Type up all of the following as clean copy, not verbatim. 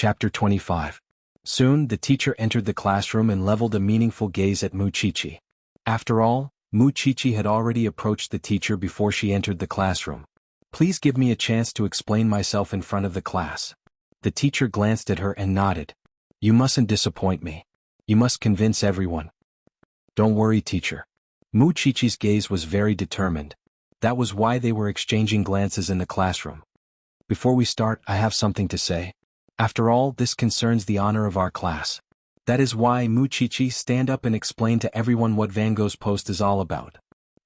Chapter 25. Soon, the teacher entered the classroom and leveled a meaningful gaze at Wuxia. After all, Wuxia had already approached the teacher before she entered the classroom. Please give me a chance to explain myself in front of the class. The teacher glanced at her and nodded. You mustn't disappoint me. You must convince everyone. Don't worry, teacher. Wuxia's gaze was very determined. That was why they were exchanging glances in the classroom. Before we start, I have something to say. After all, this concerns the honor of our class. That is why Wuxia stand up and explain to everyone what Van Gogh's post is all about.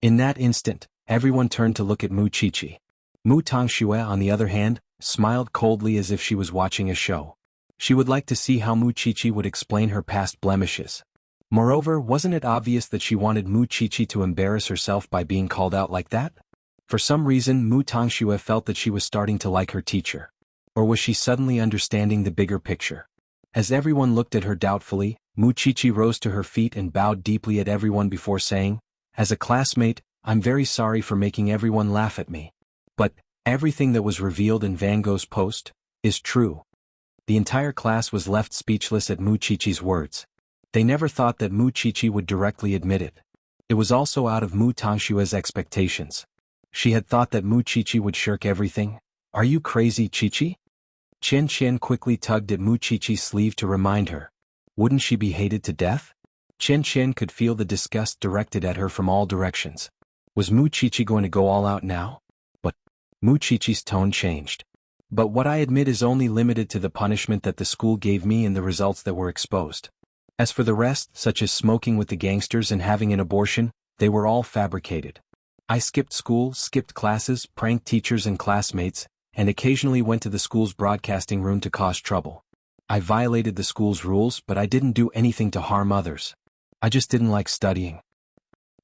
In that instant, everyone turned to look at Wuxia. Mu Tongxue, on the other hand, smiled coldly as if she was watching a show. She would like to see how Wuxia would explain her past blemishes. Moreover, wasn't it obvious that she wanted Wuxia to embarrass herself by being called out like that? For some reason, Mu Tongxue felt that she was starting to like her teacher. Or was she suddenly understanding the bigger picture? As everyone looked at her doubtfully, Wuxia rose to her feet and bowed deeply at everyone before saying, as a classmate, I'm very sorry for making everyone laugh at me. But, everything that was revealed in Van Gogh's post is true. The entire class was left speechless at Wuxia's words. They never thought that Wuxia would directly admit it. It was also out of Mu Tongxue's expectations. She had thought that Wuxia would shirk everything. Are you crazy, Chichi? Chen Chen quickly tugged at Wuxia's sleeve to remind her. Wouldn't she be hated to death? Chen Chen could feel the disgust directed at her from all directions. Was Wuxia going to go all out now? But Wuxia's tone changed. But what I admit is only limited to the punishment that the school gave me and the results that were exposed. As for the rest, such as smoking with the gangsters and having an abortion, they were all fabricated. I skipped school, skipped classes, pranked teachers and classmates, and occasionally went to the school's broadcasting room to cause trouble. I violated the school's rules, but I didn't do anything to harm others. I just didn't like studying.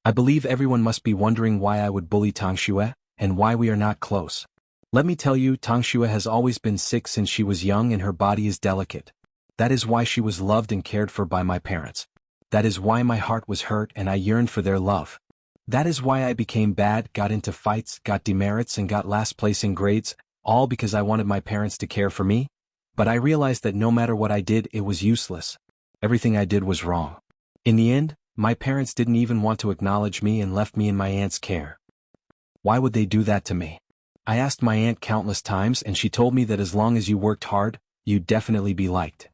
I believe everyone must be wondering why I would bully Tongxue, and why we are not close. Let me tell you, Tongxue has always been sick since she was young and her body is delicate. That is why she was loved and cared for by my parents. That is why my heart was hurt and I yearned for their love. That is why I became bad, got into fights, got demerits and got last place in grades, all because I wanted my parents to care for me. But I realized that no matter what I did, it was useless. Everything I did was wrong. In the end, my parents didn't even want to acknowledge me and left me in my aunt's care. Why would they do that to me? I asked my aunt countless times and she told me that as long as you worked hard, you'd definitely be liked.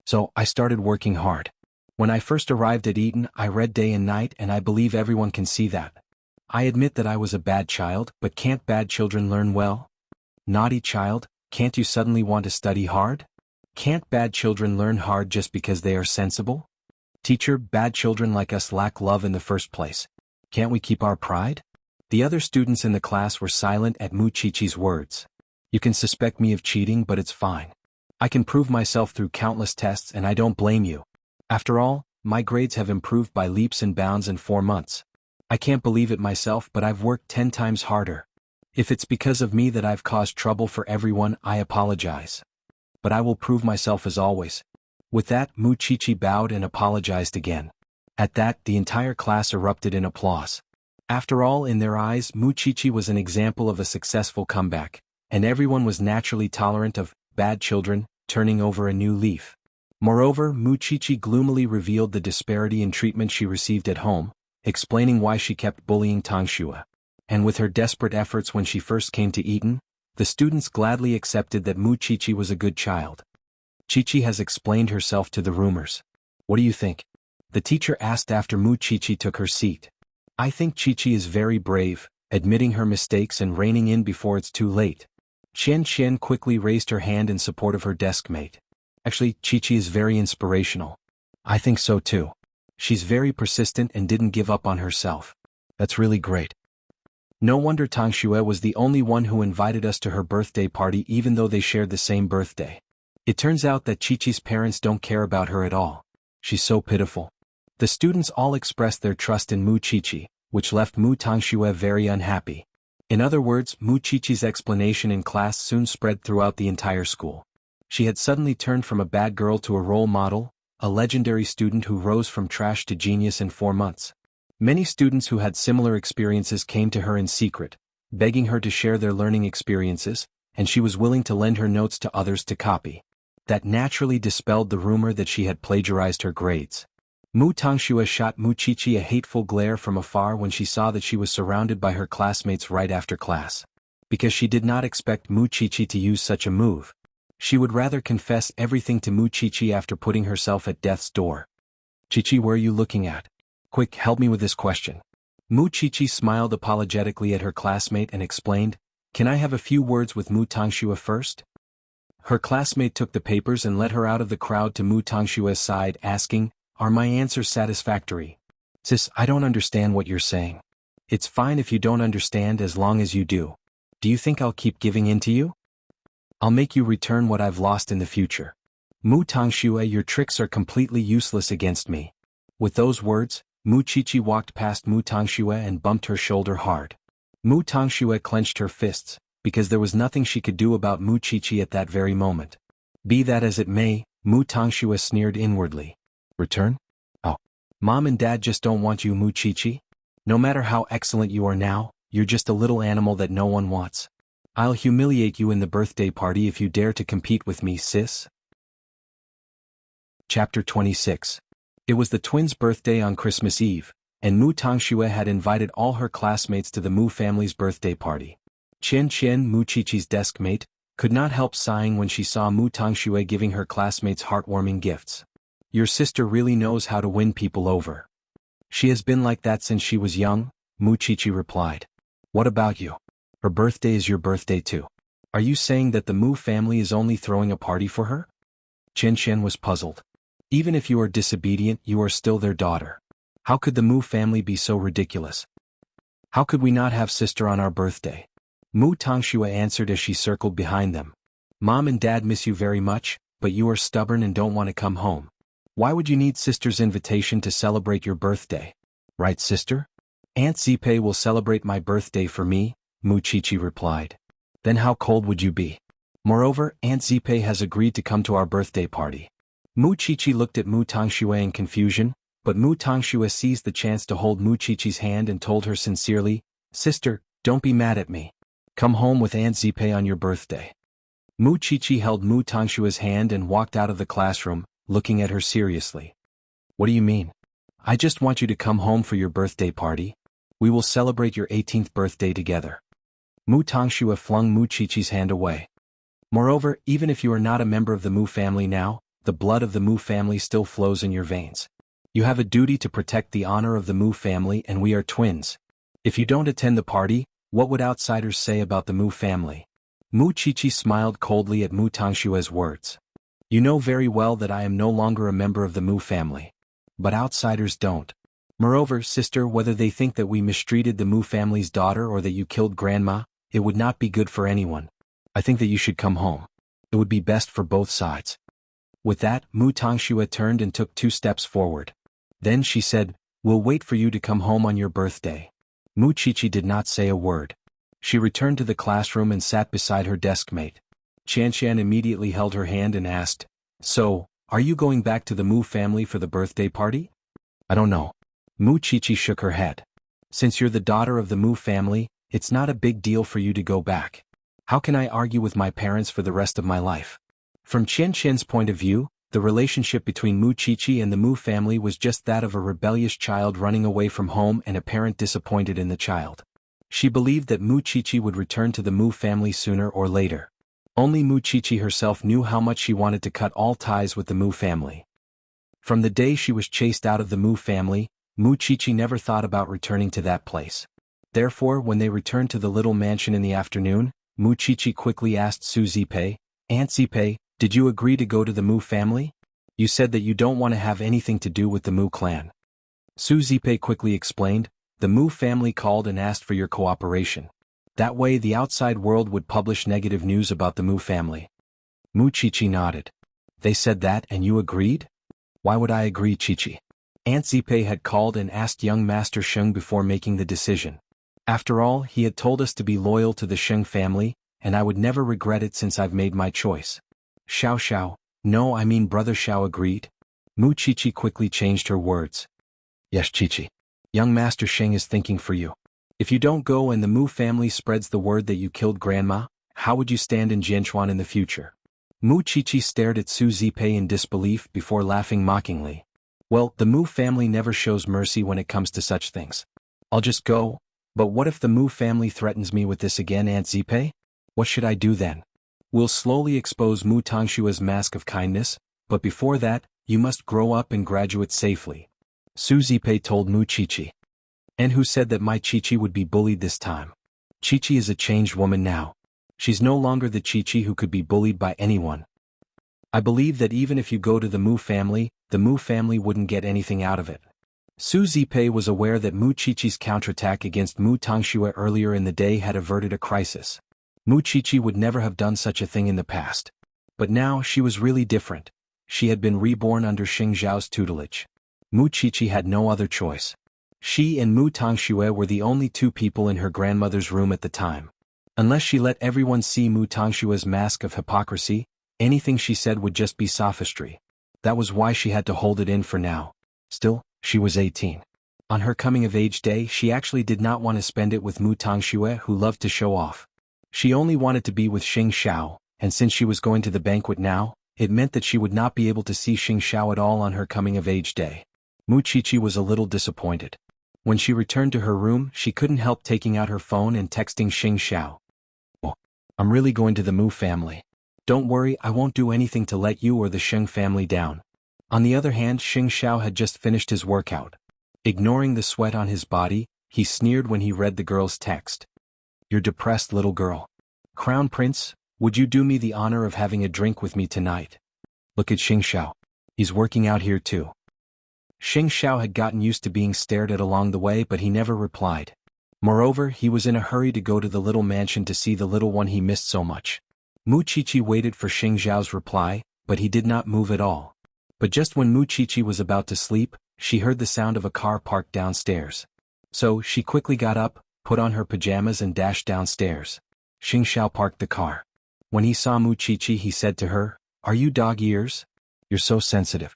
So, I started working hard. When I first arrived at Eton, I read day and night and I believe everyone can see that. I admit that I was a bad child, but can't bad children learn well? Naughty child, can't you suddenly want to study hard? Can't bad children learn hard just because they are sensible? Teacher, bad children like us lack love in the first place. Can't we keep our pride? The other students in the class were silent at Wuxia's words. You can suspect me of cheating, but it's fine. I can prove myself through countless tests and I don't blame you. After all, my grades have improved by leaps and bounds in 4 months. I can't believe it myself, but I've worked 10 times harder. If it's because of me that I've caused trouble for everyone, I apologize. But I will prove myself as always. With that, Wuxia bowed and apologized again. At that, the entire class erupted in applause. After all, in their eyes, Wuxia was an example of a successful comeback, and everyone was naturally tolerant of bad children turning over a new leaf. Moreover, Wuxia gloomily revealed the disparity in treatment she received at home, explaining why she kept bullying Tongxue. And with her desperate efforts when she first came to Eton, the students gladly accepted that Wuxia was a good child. Chichi has explained herself to the rumors. What do you think? The teacher asked after Wuxia took her seat. I think Chichi is very brave, admitting her mistakes and reining in before it's too late. Chen Chen quickly raised her hand in support of her desk mate. Actually, Chichi is very inspirational. I think so too. She's very persistent and didn't give up on herself. That's really great. No wonder Tongxue was the only one who invited us to her birthday party even though they shared the same birthday. It turns out that Chichi's parents don't care about her at all. She's so pitiful. The students all expressed their trust in Wuxia, which left Mu Tongxue very unhappy. In other words, Wuxia's explanation in class soon spread throughout the entire school. She had suddenly turned from a bad girl to a role model, a legendary student who rose from trash to genius in 4 months. Many students who had similar experiences came to her in secret, begging her to share their learning experiences, and she was willing to lend her notes to others to copy. That naturally dispelled the rumor that she had plagiarized her grades. Mu Tangxue shot Mu Qiqi a hateful glare from afar when she saw that she was surrounded by her classmates right after class. Because she did not expect Mu Qiqi to use such a move. She would rather confess everything to Mu Qiqi after putting herself at death's door. Qiqi, where are you looking at? Quick, help me with this question. Mu Qiqi smiled apologetically at her classmate and explained, Can I have a few words with Mu Tangxue first? Her classmate took the papers and led her out of the crowd to Mu Tangshue's side, asking, Are my answers satisfactory? Sis, I don't understand what you're saying. It's fine if you don't understand as long as you do. Do you think I'll keep giving in to you? I'll make you return what I've lost in the future. Mu Tangxue, your tricks are completely useless against me. With those words, Mu Qiqi walked past Mu Tangxue and bumped her shoulder hard. Mu Tangxue clenched her fists, because there was nothing she could do about Mu Qiqi at that very moment. Be that as it may, Mu Tangxue sneered inwardly. Return? Oh. Mom and Dad just don't want you, Mu Qiqi. No matter how excellent you are now, you're just a little animal that no one wants. I'll humiliate you in the birthday party if you dare to compete with me, sis. Chapter 26. It was the twins' birthday on Christmas Eve, and Mu Tangxue had invited all her classmates to the Mu family's birthday party. Qian Qian, Mu Qiqi's desk mate, could not help sighing when she saw Mu Tangxue giving her classmates heartwarming gifts. Your sister really knows how to win people over. She has been like that since she was young, Mu Qiqi replied. What about you? Her birthday is your birthday too. Are you saying that the Mu family is only throwing a party for her? Qian Qian was puzzled. Even if you are disobedient, you are still their daughter. How could the Mu family be so ridiculous? How could we not have sister on our birthday? Mu Tangxue answered as she circled behind them. Mom and Dad miss you very much, but you are stubborn and don't want to come home. Why would you need sister's invitation to celebrate your birthday? Right, sister? Aunt Zipei will celebrate my birthday for me, Mu Qiqi replied. Then how cold would you be? Moreover, Aunt Zipei has agreed to come to our birthday party. Mu Qiqi looked at Mu Tangxue in confusion, but Mu Tangxue seized the chance to hold Mu Qiqi's hand and told her sincerely, Sister, don't be mad at me. Come home with Aunt Zipei on your birthday. Mu Qiqi held Mu Tangshue's hand and walked out of the classroom, looking at her seriously. What do you mean? I just want you to come home for your birthday party. We will celebrate your 18th birthday together. Mu Tangxue flung Mu Qiqi's hand away. Moreover, even if you are not a member of the Mu family now, the blood of the Mu family still flows in your veins. You have a duty to protect the honor of the Mu family, and we are twins. If you don't attend the party, what would outsiders say about the Mu family? Mu Qiqi smiled coldly at Mu Tangshue's words. You know very well that I am no longer a member of the Mu family. But outsiders don't. Moreover, sister, whether they think that we mistreated the Mu family's daughter or that you killed grandma, it would not be good for anyone. I think that you should come home. It would be best for both sides. With that, Mu Tangxue turned and took 2 steps forward. Then she said, We'll wait for you to come home on your birthday. Mu Qiqi did not say a word. She returned to the classroom and sat beside her desk mate. Qian Qian immediately held her hand and asked, So, are you going back to the Mu family for the birthday party? I don't know. Mu Qiqi shook her head. Since you're the daughter of the Mu family, it's not a big deal for you to go back. How can I argue with my parents for the rest of my life? From Qian Qian's point of view, the relationship between Mu Qiqi and the Mu family was just that of a rebellious child running away from home and a parent disappointed in the child. She believed that Mu Qiqi would return to the Mu family sooner or later. Only Mu Qiqi herself knew how much she wanted to cut all ties with the Mu family. From the day she was chased out of the Mu family, Mu Qiqi never thought about returning to that place. Therefore, when they returned to the little mansion in the afternoon, Mu Qiqi quickly asked Su Zipei, Aunt Zipei, did you agree to go to the Mu family? You said that you don't want to have anything to do with the Mu clan. Su Zipei quickly explained, the Mu family called and asked for your cooperation. That way the outside world would publish negative news about the Mu family. Mu Qiqi nodded. They said that and you agreed? Why would I agree, Qiqi? Aunt Zipei had called and asked young Master Sheng before making the decision. After all, he had told us to be loyal to the Sheng family, and I would never regret it since I've made my choice. Xiao, no, I mean Brother Xiao agreed. Mu Qiqi quickly changed her words. Yes, Qiqi. Young Master Sheng is thinking for you. If you don't go and the Mu family spreads the word that you killed grandma, how would you stand in Jianchuan in the future? Mu Chichi stared at Su Zipei in disbelief before laughing mockingly. Well, the Mu family never shows mercy when it comes to such things. I'll just go, but what if the Mu family threatens me with this again, Aunt Zipei? What should I do then? We'll slowly expose Mu Tongshua's mask of kindness, but before that, you must grow up and graduate safely. Su Zipei told Mu Chichi. And who said that my Chichi would be bullied this time? Chichi is a changed woman now. She's no longer the Chichi who could be bullied by anyone. I believe that even if you go to the Mu family wouldn't get anything out of it. Su Zipei was aware that Mu Chichi's counterattack against Mu Tongxue earlier in the day had averted a crisis. Mu Chichi would never have done such a thing in the past. But now she was really different. She had been reborn under Xing Zhao's tutelage. Mu Chichi had no other choice. She and Mu Tongxue were the only two people in her grandmother's room at the time. Unless she let everyone see Mu Tongshua's mask of hypocrisy, anything she said would just be sophistry. That was why she had to hold it in for now. Still, she was 18. On her coming-of-age day, she actually did not want to spend it with Mu Tongxue, who loved to show off. She only wanted to be with Xing Xiao, and since she was going to the banquet now, it meant that she would not be able to see Xing Xiao at all on her coming-of-age day. Mu Chichi was a little disappointed. When she returned to her room, she couldn't help taking out her phone and texting Xing Xiao. "Oh, I'm really going to the Mu family. Don't worry, I won't do anything to let you or the Sheng family down." On the other hand, Xing Xiao had just finished his workout. Ignoring the sweat on his body, he sneered when he read the girl's text. "You're depressed, little girl. Crown Prince, would you do me the honor of having a drink with me tonight? Look at Xing Xiao. He's working out here too." Xing Xiao had gotten used to being stared at along the way, but he never replied. Moreover, he was in a hurry to go to the little mansion to see the little one he missed so much. Mu Chichi waited for Xing Xiao's reply, but he did not move at all. But just when Mu Chichi was about to sleep, she heard the sound of a car parked downstairs. So, she quickly got up, put on her pajamas and dashed downstairs. Xing Xiao parked the car. When he saw Mu Chichi, he said to her, "Are you dog ears? You're so sensitive.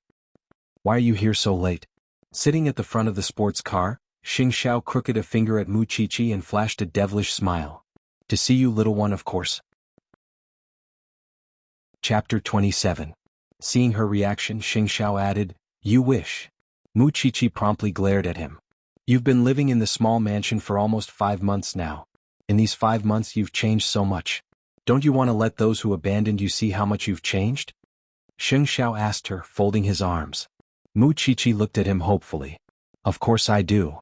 Why are you here so late?" Sitting at the front of the sports car, Xing Xiao crooked a finger at Mu Chichi and flashed a devilish smile. "To see you, little one, of course." Chapter 27. Seeing her reaction, Xing Xiao added, "You wish." Mu Chichi promptly glared at him. "You've been living in the small mansion for almost 5 months now. In these 5 months you've changed so much. Don't you want to let those who abandoned you see how much you've changed?" Xing Xiao asked her, folding his arms. Mu Chichi looked at him hopefully. "Of course I do.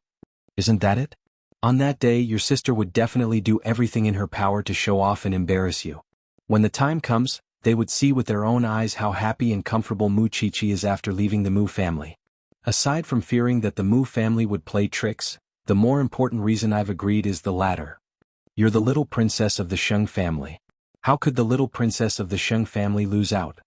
Isn't that it? On that day your sister would definitely do everything in her power to show off and embarrass you. When the time comes, they would see with their own eyes how happy and comfortable Mu Chichi is after leaving the Mu family. Aside from fearing that the Mu family would play tricks, the more important reason I've agreed is the latter. You're the little princess of the Sheng family. How could the little princess of the Sheng family lose out?"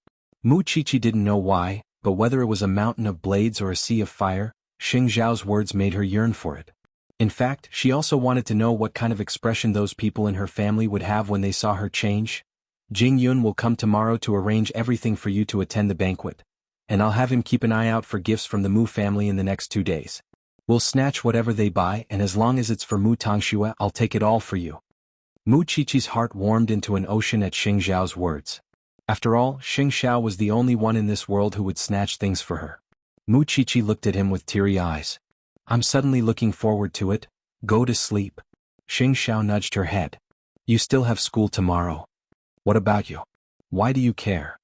Mu Chichi didn't know why, but whether it was a mountain of blades or a sea of fire, Xing Zhao's words made her yearn for it. In fact, she also wanted to know what kind of expression those people in her family would have when they saw her change. "Jing Yun will come tomorrow to arrange everything for you to attend the banquet. And I'll have him keep an eye out for gifts from the Mu family in the next 2 days. We'll snatch whatever they buy, and as long as it's for Mu Tongxue, I'll take it all for you." Mu Chichi's heart warmed into an ocean at Xing Zhao's words. After all, Xing Xiao was the only one in this world who would snatch things for her. Mu Chichi looked at him with teary eyes. "I'm suddenly looking forward to it. Go to sleep." Xing Xiao nudged her head. "You still have school tomorrow. What about you? Why do you care?"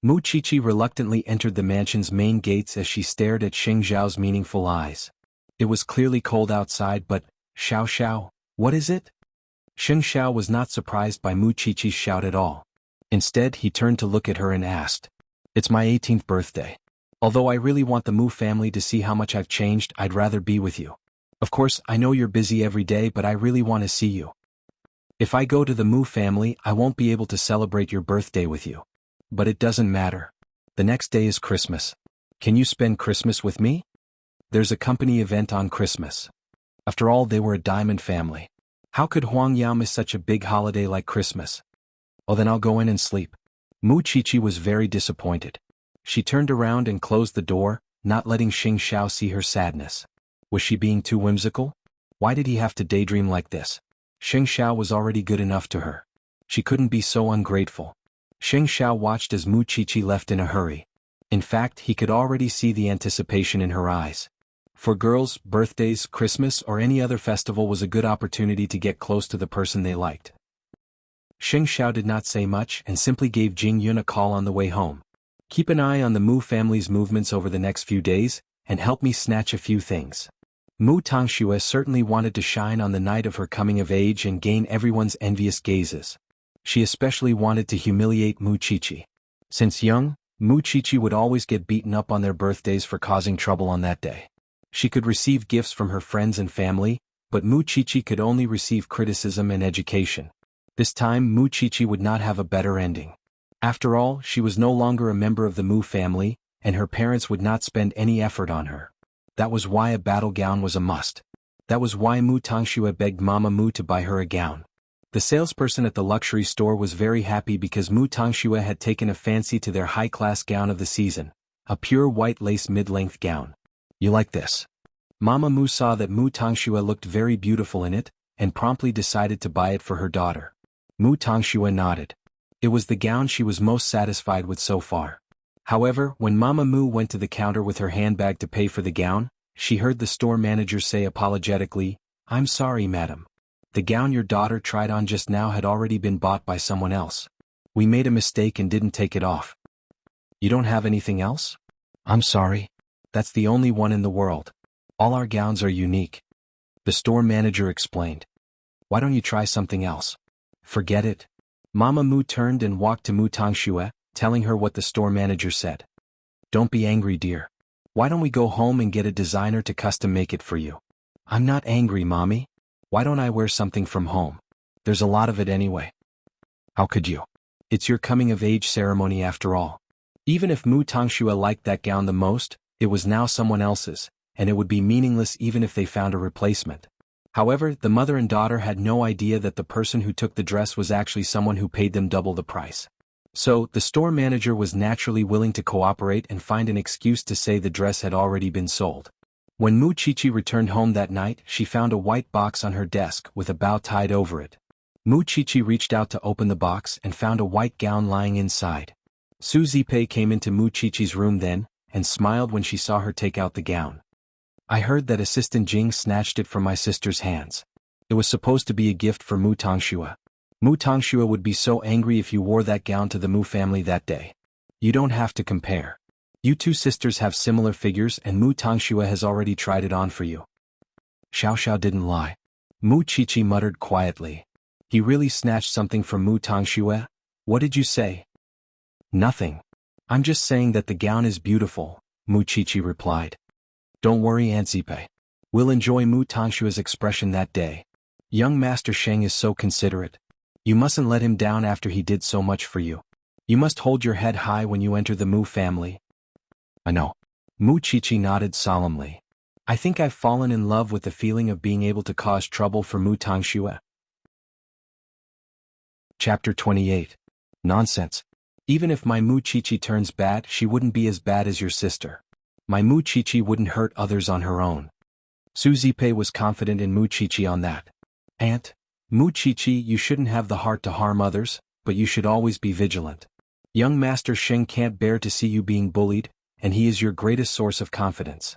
Mu Chichi reluctantly entered the mansion's main gates as she stared at Xing Zhao's meaningful eyes. It was clearly cold outside, but, "Xiao Xiao, what is it?" Xing Xiao was not surprised by Mu Chichi's shout at all. Instead, he turned to look at her and asked, "It's my 18th birthday. Although I really want the Mu family to see how much I've changed, I'd rather be with you. Of course, I know you're busy every day, but I really want to see you. If I go to the Mu family, I won't be able to celebrate your birthday with you. But it doesn't matter. The next day is Christmas. Can you spend Christmas with me? There's a company event on Christmas. After all, they were a diamond family. How could Huang Yao miss such a big holiday like Christmas? Oh, then I'll go in and sleep." Mu Chichi was very disappointed. She turned around and closed the door, not letting Xing Xiao see her sadness. Was she being too whimsical? Why did he have to daydream like this? Xing Xiao was already good enough to her. She couldn't be so ungrateful. Xing Xiao watched as Mu Qiqi left in a hurry. In fact, he could already see the anticipation in her eyes. For girls, birthdays, Christmas, or any other festival was a good opportunity to get close to the person they liked. Xing Xiao did not say much and simply gave Jing Yun a call on the way home. Keep an eye on the Mu family's movements over the next few days, and help me snatch a few things. Mu Tangxue certainly wanted to shine on the night of her coming of age and gain everyone's envious gazes. She especially wanted to humiliate Mu Qiqi. Since young, Mu Qiqi would always get beaten up on their birthdays for causing trouble on that day. She could receive gifts from her friends and family, but Mu Qiqi could only receive criticism and education. This time Mu Qiqi would not have a better ending. After all, she was no longer a member of the Mu family, and her parents would not spend any effort on her. That was why a battle gown was a must. That was why Mu Tangxue begged Mama Mu to buy her a gown. The salesperson at the luxury store was very happy because Mu Tangxue had taken a fancy to their high-class gown of the season, a pure white lace mid-length gown. You like this? Mama Mu saw that Mu Tangxue looked very beautiful in it, and promptly decided to buy it for her daughter. Mu Tangxue nodded. It was the gown she was most satisfied with so far. However, when Mama Mu went to the counter with her handbag to pay for the gown, she heard the store manager say apologetically, "I'm sorry, madam. The gown your daughter tried on just now had already been bought by someone else. We made a mistake and didn't take it off." "You don't have anything else?" "I'm sorry. That's the only one in the world. All our gowns are unique," the store manager explained. "Why don't you try something else?" "Forget it." Mama Mu turned and walked to Mu Tangxue, telling her what the store manager said. "Don't be angry, dear. Why don't we go home and get a designer to custom make it for you?" "I'm not angry, Mommy. Why don't I wear something from home? There's a lot of it anyway." "How could you? It's your coming-of-age ceremony after all." Even if Mu Tangxue liked that gown the most, it was now someone else's, and it would be meaningless even if they found a replacement. However, the mother and daughter had no idea that the person who took the dress was actually someone who paid them double the price. So, the store manager was naturally willing to cooperate and find an excuse to say the dress had already been sold. When Mu Qiqi returned home that night, she found a white box on her desk with a bow tied over it. Mu Qiqi reached out to open the box and found a white gown lying inside. Su Zipei came into Mu Qiqi's room then, and smiled when she saw her take out the gown. "I heard that Assistant Jing snatched it from my sister's hands. It was supposed to be a gift for Mu Tangxue. Mu Tangxue would be so angry if you wore that gown to the Mu family that day." "You don't have to compare. You two sisters have similar figures and Mu Tangxue has already tried it on for you." Xiao Xiao didn't lie. Mu Qiqi muttered quietly. "He really snatched something from Mu Tangxue? What did you say?" "Nothing. I'm just saying that the gown is beautiful," Mu Qiqi replied. "Don't worry, Aunt Zipei. We'll enjoy Mu Tangshua's expression that day. Young Master Sheng is so considerate. You mustn't let him down after he did so much for you. You must hold your head high when you enter the Mu family." "I know." Mu Qiqi nodded solemnly. "I think I've fallen in love with the feeling of being able to cause trouble for Mu Tangxue." Chapter 28. Nonsense. Even if my Mu Qiqi turns bad, she wouldn't be as bad as your sister. My Mu Qiqi wouldn't hurt others on her own. Su Zipei was confident in Mu Qiqi on that. "Aunt, Mu Qiqi, you shouldn't have the heart to harm others, but you should always be vigilant. Young Master Sheng can't bear to see you being bullied, and he is your greatest source of confidence."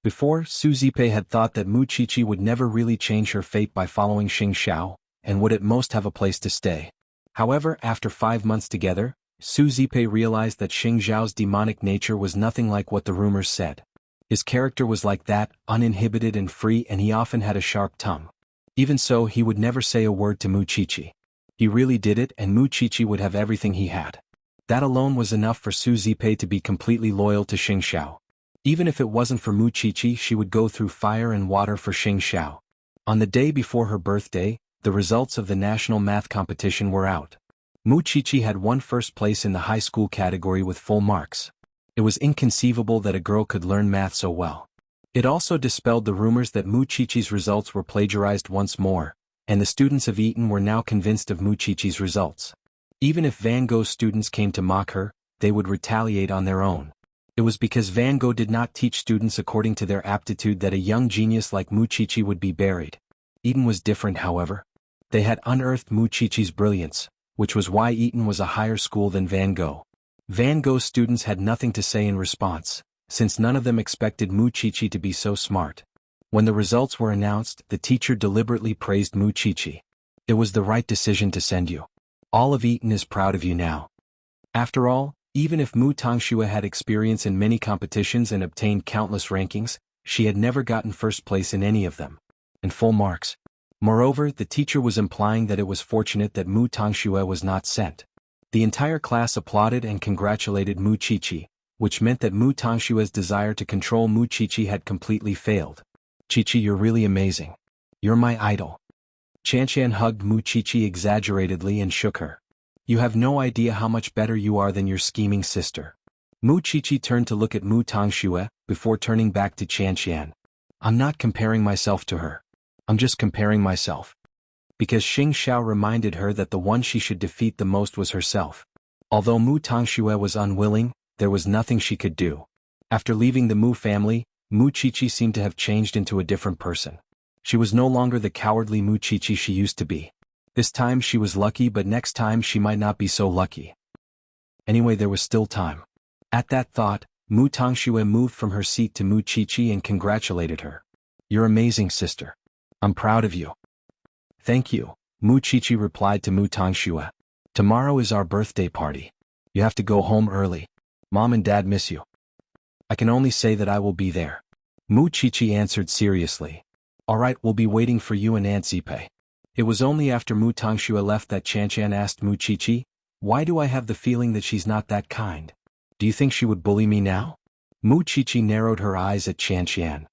Before, Su Zipei had thought that Mu Qiqi would never really change her fate by following Xing Xiao, and would at most have a place to stay. However, after 5 months together, Su Zipei realized that Xing Xiao's demonic nature was nothing like what the rumors said. His character was like that, uninhibited and free, and he often had a sharp tongue. Even so, he would never say a word to Mu Qiqi. He really did it, and Mu Qiqi would have everything he had. That alone was enough for Su Zipei to be completely loyal to Xing Xiao. Even if it wasn't for Mu Qiqi, she would go through fire and water for Xing Xiao. On the day before her birthday, the results of the national math competition were out. Mu Qiqi had won first place in the high school category with full marks. It was inconceivable that a girl could learn math so well. It also dispelled the rumors that Mu Qiqi's results were plagiarized once more, and the students of Eton were now convinced of Mu Qiqi's results. Even if Van Gogh's students came to mock her, they would retaliate on their own. It was because Van Gogh did not teach students according to their aptitude that a young genius like Mu Qiqi would be buried. Eton was different, however. They had unearthed Mu Qiqi's brilliance, which was why Eton was a higher school than Van Gogh. Van Gogh's students had nothing to say in response, since none of them expected Muchichi to be so smart. When the results were announced, the teacher deliberately praised Muchichi. It was the right decision to send you. All of Eton is proud of you now. After all, even if Mu Tangxue had experience in many competitions and obtained countless rankings, she had never gotten first place in any of them. And full marks. Moreover, the teacher was implying that it was fortunate that Mu Tangxue was not sent. The entire class applauded and congratulated Muchichi, which meant that Mu Tangshue's desire to control Muchichi had completely failed. Chichi, you're really amazing. You're my idol. Qianqian hugged Muchichi exaggeratedly and shook her. You have no idea how much better you are than your scheming sister. Muchichi turned to look at Mu Tangxue, before turning back to Qianqian. I'm not comparing myself to her. I'm just comparing myself. Because Xing Xiao reminded her that the one she should defeat the most was herself. Although Mu Tangxue was unwilling, there was nothing she could do. After leaving the Mu family, Muchichi seemed to have changed into a different person. She was no longer the cowardly Muchichi she used to be. This time she was lucky, but next time she might not be so lucky. Anyway, there was still time. At that thought, Mu Tangxue moved from her seat to Muchichi and congratulated her. You're amazing, sister. I'm proud of you. Thank you, Muchichi replied to Mu Tangxue. Tomorrow is our birthday party. You have to go home early. Mom and Dad miss you. I can only say that I will be there. Muchichi answered seriously. All right, we'll be waiting for you and Aunt Zipe. It was only after Mu Tangxue left that Qianqian asked Muchichi, why do I have the feeling that she's not that kind? Do you think she would bully me now? Muchichi narrowed her eyes at Qianqian.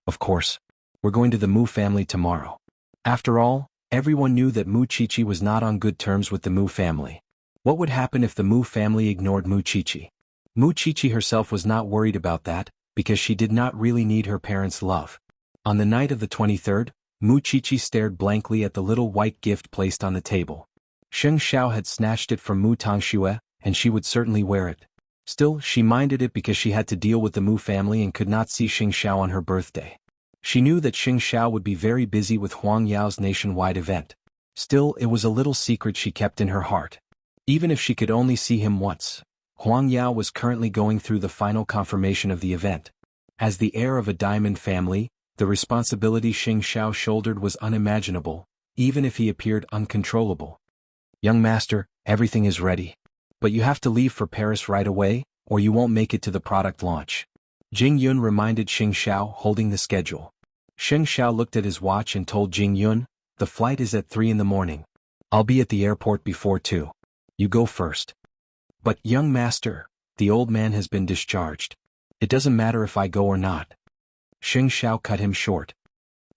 Of course. We're going to the Mu family tomorrow. After all, everyone knew that Muchichi was not on good terms with the Mu family. What would happen if the Mu family ignored Muchichi? Muchichi herself was not worried about that, because she did not really need her parents' love. On the night of the 23rd, Muchichi stared blankly at the little white gift placed on the table. Xing Xiao had snatched it from Mu Tangxue, and she would certainly wear it. Still, she minded it because she had to deal with the Mu family and could not see Xing Xiao on her birthday. She knew that Xing Xiao would be very busy with Huang Yao's nationwide event. Still, it was a little secret she kept in her heart. Even if she could only see him once. Huang Yao was currently going through the final confirmation of the event. As the heir of a diamond family, the responsibility Xing Xiao shouldered was unimaginable, even if he appeared uncontrollable. Young master, everything is ready. But you have to leave for Paris right away, or you won't make it to the product launch. Jing Yun reminded Xing Xiao, holding the schedule. Xing Xiao looked at his watch and told Jing Yun, the flight is at 3 in the morning. I'll be at the airport before 2. You go first. But, young master, the old man has been discharged. It doesn't matter if I go or not. Xing Xiao cut him short.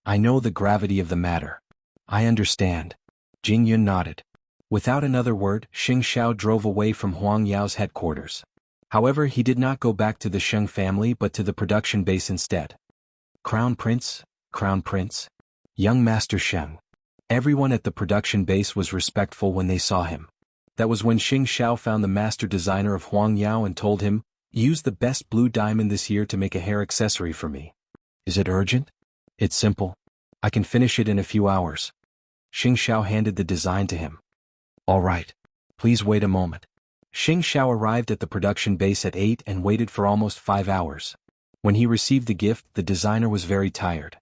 I know the gravity of the matter. I understand. Jing Yun nodded. Without another word, Xing Xiao drove away from Huang Yao's headquarters. However, he did not go back to the Sheng family but to the production base instead. Crown Prince, Crown Prince. Young Master Sheng. Everyone at the production base was respectful when they saw him. That was when Xing Xiao found the master designer of Huang Yao and told him, use the best blue diamond this year to make a hair accessory for me. Is it urgent? It's simple. I can finish it in a few hours. Xing Xiao handed the design to him. All right. Please wait a moment. Xing Xiao arrived at the production base at 8 and waited for almost 5 hours. When he received the gift, the designer was very tired.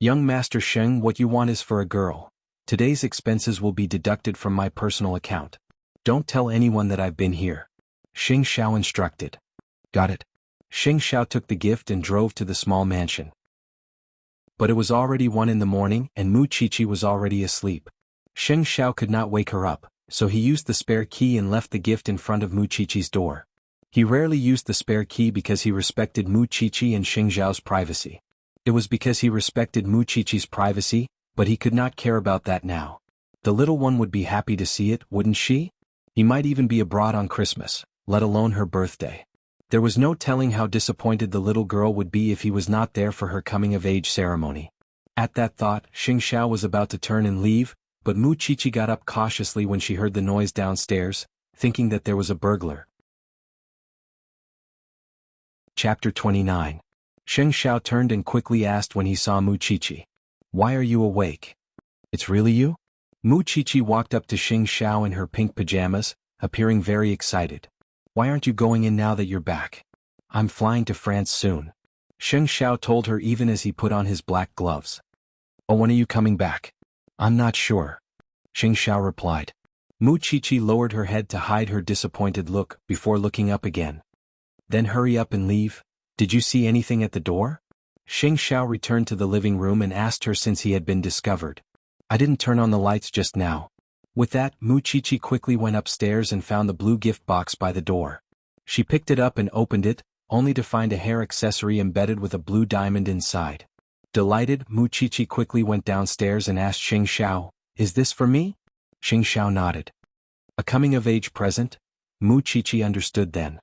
Young Master Sheng, what you want is for a girl. Today's expenses will be deducted from my personal account. Don't tell anyone that I've been here. Xing Xiao instructed. Got it. Xing Xiao took the gift and drove to the small mansion. But it was already 1 in the morning and Muchichi was already asleep. Xing Xiao could not wake her up, so he used the spare key and left the gift in front of Muchichi's door. He rarely used the spare key because he respected Muchichi and Xing Xiao's privacy. It was because he respected Muchichi's privacy, but he could not care about that now. The little one would be happy to see it, wouldn't she? He might even be abroad on Christmas, let alone her birthday. There was no telling how disappointed the little girl would be if he was not there for her coming-of-age ceremony. At that thought, Xing Xiao was about to turn and leave, but Muchichi got up cautiously when she heard the noise downstairs, thinking that there was a burglar. Chapter 29. Xing Xiao turned and quickly asked when he saw Muchichi. Why are you awake? It's really you? Mu Qiqi walked up to Xing Xiao in her pink pajamas, appearing very excited. Why aren't you going in now that you're back? I'm flying to France soon. Xing Xiao told her even as he put on his black gloves. Oh, when are you coming back? I'm not sure. Xing Xiao replied. Mu Qiqi lowered her head to hide her disappointed look before looking up again. Then hurry up and leave. Did you see anything at the door? Xing Xiao returned to the living room and asked her since he had been discovered. I didn't turn on the lights just now. With that, Mu Qiqi quickly went upstairs and found the blue gift box by the door. She picked it up and opened it, only to find a hair accessory embedded with a blue diamond inside. Delighted, Mu Qiqi quickly went downstairs and asked Xing Xiao, "Is this for me?" Xing Xiao nodded. A coming-of-age present? Mu Qiqi understood then.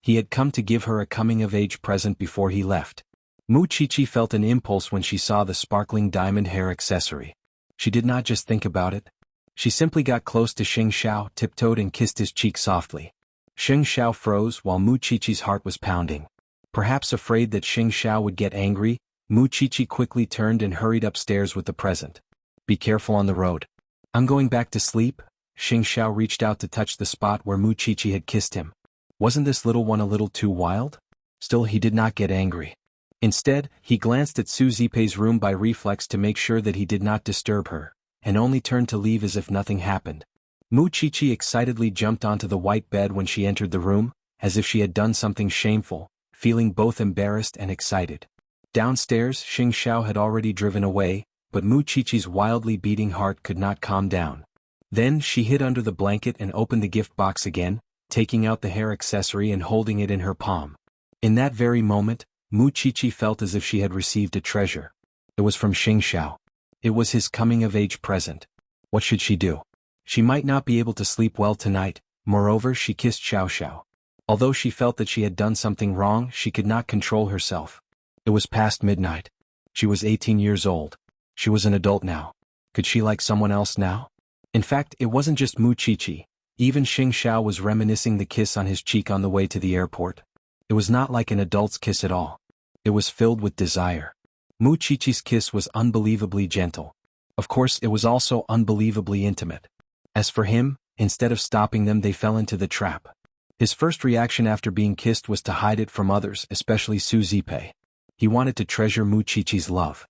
He had come to give her a coming-of-age present before he left. Mu Qiqi felt an impulse when she saw the sparkling diamond hair accessory. She did not just think about it. She simply got close to Xing Xiao, tiptoed and kissed his cheek softly. Xing Xiao froze while Mu Qiqi's heart was pounding. Perhaps afraid that Xing Xiao would get angry, Mu Qiqi quickly turned and hurried upstairs with the present. Be careful on the road. I'm going back to sleep. Xing Xiao reached out to touch the spot where Mu Qiqi had kissed him. Wasn't this little one a little too wild? Still, he did not get angry. Instead, he glanced at Su Zipei's room by reflex to make sure that he did not disturb her, and only turned to leave as if nothing happened. Mu Qiqi excitedly jumped onto the white bed when she entered the room, as if she had done something shameful, feeling both embarrassed and excited. Downstairs, Xing Xiao had already driven away, but Mu Qiqi's wildly beating heart could not calm down. Then she hid under the blanket and opened the gift box again, taking out the hair accessory and holding it in her palm. In that very moment, Mu Qiqi felt as if she had received a treasure. It was from Xing Xiao. It was his coming-of-age present. What should she do? She might not be able to sleep well tonight. Moreover, she kissed Xiao Xiao. Although she felt that she had done something wrong, she could not control herself. It was past midnight. She was 18 years old. She was an adult now. Could she like someone else now? In fact, it wasn't just Mu Qiqi. Even Xing Xiao was reminiscing the kiss on his cheek on the way to the airport. It was not like an adult's kiss at all. It was filled with desire. Mu Qiqi's kiss was unbelievably gentle. Of course, it was also unbelievably intimate. As for him, instead of stopping them, they fell into the trap. His first reaction after being kissed was to hide it from others, especially Su Zipei. He wanted to treasure Mu Qiqi's love.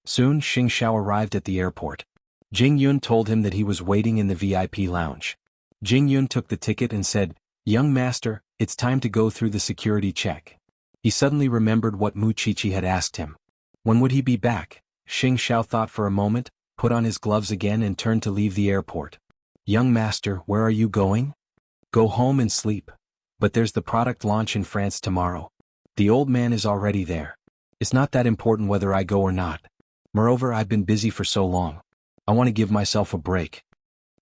Soon, Xing Xiao arrived at the airport. Jing Yun told him that he was waiting in the VIP lounge. Jing Yun took the ticket and said, "Young master, it's time to go through the security check." He suddenly remembered what Mu Qiqi had asked him. When would he be back? Xing Xiao thought for a moment, put on his gloves again and turned to leave the airport. "Young master, where are you going?" "Go home and sleep. But there's the product launch in France tomorrow. The old man is already there. It's not that important whether I go or not. Moreover, I've been busy for so long. I want to give myself a break."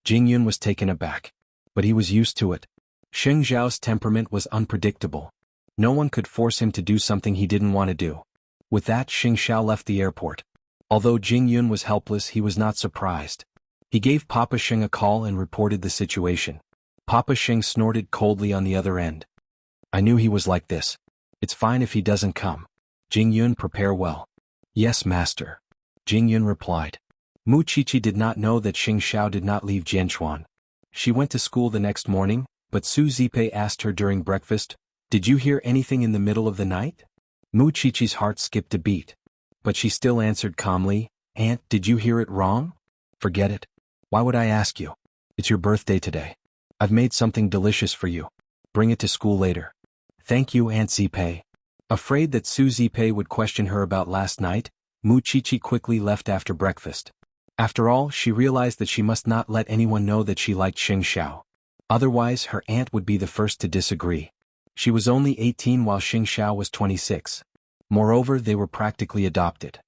Jing Yun was taken aback. But he was used to it. Xing Xiao's temperament was unpredictable. No one could force him to do something he didn't want to do. With that, Xing Xiao left the airport. Although Jing Yun was helpless, he was not surprised. He gave Papa Xing a call and reported the situation. Papa Xing snorted coldly on the other end. "I knew he was like this. It's fine if he doesn't come. Jing Yun, prepare well." "Yes, master." Jing Yun replied. Mu Qiqi did not know that Xing Xiao did not leave Jianchuan. She went to school the next morning, but Su Zipei asked her during breakfast, "Did you hear anything in the middle of the night?" Mu Qiqi's heart skipped a beat. But she still answered calmly, "Aunt, did you hear it wrong?" "Forget it. Why would I ask you? It's your birthday today. I've made something delicious for you. Bring it to school later." "Thank you, Aunt Zipei." Afraid that Su Zipei would question her about last night, Mu Qiqi quickly left after breakfast. After all, she realized that she must not let anyone know that she liked Xing Xiao. Otherwise, her aunt would be the first to disagree. She was only 18 while Xing Xiao was 26. Moreover, they were practically adopted.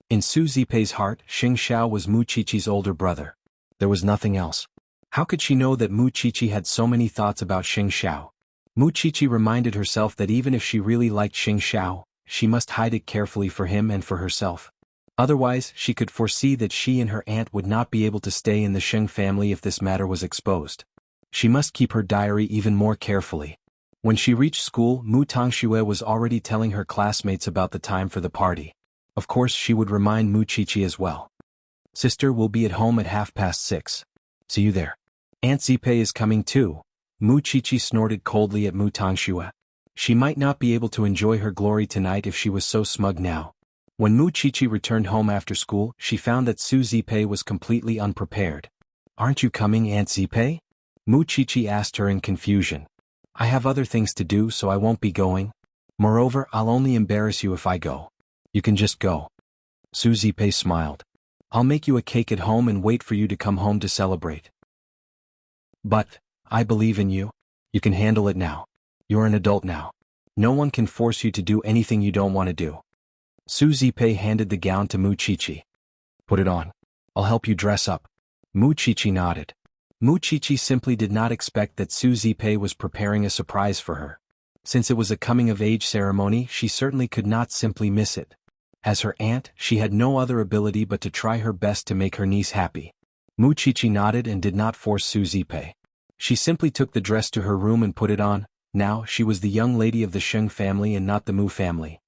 In Su Zipei's heart, Xing Xiao was Mu Qiqi's older brother. There was nothing else. How could she know that Mu Qiqi had so many thoughts about Xing Xiao? Mu Qiqi reminded herself that even if she really liked Xing Xiao, she must hide it carefully for him and for herself. Otherwise, she could foresee that she and her aunt would not be able to stay in the Sheng family if this matter was exposed. She must keep her diary even more carefully. When she reached school, Mu Tongxue was already telling her classmates about the time for the party. Of course, she would remind Mu Qiqi as well. Sister will be at home at 6:30. See you there. Aunt Zipe is coming too. Mu Chichi snorted coldly at Mu Tangxue. She might not be able to enjoy her glory tonight if she was so smug now. When Mu Chichi returned home after school, she found that Su Zipe was completely unprepared. Aren't you coming, Aunt Zipe? Mu Chichi asked her in confusion. I have other things to do, so I won't be going. Moreover, I'll only embarrass you if I go. You can just go. Su Zipe smiled. I'll make you a cake at home and wait for you to come home to celebrate. But, I believe in you. You can handle it now. You're an adult now. No one can force you to do anything you don't want to do. Su Zipe handed the gown to Mu Chichi. Put it on. I'll help you dress up. Mu Chichi nodded. Mu Chichi simply did not expect that Su Zipe was preparing a surprise for her. Since it was a coming-of-age ceremony, she certainly could not simply miss it. As her aunt, she had no other ability but to try her best to make her niece happy. Mu Chichi nodded and did not force Su Zipe. She simply took the dress to her room and put it on. Now, she was the young lady of the Sheng family and not the Mu family.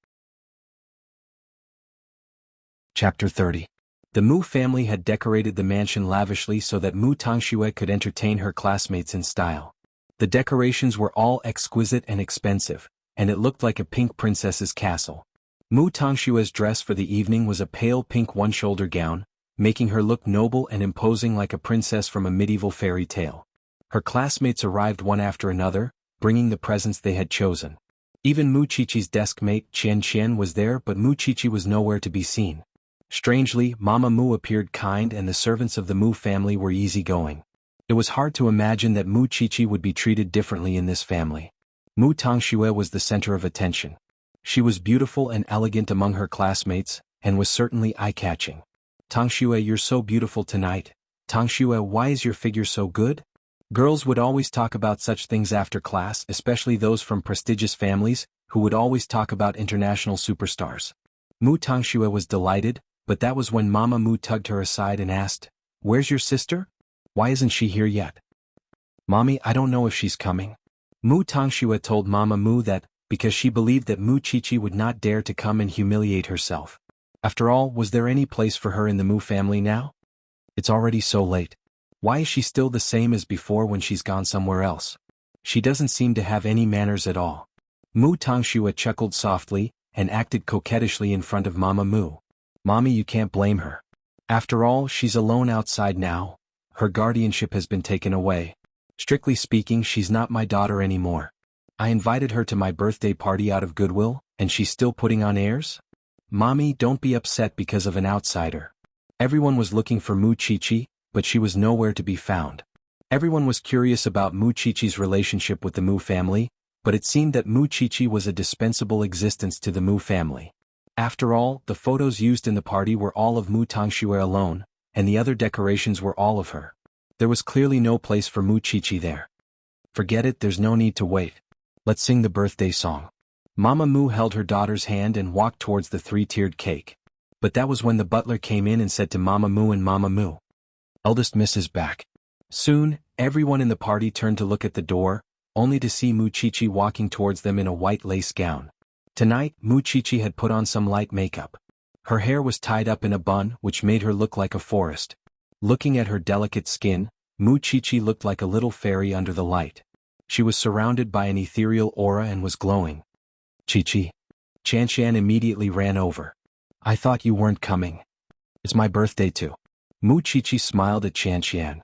Chapter 30. The Mu family had decorated the mansion lavishly so that Mu Tangxue could entertain her classmates in style. The decorations were all exquisite and expensive, and it looked like a pink princess's castle. Mu Tangshue's dress for the evening was a pale pink one-shoulder gown, making her look noble and imposing like a princess from a medieval fairy tale. Her classmates arrived one after another, bringing the presents they had chosen. Even Mu Chichi's desk mate Qian Qian was there, but Mu Chichi was nowhere to be seen. Strangely, Mama Mu appeared kind and the servants of the Mu family were easygoing. It was hard to imagine that Mu Chichi would be treated differently in this family. Mu Tangxue was the center of attention. She was beautiful and elegant among her classmates, and was certainly eye-catching. Tangxue, you're so beautiful tonight. Tangxue, why is your figure so good? Girls would always talk about such things after class, especially those from prestigious families, who would always talk about international superstars. Mu Tangxue was delighted, but that was when Mama Mu tugged her aside and asked, Where's your sister? Why isn't she here yet? Mommy, I don't know if she's coming. Mu Tangxue told Mama Mu that, because she believed that Mu Chichi would not dare to come and humiliate herself. After all, was there any place for her in the Mu family now? It's already so late. Why is she still the same as before when she's gone somewhere else? She doesn't seem to have any manners at all. Mu Tangxue chuckled softly, and acted coquettishly in front of Mama Mu. Mommy, you can't blame her. After all, she's alone outside now. Her guardianship has been taken away. Strictly speaking, she's not my daughter anymore. I invited her to my birthday party out of goodwill, and she's still putting on airs? Mommy, don't be upset because of an outsider. Everyone was looking for Mu Chichi, but she was nowhere to be found. Everyone was curious about Mu Chichi's relationship with the Mu family, but it seemed that Mu Chichi was a dispensable existence to the Mu family. After all, the photos used in the party were all of Mu Tangxue alone, and the other decorations were all of her. There was clearly no place for Mu Chichi there. Forget it, there's no need to wait. Let's sing the birthday song. Mama Mu held her daughter's hand and walked towards the three-tiered cake. But that was when the butler came in and said to Mama Mu and Mama Mu, Eldest Miss is back. Soon, everyone in the party turned to look at the door, only to see Mu Chichi walking towards them in a white lace gown. Tonight, Mu Chichi had put on some light makeup. Her hair was tied up in a bun, which made her look like a forest. Looking at her delicate skin, Mu Chichi looked like a little fairy under the light. She was surrounded by an ethereal aura and was glowing. Chichi. Chanshan immediately ran over. I thought you weren't coming. It's my birthday too. Mu Chichi smiled at Chanshan.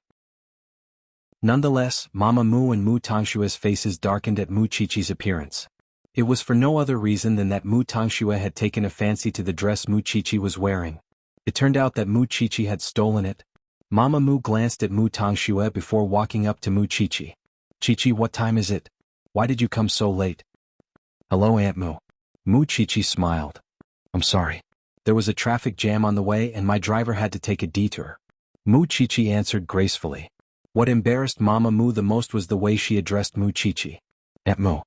Nonetheless, Mama Mu and Mu Tangshue's faces darkened at Mu Chichi's appearance. It was for no other reason than that Mu Tangxue had taken a fancy to the dress Mu Chichi was wearing. It turned out that Mu Chichi had stolen it. Mama Mu glanced at Mu Tangxue before walking up to Mu Chichi. Chichi, what time is it? Why did you come so late? Hello, Aunt Mu. Mu Chichi smiled. I'm sorry. There was a traffic jam on the way and my driver had to take a detour. Mu Chichi answered gracefully. What embarrassed Mama Mu the most was the way she addressed Mu Chichi. Aunt Mu.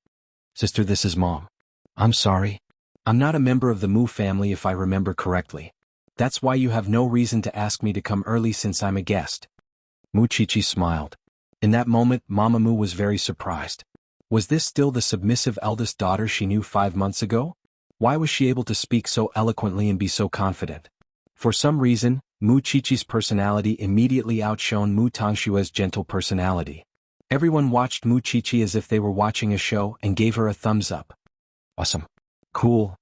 Sister, this is Mom. I'm sorry. I'm not a member of the Mu family if I remember correctly. That's why you have no reason to ask me to come early since I'm a guest. Mu Chichi smiled. In that moment, Mama Mu was very surprised. Was this still the submissive eldest daughter she knew 5 months ago? Why was she able to speak so eloquently and be so confident? For some reason, Mu Qiqi's personality immediately outshone Mu Tongshue's gentle personality. Everyone watched Mu Qiqi as if they were watching a show and gave her a thumbs up. Awesome. Cool.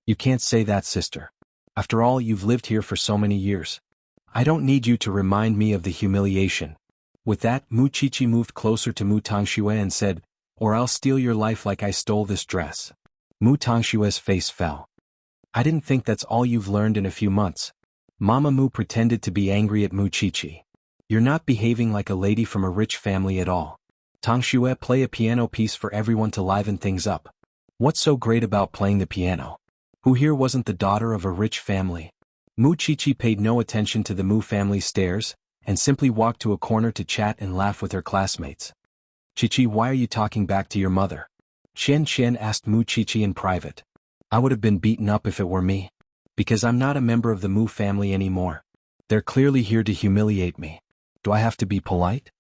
You can't say that, sister. After all, you've lived here for so many years. I don't need you to remind me of the humiliation. With that, Mu Qiqi moved closer to Mu Tongxue and said, "Or I'll steal your life like I stole this dress." Mu Tongshue's face fell. I didn't think that's all you've learned in a few months. Mama Mu pretended to be angry at Mu Qiqi. You're not behaving like a lady from a rich family at all. Tongxue, play a piano piece for everyone to liven things up. What's so great about playing the piano? Who here wasn't the daughter of a rich family? Mu Qiqi paid no attention to the Mu family stares, and simply walked to a corner to chat and laugh with her classmates. Qiqi, why are you talking back to your mother? Qian Qian asked Mu Qiqi in private. I would have been beaten up if it were me. Because I'm not a member of the Mu family anymore. They're clearly here to humiliate me. Do I have to be polite?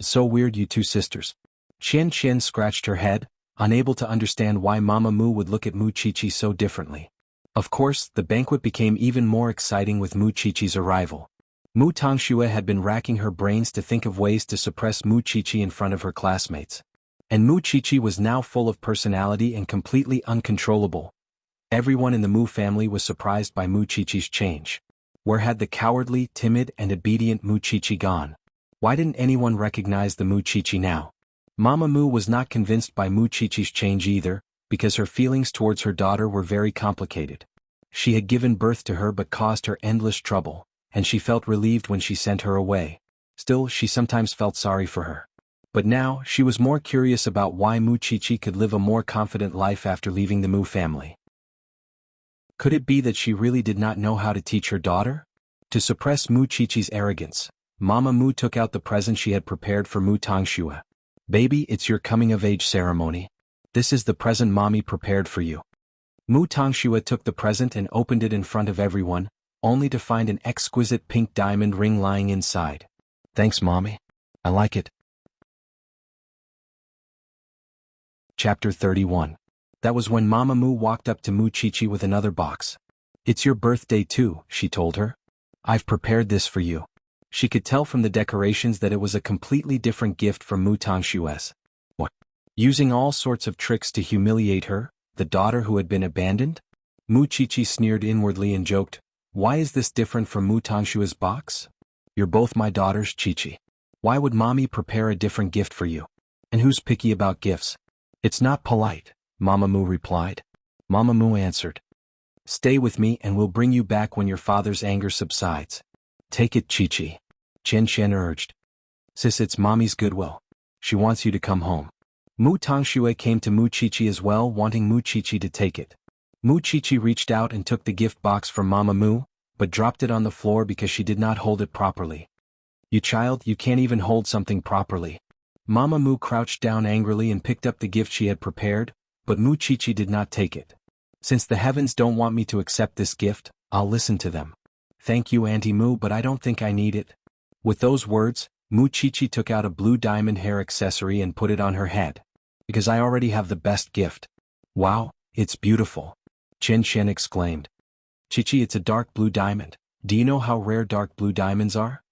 So weird, you two sisters. Qian Qian scratched her head, unable to understand why Mama Mu would look at Mu Qiqi so differently. Of course, the banquet became even more exciting with Mu Qiqi's arrival. Mu Tongxue had been racking her brains to think of ways to suppress Mu Qiqi in front of her classmates. And Mu Qiqi was now full of personality and completely uncontrollable. Everyone in the Mu family was surprised by Mu Qiqi's change. Where had the cowardly, timid, and obedient Mu Qiqi gone? Why didn't anyone recognize the Mu Qiqi now? Mama Mu was not convinced by Mu Qiqi's change either, because her feelings towards her daughter were very complicated. She had given birth to her but caused her endless trouble, and she felt relieved when she sent her away. Still, she sometimes felt sorry for her. But now, she was more curious about why Mu Qiqi could live a more confident life after leaving the Mu family. Could it be that she really did not know how to teach her daughter? To suppress Mu Qiqi's arrogance, Mama Mu took out the present she had prepared for Mu Tongxue. Baby, it's your coming-of-age ceremony. This is the present Mommy prepared for you. Mu Tongxue took the present and opened it in front of everyone, only to find an exquisite pink diamond ring lying inside. Thanks, Mommy. I like it. Chapter 31. That was when Mama Mu walked up to Mu Qiqi with another box. It's your birthday too, she told her. I've prepared this for you. She could tell from the decorations that it was a completely different gift from Mu Tongshue's. What? Using all sorts of tricks to humiliate her, the daughter who had been abandoned? Mu Qiqi sneered inwardly and joked, why is this different from Mu Tongshue's box? You're both my daughters, Qiqi. Why would Mommy prepare a different gift for you? And who's picky about gifts? It's not polite, Mama Mu replied. Mama Mu answered. Stay with me and we'll bring you back when your father's anger subsides. Take it, Qiqi. Qian Qian urged. Sis, it's Mommy's goodwill. She wants you to come home. Mu Tongxue came to Mu Qiqi as well, wanting Mu Qiqi to take it. Mu Qiqi reached out and took the gift box from Mama Mu, but dropped it on the floor because she did not hold it properly. You child, you can't even hold something properly. Mama Mu crouched down angrily and picked up the gift she had prepared, but Mu Qiqi did not take it. Since the heavens don't want me to accept this gift, I'll listen to them. Thank you, Auntie Mu, but I don't think I need it. With those words, Mu Qiqi took out a blue diamond hair accessory and put it on her head. Because I already have the best gift. Wow, it's beautiful. Qian Qian exclaimed. Qiqi, it's a dark blue diamond. Do you know how rare dark blue diamonds are?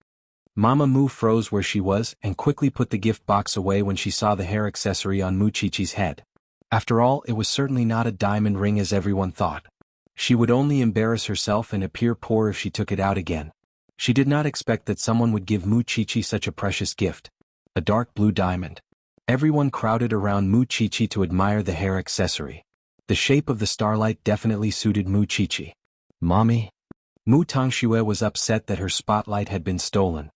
Mama Mu froze where she was and quickly put the gift box away when she saw the hair accessory on Mu Qiqi's head. After all, it was certainly not a diamond ring as everyone thought. She would only embarrass herself and appear poor if she took it out again. She did not expect that someone would give Mu Qiqi such a precious gift. A dark blue diamond. Everyone crowded around Mu Qiqi to admire the hair accessory. The shape of the starlight definitely suited Mu Qiqi. Mommy? Mu Tongxue was upset that her spotlight had been stolen.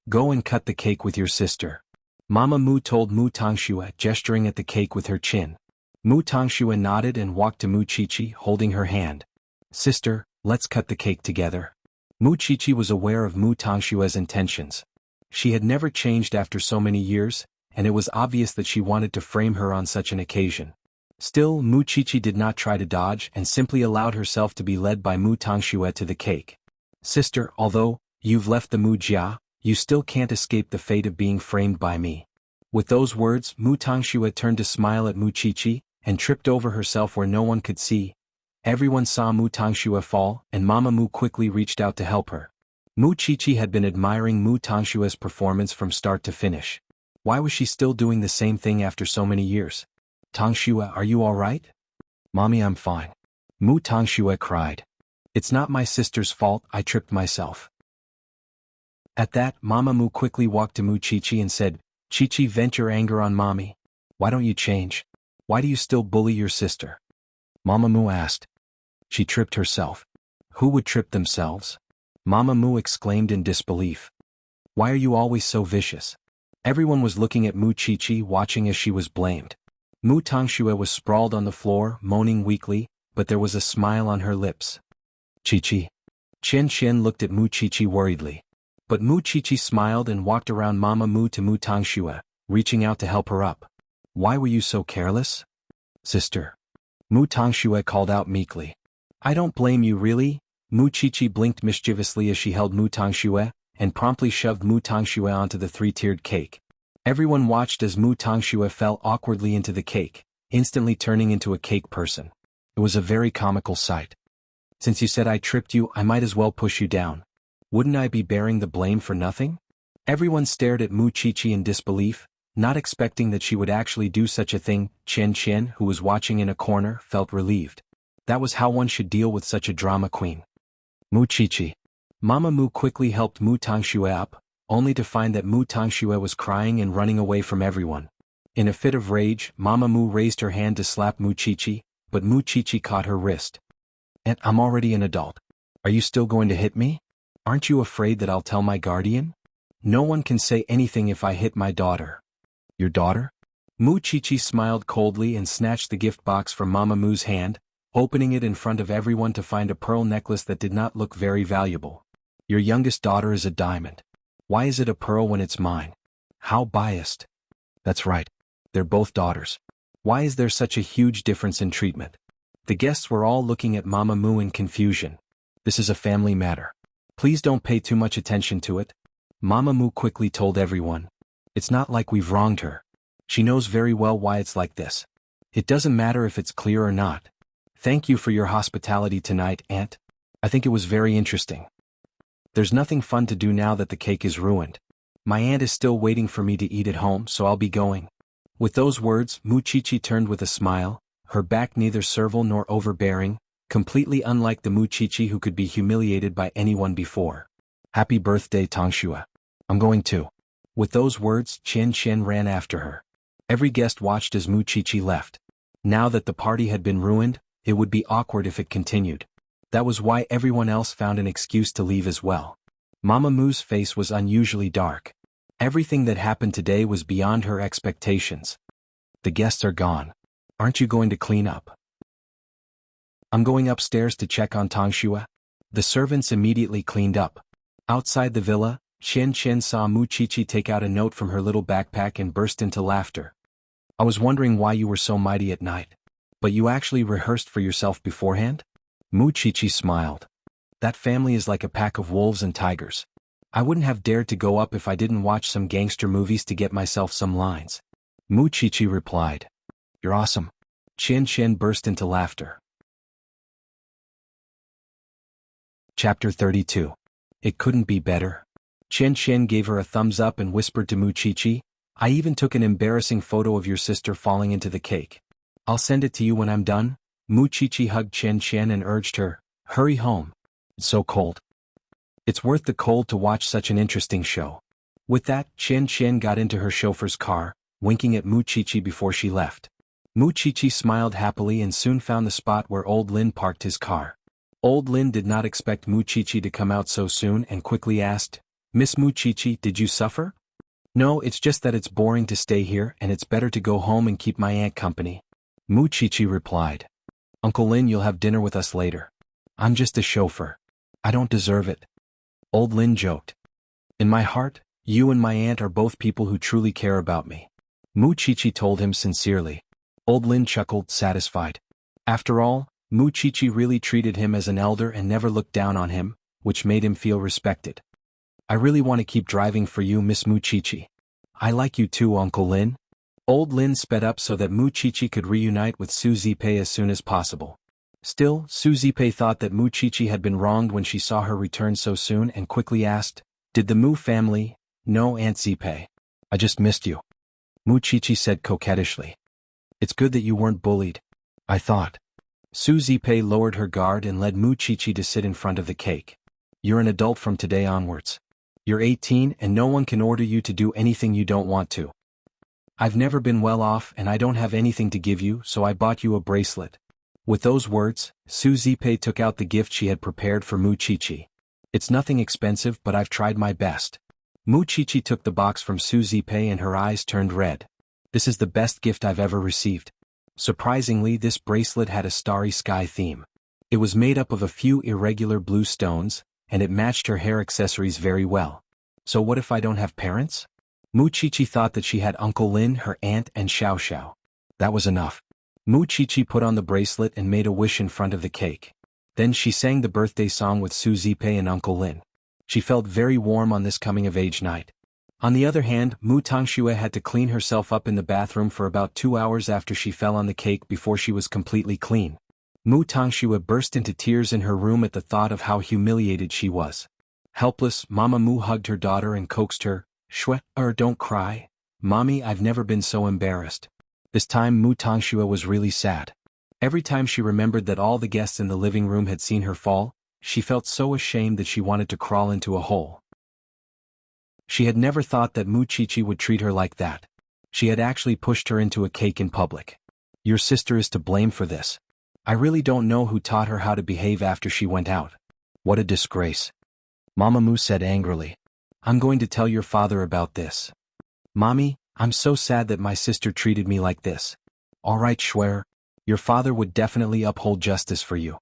Go and cut the cake with your sister. Mama Mu told Mu Tongxue, gesturing at the cake with her chin. Mu Tongxue nodded and walked to Mu Qiqi, holding her hand. Sister, let's cut the cake together. Mu Qiqi was aware of Mu Tongshue's intentions. She had never changed after so many years, and it was obvious that she wanted to frame her on such an occasion. Still, Mu Qiqi did not try to dodge and simply allowed herself to be led by Mu Tongxue to the cake. Sister, although you've left the Mu Jia, you still can't escape the fate of being framed by me. With those words, Mu Tongxue turned to smile at Mu Qiqi, and tripped over herself where no one could see. Everyone saw Mu Tangxue fall, and Mama Mu quickly reached out to help her. Mu Qiqi had been admiring Mu Tangxue's performance from start to finish. Why was she still doing the same thing after so many years? Tangxue, are you all right? Mommy, I'm fine. Mu Tangxue cried. It's not my sister's fault, I tripped myself. At that, Mama Mu quickly walked to Mu Qiqi and said, Qiqi, vent your anger on Mommy. Why don't you change? Why do you still bully your sister? Mama Mu asked. She tripped herself. Who would trip themselves? Mama Mu exclaimed in disbelief. Why are you always so vicious? Everyone was looking at Mu Qiqi, watching as she was blamed. Mu Tangxue was sprawled on the floor, moaning weakly, but there was a smile on her lips. Qiqi. Chen Chen looked at Mu Qiqi worriedly. But Mu Qiqi smiled and walked around Mama Mu to Mu Tangxue, reaching out to help her up. Why were you so careless? Sister. Mu Tangxue called out meekly. I don't blame you really. Mu Qiqi blinked mischievously as she held Mu Tangxue, and promptly shoved Mu Tangxue onto the three-tiered cake. Everyone watched as Mu Tangxue fell awkwardly into the cake, instantly turning into a cake person. It was a very comical sight. Since you said I tripped you, I might as well push you down. Wouldn't I be bearing the blame for nothing? Everyone stared at Mu Qiqi in disbelief, not expecting that she would actually do such a thing. Chen Chen, who was watching in a corner, felt relieved. That was how one should deal with such a drama queen. Mu Qiqi. Mama Mu quickly helped Mu Tangxue up, only to find that Mu Tangxue was crying and running away from everyone. In a fit of rage, Mama Mu raised her hand to slap Mu Qiqi, but Mu Qiqi caught her wrist. Aunt, I'm already an adult. Are you still going to hit me? Aren't you afraid that I'll tell my guardian? No one can say anything if I hit my daughter. Your daughter? Mu Qiqi smiled coldly and snatched the gift box from Mama Mu's hand, opening it in front of everyone to find a pearl necklace that did not look very valuable. Your youngest daughter is a diamond. Why is it a pearl when it's mine? How biased. That's right. They're both daughters. Why is there such a huge difference in treatment? The guests were all looking at Mama Mu in confusion. This is a family matter. Please don't pay too much attention to it. Mama Mu quickly told everyone. It's not like we've wronged her. She knows very well why it's like this. It doesn't matter if it's clear or not. Thank you for your hospitality tonight, Aunt. I think it was very interesting. There's nothing fun to do now that the cake is ruined. My aunt is still waiting for me to eat at home, so I'll be going. With those words, Mu Qiqi turned with a smile, her back neither servile nor overbearing, completely unlike the Mu Qiqi who could be humiliated by anyone before. Happy birthday, Tangxue. I'm going too. With those words, Chen Chen ran after her. Every guest watched as Mu Qiqi left. Now that the party had been ruined, it would be awkward if it continued. That was why everyone else found an excuse to leave as well. Mama Mu's face was unusually dark. Everything that happened today was beyond her expectations. The guests are gone. Aren't you going to clean up? I'm going upstairs to check on Tangxue. The servants immediately cleaned up. Outside the villa, Chen Chen saw Mu Qiqi take out a note from her little backpack and burst into laughter. I was wondering why you were so mighty at night. But you actually rehearsed for yourself beforehand? Mu Qiqi smiled. That family is like a pack of wolves and tigers. I wouldn't have dared to go up if I didn't watch some gangster movies to get myself some lines. Mu Qiqi replied. You're awesome. Chen Chen burst into laughter. Chapter 32. It couldn't be better. Chen Chen gave her a thumbs up and whispered to Mu Qiqi, I even took an embarrassing photo of your sister falling into the cake. I'll send it to you when I'm done. Mu Qiqi hugged Chen Chen and urged her, hurry home. It's so cold. It's worth the cold to watch such an interesting show. With that, Chen Chen got into her chauffeur's car, winking at Mu Qiqi before she left. Mu Qiqi smiled happily and soon found the spot where Old Lin parked his car. Old Lin did not expect Mu Qiqi to come out so soon and quickly asked, Miss Mu Qiqi, did you suffer? No, it's just that it's boring to stay here and it's better to go home and keep my aunt company. Mu Qiqi replied. Uncle Lin, you'll have dinner with us later. I'm just a chauffeur. I don't deserve it. Old Lin joked. In my heart, you and my aunt are both people who truly care about me. Mu Qiqi told him sincerely. Old Lin chuckled, satisfied. After all, Mu Qiqi really treated him as an elder and never looked down on him, which made him feel respected. I really want to keep driving for you, Miss Mu Qiqi. I like you too, Uncle Lin. Old Lin sped up so that Mu Qiqi could reunite with Su Zipei as soon as possible. Still, Su Zipei thought that Mu Chichi had been wronged when she saw her return so soon and quickly asked, "Did the Mu family?" "No, Aunt Zipei. I just missed you," Mu Chichi said coquettishly. "It's good that you weren't bullied. I thought." Su Zipei lowered her guard and led Mu Chichi to sit in front of the cake. "You're an adult from today onwards. You're 18 and no one can order you to do anything you don't want to. I've never been well off and I don't have anything to give you, so I bought you a bracelet." With those words, Su Zipei took out the gift she had prepared for Mu Chichi. "It's nothing expensive, but I've tried my best." Mu Chichi took the box from Su Zipei and her eyes turned red. "This is the best gift I've ever received." Surprisingly, this bracelet had a starry sky theme. It was made up of a few irregular blue stones, and it matched her hair accessories very well. So what if I don't have parents? Mu Chichi thought that she had Uncle Lin, her aunt, and Xiao Xiao. That was enough. Mu Chichi put on the bracelet and made a wish in front of the cake. Then she sang the birthday song with Su Zipei and Uncle Lin. She felt very warm on this coming-of-age night. On the other hand, Mu Tangxue had to clean herself up in the bathroom for about 2 hours after she fell on the cake before she was completely clean. Mu Tangxue burst into tears in her room at the thought of how humiliated she was. Helpless, Mama Mu hugged her daughter and coaxed her, "Shwe, don't cry. Mommy, I've never been so embarrassed." This time Mu Tangxue was really sad. Every time she remembered that all the guests in the living room had seen her fall, she felt so ashamed that she wanted to crawl into a hole. She had never thought that Mu Chichi would treat her like that. She had actually pushed her into a cake in public. "Your sister is to blame for this. I really don't know who taught her how to behave after she went out. What a disgrace." Mama Mu said angrily. "I'm going to tell your father about this." "Mommy, I'm so sad that my sister treated me like this." "All right, Schwer. Your father would definitely uphold justice for you."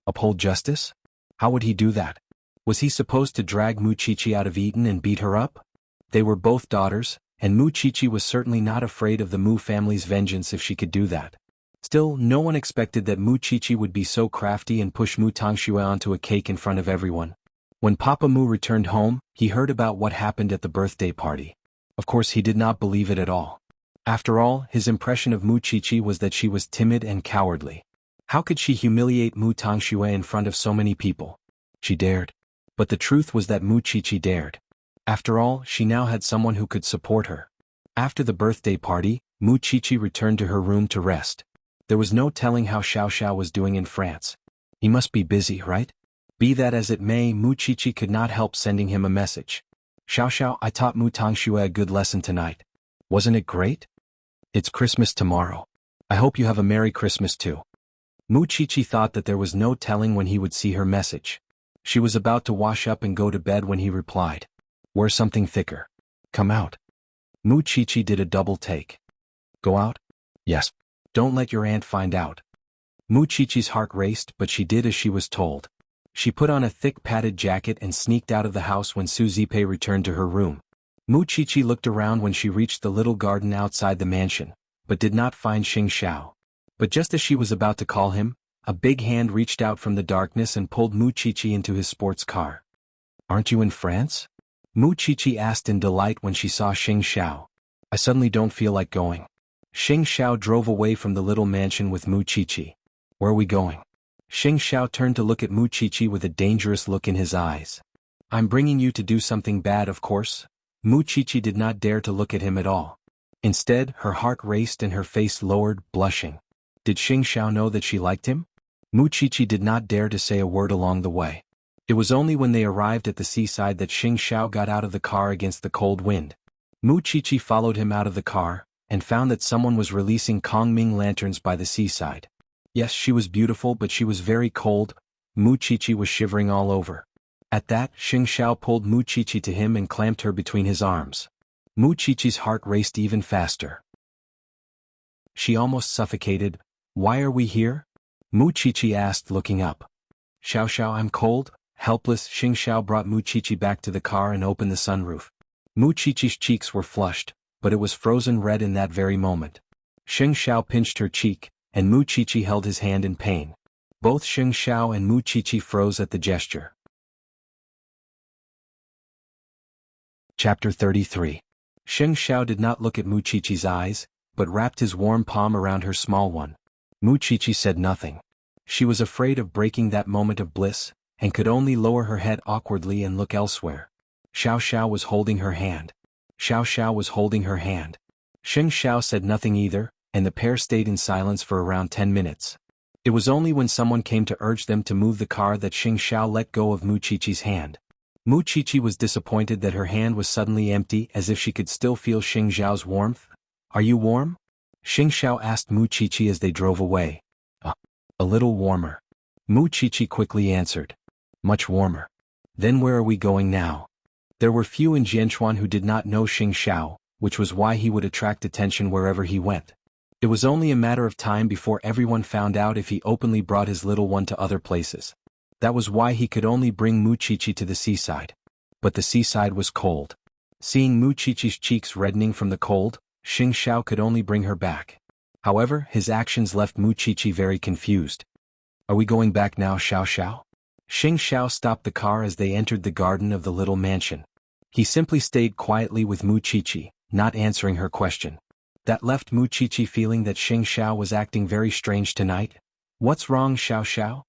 Uphold justice? How would he do that? Was he supposed to drag Mu Chichi out of Eden and beat her up? They were both daughters, and Mu Chichi was certainly not afraid of the Mu family's vengeance if she could do that. Still, no one expected that Mu Chichi would be so crafty and push Mu Tangxue onto a cake in front of everyone. When Papa Mu returned home, he heard about what happened at the birthday party. Of course, he did not believe it at all. After all, his impression of Mu Chichi was that she was timid and cowardly. How could she humiliate Mu Tangxue in front of so many people? She dared. But the truth was that Mu Chichi dared. After all, she now had someone who could support her. After the birthday party, Mu Chichi returned to her room to rest. There was no telling how Xiao Xiao was doing in France. He must be busy, right? Be that as it may, Mu Chichi could not help sending him a message. "Xiao Xiao, I taught Mu Tangxue a good lesson tonight. Wasn't it great? It's Christmas tomorrow. I hope you have a Merry Christmas too." Mu Chichi thought that there was no telling when he would see her message. She was about to wash up and go to bed when he replied, "Wear something thicker. Come out." Mu Chichi did a double take. "Go out?" "Yes. Don't let your aunt find out." Mu Chichi's heart raced, but she did as she was told. She put on a thick padded jacket and sneaked out of the house when Su Zipei returned to her room. Mu Chichi looked around when she reached the little garden outside the mansion, but did not find Xing Xiao. But just as she was about to call him, a big hand reached out from the darkness and pulled Mu Chichi into his sports car. "Aren't you in France?" Mu Chichi asked in delight when she saw Xing Xiao. "I suddenly don't feel like going." Xing Xiao drove away from the little mansion with Mu Chichi. "Where are we going?" Xing Xiao turned to look at Mu Chichi with a dangerous look in his eyes. "I'm bringing you to do something bad, of course." Mu Chichi did not dare to look at him at all. Instead, her heart raced and her face lowered, blushing. Did Xing Xiao know that she liked him? Mu Chichi did not dare to say a word along the way. It was only when they arrived at the seaside that Xing Xiao got out of the car against the cold wind. Mu Chichi followed him out of the car, and found that someone was releasing Kongming lanterns by the seaside. Yes, she was beautiful, but she was very cold. Mu Chichi was shivering all over. At that, Xing Xiao pulled Mu Chichi to him and clamped her between his arms. Mu Chichi's heart raced even faster. She almost suffocated. "Why are we here?" Mu Chichi asked, looking up. "Xiao Xiao, I'm cold." Helpless, Xing Xiao brought Mu Chichi back to the car and opened the sunroof. Mu Chichi's cheeks were flushed, but it was frozen red in that very moment. Xing Xiao pinched her cheek, and Mu Chichi held his hand in pain. Both Xing Xiao and Mu Chichi froze at the gesture. Chapter 33. Xing Xiao did not look at Mu Chichi's eyes, but wrapped his warm palm around her small one. Mu Chichi said nothing. She was afraid of breaking that moment of bliss, and could only lower her head awkwardly and look elsewhere. Xiao Xiao was holding her hand. Xiao Xiao was holding her hand. Xing Xiao said nothing either, and the pair stayed in silence for around 10 minutes. It was only when someone came to urge them to move the car that Xing Xiao let go of Mu Qiqi's hand. Mu Qiqi was disappointed that her hand was suddenly empty, as if she could still feel Xing Xiao's warmth. "Are you warm?" Xing Xiao asked Mu Qiqi as they drove away. A little warmer." Mu Qiqi quickly answered. "Much warmer." "Then where are we going now?" There were few in Jianchuan who did not know Xing Xiao, which was why he would attract attention wherever he went. It was only a matter of time before everyone found out if he openly brought his little one to other places. That was why he could only bring Mu Qiqi to the seaside. But the seaside was cold. Seeing Mu Qiqi's cheeks reddening from the cold, Xing Xiao could only bring her back. However, his actions left Mu Qiqi very confused. "Are we going back now, Xiao Xiao?" Xing Xiao stopped the car as they entered the garden of the little mansion. He simply stayed quietly with Mu Qiqi, not answering her question. That left Mu Qiqi feeling that Xing Xiao was acting very strange tonight. "What's wrong, Xiao Xiao?"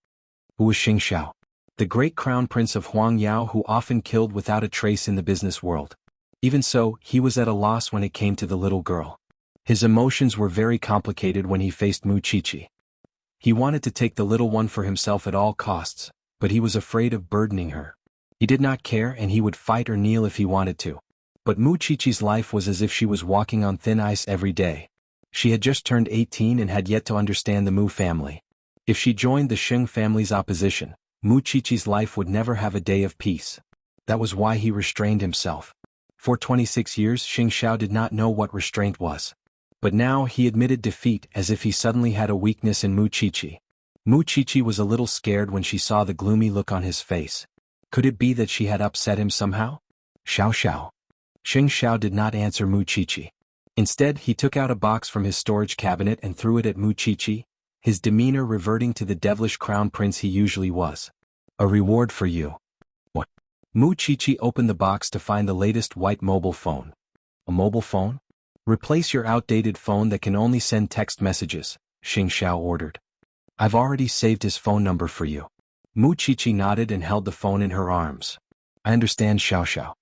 Who was Xing Xiao? The great crown prince of Huang Yao, who often killed without a trace in the business world. Even so, he was at a loss when it came to the little girl. His emotions were very complicated when he faced Mu Qiqi. He wanted to take the little one for himself at all costs, but he was afraid of burdening her. He did not care, and he would fight or kneel if he wanted to. But Mu Qiqi's life was as if she was walking on thin ice every day. She had just turned 18 and had yet to understand the Mu family. If she joined the Sheng family's opposition, Mu Qiqi's life would never have a day of peace. That was why he restrained himself. For 26 years Xing Xiao did not know what restraint was. But now he admitted defeat as if he suddenly had a weakness in Mu Qiqi. Mu Qiqi was a little scared when she saw the gloomy look on his face. Could it be that she had upset him somehow? "Xiao Xiao." Xing Xiao did not answer Mu Qiqi. Instead, he took out a box from his storage cabinet and threw it at Mu Qiqi, his demeanor reverting to the devilish crown prince he usually was. "A reward for you." "What?" Mu Qiqi opened the box to find the latest white mobile phone. "A mobile phone? Replace your outdated phone that can only send text messages," Xing Xiao ordered. "I've already saved his phone number for you." Mu Qiqi nodded and held the phone in her arms. "I understand, Xiao Xiao.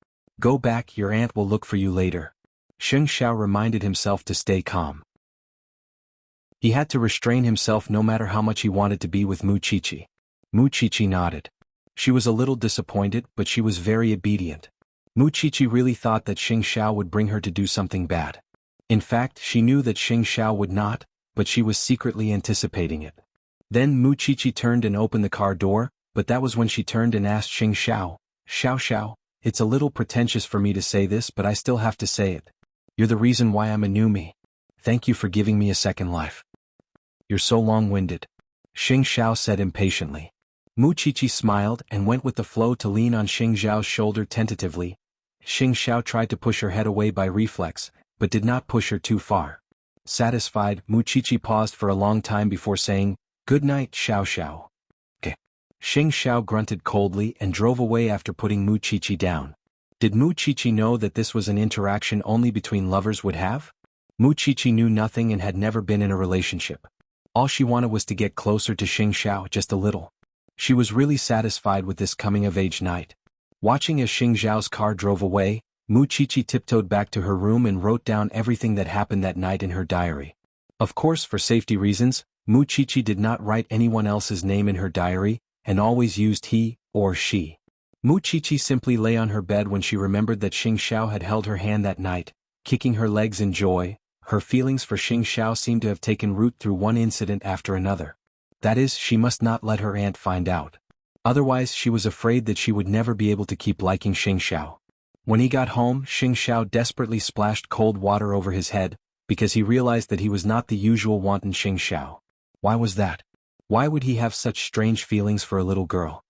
Go back, your aunt will look for you later." Xing Xiao reminded himself to stay calm. He had to restrain himself no matter how much he wanted to be with Mu Qiqi. Mu Qiqi nodded. She was a little disappointed, but she was very obedient. Mu Qiqi really thought that Xing Xiao would bring her to do something bad. In fact, she knew that Xing Xiao would not, but she was secretly anticipating it. Then Mu Qiqi turned and opened the car door, but that was when she turned and asked Xing Xiao, "Xiao Xiao, it's a little pretentious for me to say this, but I still have to say it. You're the reason why I'm a new me. Thank you for giving me a second life." "You're so long-winded," Xing Xiao said impatiently. Mu Qiqi smiled and went with the flow to lean on Xing Xiao's shoulder tentatively. Xing Xiao tried to push her head away by reflex, but did not push her too far. Satisfied, Mu Qiqi paused for a long time before saying, "Good night, Xiao Xiao." "Okay." Xing Xiao grunted coldly and drove away after putting Mu Qiqi down. Did Mu Qiqi know that this was an interaction only between lovers would have? Mu Qiqi knew nothing and had never been in a relationship. All she wanted was to get closer to Xing Xiao just a little. She was really satisfied with this coming-of-age night. Watching as Xing Xiao's car drove away, Mu Qiqi tiptoed back to her room and wrote down everything that happened that night in her diary. Of course, for safety reasons, Mu Qiqi did not write anyone else's name in her diary, and always used he or she. Mu Qiqi simply lay on her bed when she remembered that Xing Xiao had held her hand that night, kicking her legs in joy. Her feelings for Xing Xiao seemed to have taken root through one incident after another. That is, she must not let her aunt find out. Otherwise, she was afraid that she would never be able to keep liking Xing Xiao. When he got home, Xing Xiao desperately splashed cold water over his head, because he realized that he was not the usual wanton Xing Xiao. Why was that? Why would he have such strange feelings for a little girl?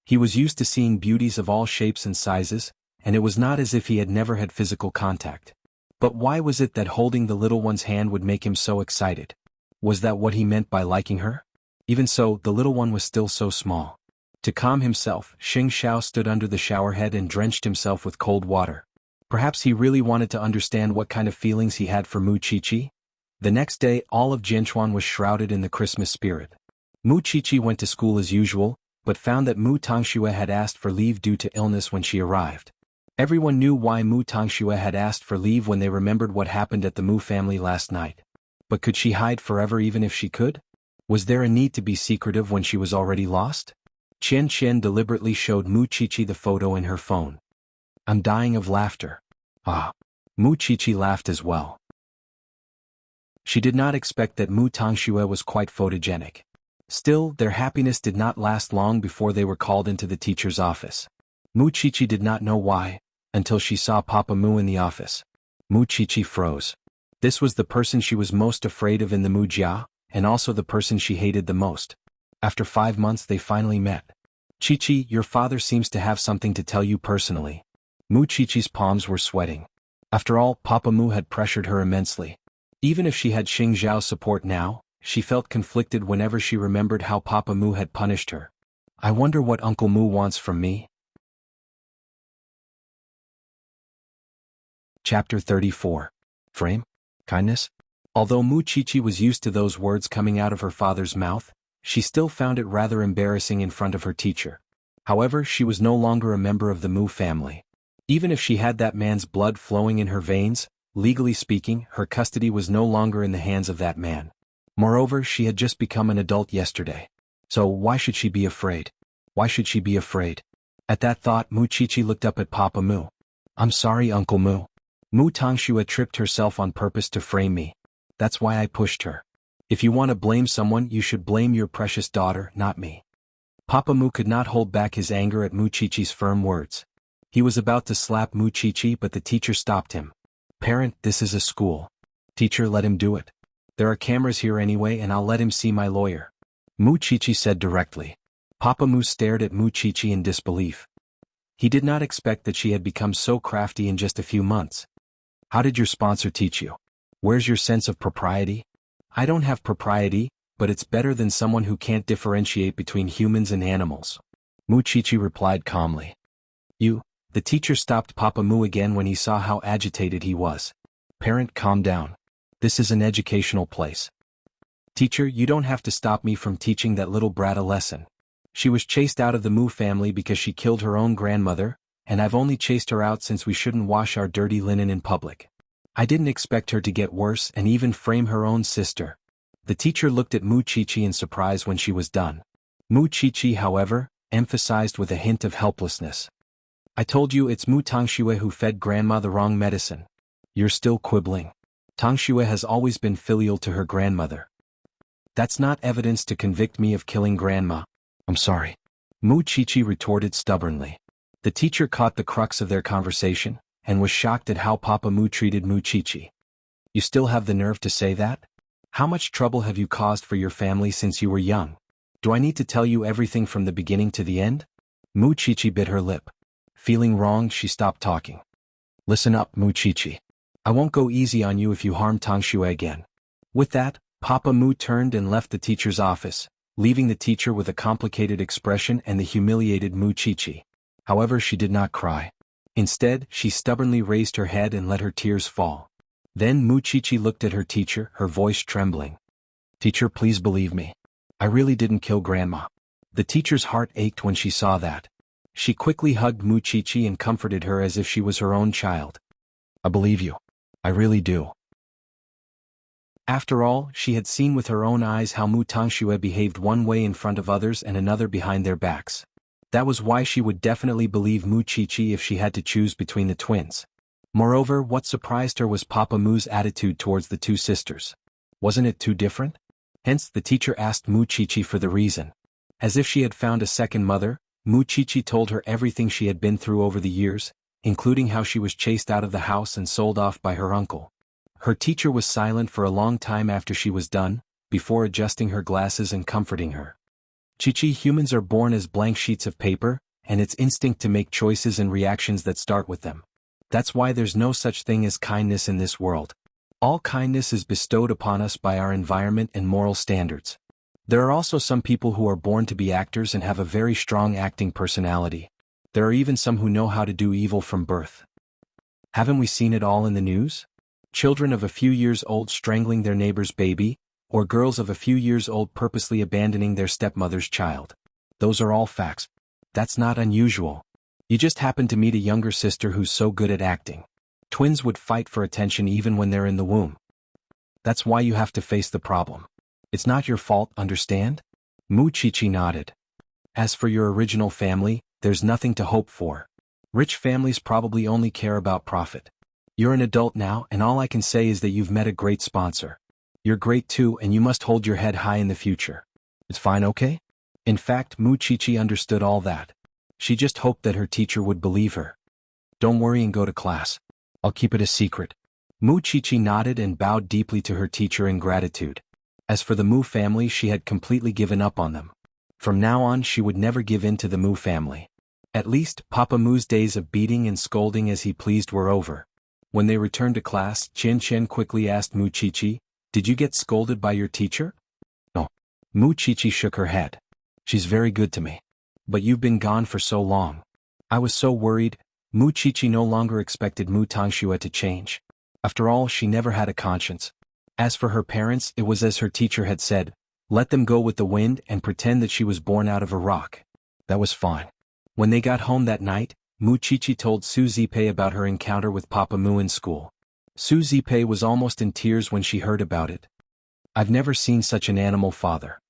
He was used to seeing beauties of all shapes and sizes, and it was not as if he had never had physical contact. But why was it that holding the little one's hand would make him so excited? Was that what he meant by liking her? Even so, the little one was still so small. To calm himself, Xing Xiao stood under the shower head and drenched himself with cold water. Perhaps he really wanted to understand what kind of feelings he had for Mu Qiqi? The next day, all of Jianchuan was shrouded in the Christmas spirit. Mu Qiqi went to school as usual, but found that Mu Tangxue had asked for leave due to illness when she arrived. Everyone knew why Mu Tangxue had asked for leave when they remembered what happened at the Mu family last night. But could she hide forever even if she could? Was there a need to be secretive when she was already lost? Qian Qian deliberately showed Mu Qiqi the photo in her phone. I'm dying of laughter. Ah. Mu Qiqi laughed as well. She did not expect that Mu Tangxue was quite photogenic. Still, their happiness did not last long before they were called into the teacher's office. Mu Qiqi did not know why, until she saw Papa Mu in the office. Mu Qiqi froze. This was the person she was most afraid of in the Mu Jia, and also the person she hated the most. After 5 months they finally met. Qiqi, your father seems to have something to tell you personally. Mu Qiqi's palms were sweating. After all, Papa Mu had pressured her immensely. Even if she had Xing Zhao's support now, she felt conflicted whenever she remembered how Papa Mu had punished her. I wonder what Uncle Mu wants from me. Chapter 34. Frame? Kindness? Although Mu Qiqi was used to those words coming out of her father's mouth, she still found it rather embarrassing in front of her teacher. However, she was no longer a member of the Mu family. Even if she had that man's blood flowing in her veins, legally speaking, her custody was no longer in the hands of that man. Moreover, she had just become an adult yesterday. So why should she be afraid? Why should she be afraid? At that thought, Mu Qiqi looked up at Papa Mu. I'm sorry, Uncle Mu. Mu Tangxue tripped herself on purpose to frame me. That's why I pushed her. If you want to blame someone, you should blame your precious daughter, not me. Papa Mu could not hold back his anger at Mu Qiqi's firm words. He was about to slap Mu Qiqi, but the teacher stopped him. Parent, this is a school. Teacher, let him do it. There are cameras here anyway and I'll let him see my lawyer. Mu Qiqi said directly. Papa Mu stared at Mu Qiqi in disbelief. He did not expect that she had become so crafty in just a few months. How did your sponsor teach you? Where's your sense of propriety? I don't have propriety, but it's better than someone who can't differentiate between humans and animals. Mu Qiqi replied calmly. The teacher stopped Papa Mu again when he saw how agitated he was. Parent, calm down. This is an educational place. Teacher, you don't have to stop me from teaching that little brat a lesson. She was chased out of the Mu family because she killed her own grandmother, and I've only chased her out since we shouldn't wash our dirty linen in public. I didn't expect her to get worse and even frame her own sister. The teacher looked at Mu Qiqi in surprise when she was done. Mu Qiqi, however, emphasized with a hint of helplessness. I told you it's Mu Tangxue who fed Grandma the wrong medicine. You're still quibbling. Tangxue has always been filial to her grandmother. That's not evidence to convict me of killing Grandma. I'm sorry. Mu Qiqi retorted stubbornly. The teacher caught the crux of their conversation, and was shocked at how Papa Mu treated Mu Qiqi. You still have the nerve to say that? How much trouble have you caused for your family since you were young? Do I need to tell you everything from the beginning to the end? Mu Qiqi bit her lip. Feeling wronged, she stopped talking. Listen up, Mu Qiqi. I won't go easy on you if you harm Tangxue again. With that, Papa Mu turned and left the teacher's office, leaving the teacher with a complicated expression and the humiliated Mu Qiqi. However, she did not cry. Instead, she stubbornly raised her head and let her tears fall. Then Mu Qiqi looked at her teacher, her voice trembling. Teacher, please believe me. I really didn't kill Grandma. The teacher's heart ached when she saw that. She quickly hugged Mu Qiqi and comforted her as if she was her own child. I believe you. I really do. After all, she had seen with her own eyes how Mu Tangxue behaved one way in front of others and another behind their backs. That was why she would definitely believe Mu Qiqi if she had to choose between the twins. Moreover, what surprised her was Papa Mu's attitude towards the two sisters. Wasn't it too different? Hence, the teacher asked Mu Qiqi for the reason. As if she had found a second mother, Mu Qiqi told her everything she had been through over the years, including how she was chased out of the house and sold off by her uncle. Her teacher was silent for a long time after she was done, before adjusting her glasses and comforting her. Qiqi, humans are born as blank sheets of paper, and it's instinct to make choices and reactions that start with them. That's why there's no such thing as kindness in this world. All kindness is bestowed upon us by our environment and moral standards. There are also some people who are born to be actors and have a very strong acting personality. There are even some who know how to do evil from birth. Haven't we seen it all in the news? Children of a few years old strangling their neighbor's baby, or girls of a few years old purposely abandoning their stepmother's child. Those are all facts. That's not unusual. You just happen to meet a younger sister who's so good at acting. Twins would fight for attention even when they're in the womb. That's why you have to face the problem. It's not your fault, understand? Muchichi nodded. As for your original family, there's nothing to hope for. Rich families probably only care about profit. You're an adult now, and all I can say is that you've met a great sponsor. You're great too, and you must hold your head high in the future. It's fine, okay? In fact, Muchichi understood all that. She just hoped that her teacher would believe her. Don't worry and go to class. I'll keep it a secret. Muchichi nodded and bowed deeply to her teacher in gratitude. As for the Mu family, she had completely given up on them. From now on, she would never give in to the Mu family. At least, Papa Mu's days of beating and scolding as he pleased were over. When they returned to class, Chen Chen quickly asked Muchichi, "Did you get scolded by your teacher?" "No." Muchichi shook her head. "She's very good to me. But you've been gone for so long. I was so worried." Muchichi no longer expected Mu Tangxue to change. After all, she never had a conscience. As for her parents, it was as her teacher had said, let them go with the wind and pretend that she was born out of a rock. That was fine. When they got home that night, Muchichi told Su Zipei about her encounter with Papa Mu in school. Su Zipei was almost in tears when she heard about it. "I've never seen such an animal father."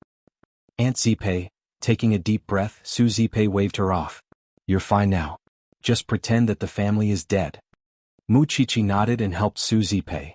Aunt Zipei, taking a deep breath, Su Zipei waved her off. "You're fine now. Just pretend that the family is dead." Muchichi nodded and helped Su Zipei.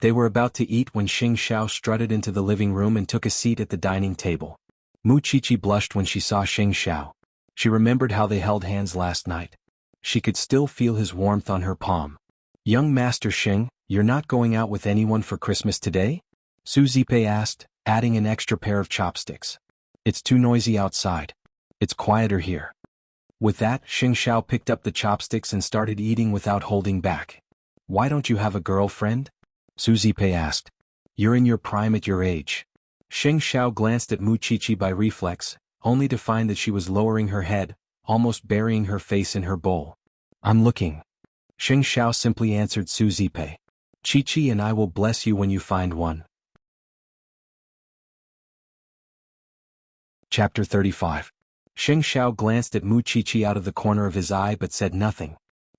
They were about to eat when Xing Xiao strutted into the living room and took a seat at the dining table. Muchichi blushed when she saw Xing Xiao. She remembered how they held hands last night. She could still feel his warmth on her palm. "Young Master Xing, you're not going out with anyone for Christmas today?" Su Zipei asked, adding an extra pair of chopsticks. "It's too noisy outside. It's quieter here." With that, Xing Xiao picked up the chopsticks and started eating without holding back. "Why don't you have a girlfriend?" Su Zipei asked. "You're in your prime at your age." Xing Xiao glanced at Muchichi by reflex, only to find that she was lowering her head, almost burying her face in her bowl. "I'm looking." Xing Xiao simply answered Su Zipei. "Chichi and I will bless you when you find one." Chapter 35. Xing Xiao glanced at Muchichi out of the corner of his eye but said nothing.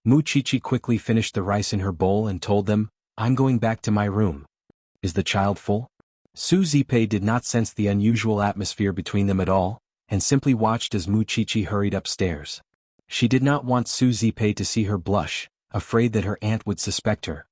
Muchichi quickly finished the rice in her bowl and told them, "I'm going back to my room." "Is the child full?" Su Zipei did not sense the unusual atmosphere between them at all, and simply watched as Muchichi hurried upstairs. She did not want Su Zipei to see her blush, afraid that her aunt would suspect her.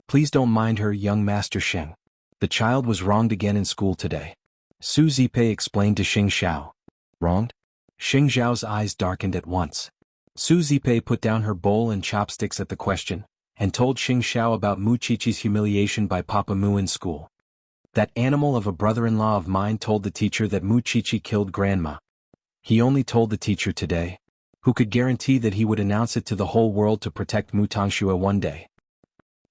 "Please don't mind her, young Master Xing. The child was wronged again in school today." Su Zipei explained to Xing Xiao. "Wronged?" Xing Xiao's eyes darkened at once. Su Zipei put down her bowl and chopsticks at the question, and told Xing Xiao about Muchichi's humiliation by Papa Mu in school. "That animal of a brother-in-law of mine told the teacher that Muchichi killed Grandma. He only told the teacher today. Who could guarantee that he would announce it to the whole world to protect Mu Tangxue one day?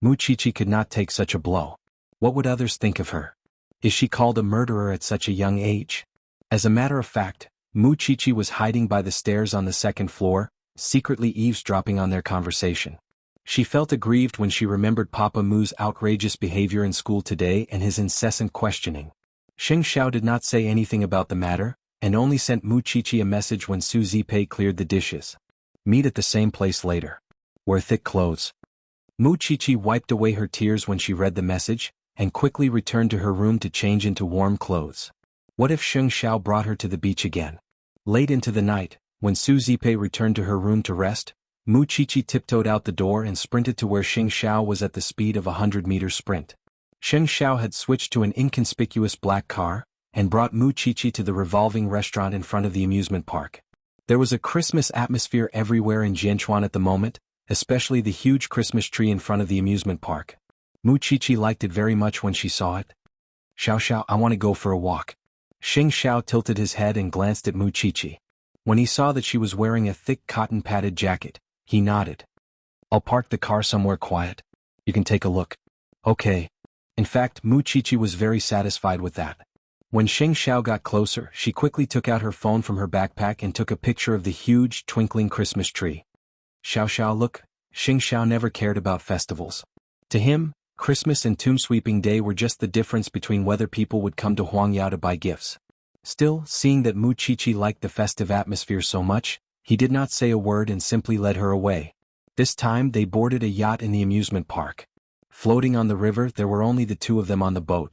Muchichi could not take such a blow. What would others think of her? Is she called a murderer at such a young age?" As a matter of fact, Muchichi was hiding by the stairs on the second floor, secretly eavesdropping on their conversation. She felt aggrieved when she remembered Papa Mu's outrageous behavior in school today and his incessant questioning. Xing Xiao did not say anything about the matter, and only sent Muchichi a message when Su Zipei cleared the dishes. "Meet at the same place later. Wear thick clothes." Muchichi wiped away her tears when she read the message, and quickly returned to her room to change into warm clothes. What if Xing Xiao brought her to the beach again? Late into the night, when Su Zipei returned to her room to rest, Muchichi tiptoed out the door and sprinted to where Xing Xiao was at the speed of a 100-meter sprint. Xing Xiao had switched to an inconspicuous black car, and brought Muchichi to the revolving restaurant in front of the amusement park. There was a Christmas atmosphere everywhere in Jianchuan at the moment, especially the huge Christmas tree in front of the amusement park. Muchichi liked it very much when she saw it. "Xiao Xiao, I want to go for a walk." Xing Xiao tilted his head and glanced at Muchichi. When he saw that she was wearing a thick cotton-padded jacket, he nodded. "I'll park the car somewhere quiet. You can take a look." "Okay." In fact, Muchichi was very satisfied with that. When Xing Xiao got closer, she quickly took out her phone from her backpack and took a picture of the huge, twinkling Christmas tree. "Xiao Xiao, look." Xing Xiao never cared about festivals. To him, Christmas and Tomb Sweeping Day were just the difference between whether people would come to Huangyao to buy gifts. Still, seeing that Mu Qiqi liked the festive atmosphere so much, he did not say a word and simply led her away. This time they boarded a yacht in the amusement park. Floating on the river, there were only the two of them on the boat.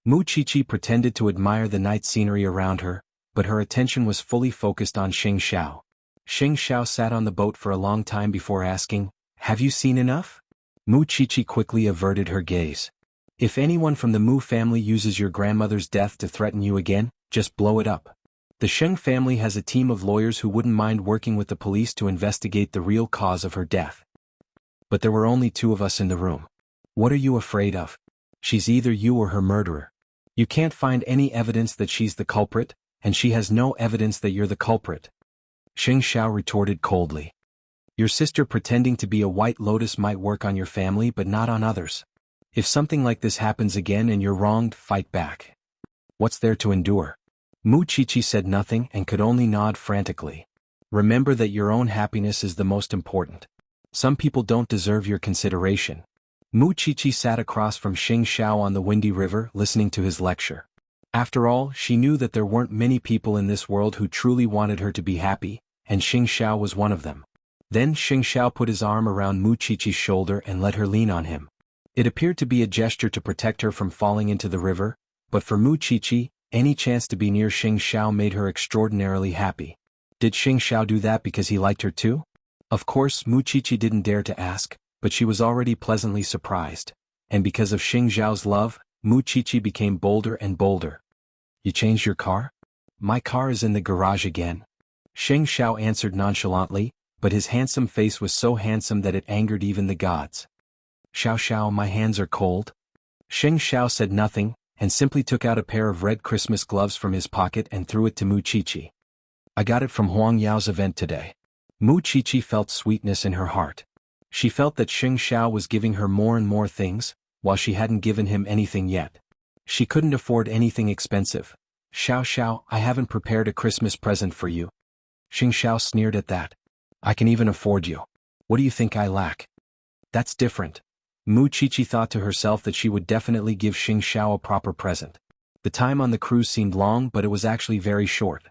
Mu Qiqi pretended to admire the night scenery around her, but her attention was fully focused on Xing Xiao. Xing Xiao sat on the boat for a long time before asking, "Have you seen enough?" Mu Qiqi quickly averted her gaze. "If anyone from the Mu family uses your grandmother's death to threaten you again, just blow it up. The Sheng family has a team of lawyers who wouldn't mind working with the police to investigate the real cause of her death. But there were only two of us in the room. What are you afraid of? She's either you or her murderer. You can't find any evidence that she's the culprit, and she has no evidence that you're the culprit." Xing Xiao retorted coldly. "Your sister pretending to be a White Lotus might work on your family but not on others. If something like this happens again and you're wronged, fight back. What's there to endure?" Mu Qiqi said nothing and could only nod frantically. "Remember that your own happiness is the most important. Some people don't deserve your consideration." Mu Qiqi sat across from Xing Xiao on the windy river, listening to his lecture. After all, she knew that there weren't many people in this world who truly wanted her to be happy, and Xing Xiao was one of them. Then Xing Xiao put his arm around Mu Qiqi's shoulder and let her lean on him. It appeared to be a gesture to protect her from falling into the river, but for Mu Qiqi, any chance to be near Xing Xiao made her extraordinarily happy. Did Xing Xiao do that because he liked her too? Of course, Mu Qiqi didn't dare to ask, but she was already pleasantly surprised. And because of Xing Xiao's love, Mu Qiqi became bolder and bolder. "You changed your car?" "My car is in the garage again." Xing Xiao answered nonchalantly, but his handsome face was so handsome that it angered even the gods. "Xiao Xiao, my hands are cold." Xing Xiao said nothing, and simply took out a pair of red Christmas gloves from his pocket and threw it to Mu Qiqi. "I got it from Huang Yao's event today." Mu Qiqi felt sweetness in her heart. She felt that Xing Xiao was giving her more and more things, while she hadn't given him anything yet. She couldn't afford anything expensive. "Xiao Xiao, I haven't prepared a Christmas present for you." Xing Xiao sneered at that. "I can even afford you. What do you think I lack?" "That's different." Mu Qiqi thought to herself that she would definitely give Xing Xiao a proper present. The time on the cruise seemed long, but it was actually very short.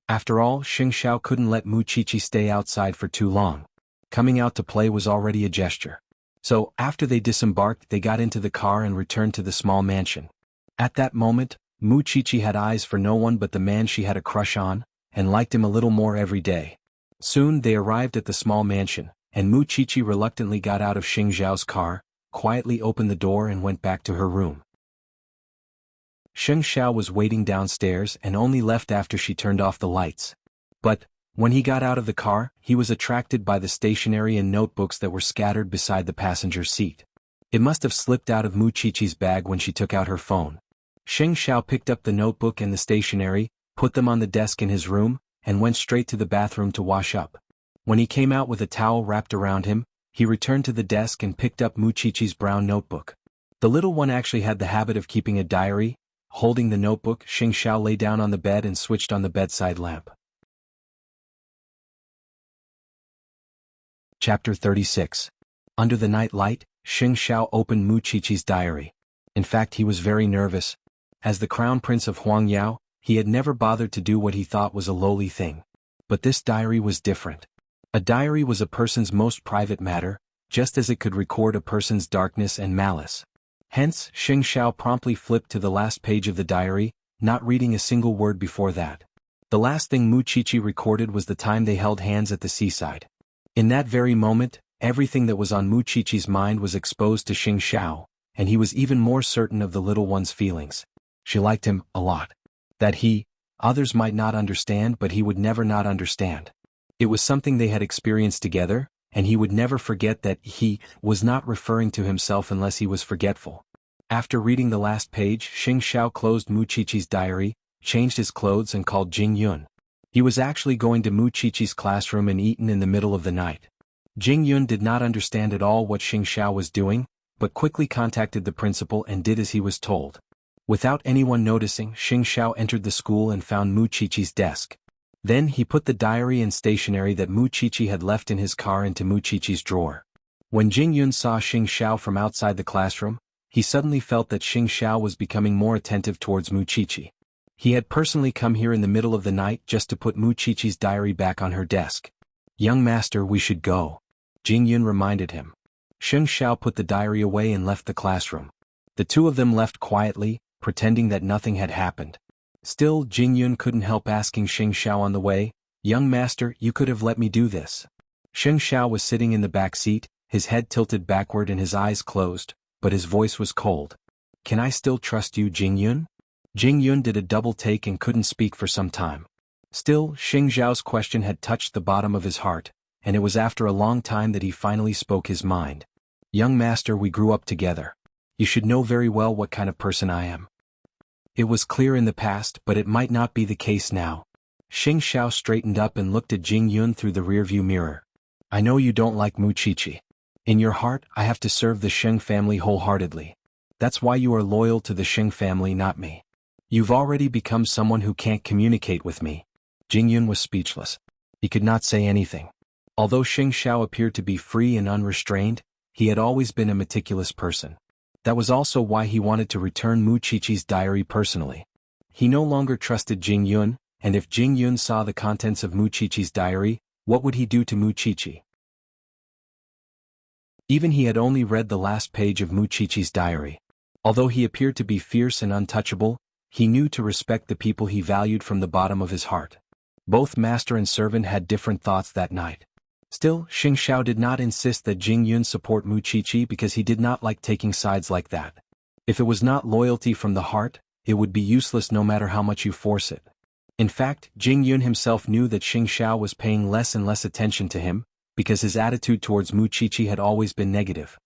After all, Xing Xiao couldn't let Mu Qiqi stay outside for too long. Coming out to play was already a gesture. So, after they disembarked, they got into the car and returned to the small mansion. At that moment, Mu Qiqi had eyes for no one but the man she had a crush on, and liked him a little more every day. Soon they arrived at the small mansion, and Mu Qiqi reluctantly got out of Xing Xiao's car, quietly opened the door and went back to her room. Xing Xiao was waiting downstairs and only left after she turned off the lights. But, when he got out of the car, he was attracted by the stationery and notebooks that were scattered beside the passenger seat. It must have slipped out of Mu Qiqi's bag when she took out her phone. Xing Xiao picked up the notebook and the stationery, put them on the desk in his room, and went straight to the bathroom to wash up. When he came out with a towel wrapped around him, he returned to the desk and picked up Mu Qiqi's brown notebook. The little one actually had the habit of keeping a diary. Holding the notebook, Xing Xiao lay down on the bed and switched on the bedside lamp. Chapter 36. Under the night light, Xing Xiao opened Mu Qiqi's diary. In fact, he was very nervous. As the crown prince of Huangyao, he had never bothered to do what he thought was a lowly thing. But this diary was different. A diary was a person's most private matter, just as it could record a person's darkness and malice. Hence, Xing Xiao promptly flipped to the last page of the diary, not reading a single word before that. The last thing Mu Qiqi recorded was the time they held hands at the seaside. In that very moment, everything that was on Mu Qiqi's mind was exposed to Xing Xiao, and he was even more certain of the little one's feelings. She liked him a lot. That others might not understand, but he would never not understand. It was something they had experienced together, and he would never forget that he was not referring to himself unless he was forgetful. After reading the last page, Xing Xiao closed Mu Qiqi's diary, changed his clothes and called Jing Yun. He was actually going to Mu Qiqi's classroom in Eton in the middle of the night. Jing Yun did not understand at all what Xing Xiao was doing, but quickly contacted the principal and did as he was told. Without anyone noticing, Xing Xiao entered the school and found Mu Qiqi's desk. Then he put the diary and stationery that Mu Qiqi had left in his car into Mu Qiqi's drawer. When Jing Yun saw Xing Xiao from outside the classroom, he suddenly felt that Xing Xiao was becoming more attentive towards Mu Qiqi. He had personally come here in the middle of the night just to put Mu Qiqi's diary back on her desk. "Young master, we should go," Jing Yun reminded him. Xing Xiao put the diary away and left the classroom. The two of them left quietly, pretending that nothing had happened. Still, Jing Yun couldn't help asking Xing Xiao on the way, "Young master, you could have let me do this." Xing Xiao was sitting in the back seat, his head tilted backward and his eyes closed, but his voice was cold. "Can I still trust you, Jing Yun?" Jing Yun did a double take and couldn't speak for some time. Still, Xing Xiao's question had touched the bottom of his heart, and it was after a long time that he finally spoke his mind. "Young master, we grew up together. You should know very well what kind of person I am." It was clear in the past, but it might not be the case now. Xing Xiao straightened up and looked at Jing Yun through the rearview mirror. "I know you don't like Mu Qiqi. In your heart, I have to serve the Sheng family wholeheartedly. That's why you are loyal to the Sheng family, not me. You've already become someone who can't communicate with me." Jing Yun was speechless. He could not say anything. Although Xing Xiao appeared to be free and unrestrained, he had always been a meticulous person. That was also why he wanted to return Mu Qiqi's diary personally. He no longer trusted Jing Yun, and if Jing Yun saw the contents of Mu Qiqi's diary, what would he do to Mu Qiqi? Even he had only read the last page of Mu Qiqi's diary. Although he appeared to be fierce and untouchable, he knew to respect the people he valued from the bottom of his heart. Both master and servant had different thoughts that night. Still, Xing Xiao did not insist that Jing Yun support Mu Qiqi because he did not like taking sides like that. If it was not loyalty from the heart, it would be useless no matter how much you force it. In fact, Jing Yun himself knew that Xing Xiao was paying less and less attention to him, because his attitude towards Mu Qiqi had always been negative.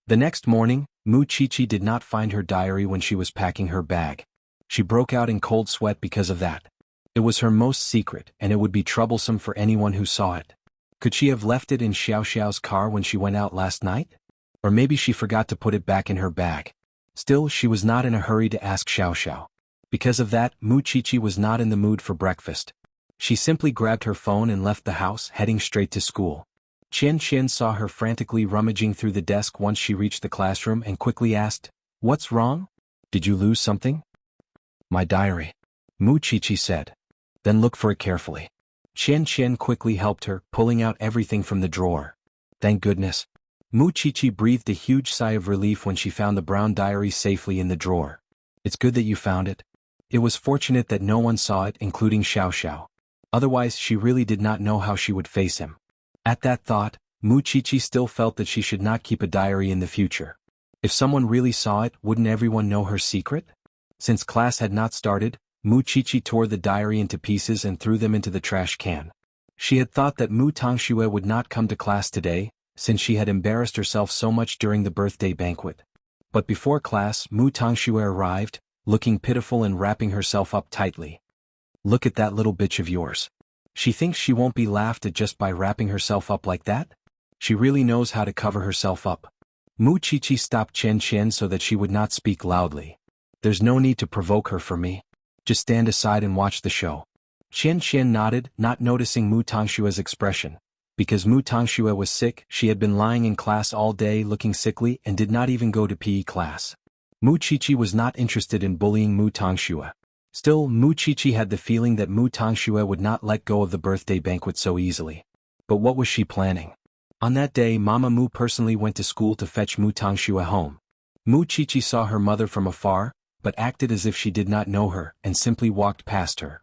The next morning, Mu Qiqi did not find her diary when she was packing her bag. She broke out in cold sweat because of that. It was her most secret, and it would be troublesome for anyone who saw it. Could she have left it in Xiao Xiao's car when she went out last night? Or maybe she forgot to put it back in her bag. Still, she was not in a hurry to ask Xiao Xiao. Because of that, Mu Qiqi was not in the mood for breakfast. She simply grabbed her phone and left the house, heading straight to school. Qian Qian saw her frantically rummaging through the desk once she reached the classroom and quickly asked, "What's wrong? Did you lose something?" "My diary," Mu Qiqi said. "Then look for it carefully." Qian Qian quickly helped her, pulling out everything from the drawer. "Thank goodness." Mu Qiqi breathed a huge sigh of relief when she found the brown diary safely in the drawer. "It's good that you found it. It was fortunate that no one saw it, including Xiao Xiao. Otherwise, she really did not know how she would face him." At that thought, Mu Qiqi still felt that she should not keep a diary in the future. If someone really saw it, wouldn't everyone know her secret? Since class had not started, Mu Qiqi tore the diary into pieces and threw them into the trash can. She had thought that Mu Tangxue would not come to class today, since she had embarrassed herself so much during the birthday banquet. But before class, Mu Tangxue arrived, looking pitiful and wrapping herself up tightly. "Look at that little bitch of yours. She thinks she won't be laughed at just by wrapping herself up like that? She really knows how to cover herself up." Mu Qiqi stopped Chen Chen so that she would not speak loudly. "There's no need to provoke her for me. Just stand aside and watch the show." Chen Chen nodded, not noticing Mu Tangshue's expression. Because Mu Tangxue was sick, she had been lying in class all day looking sickly and did not even go to PE class. Mu Qiqi was not interested in bullying Mu Tangxue. Still, Mu Qiqi had the feeling that Mu Tangxue would not let go of the birthday banquet so easily. But what was she planning? On that day, Mama Mu personally went to school to fetch Mu Tangxue home. Mu Qiqi saw her mother from afar, but acted as if she did not know her and simply walked past her.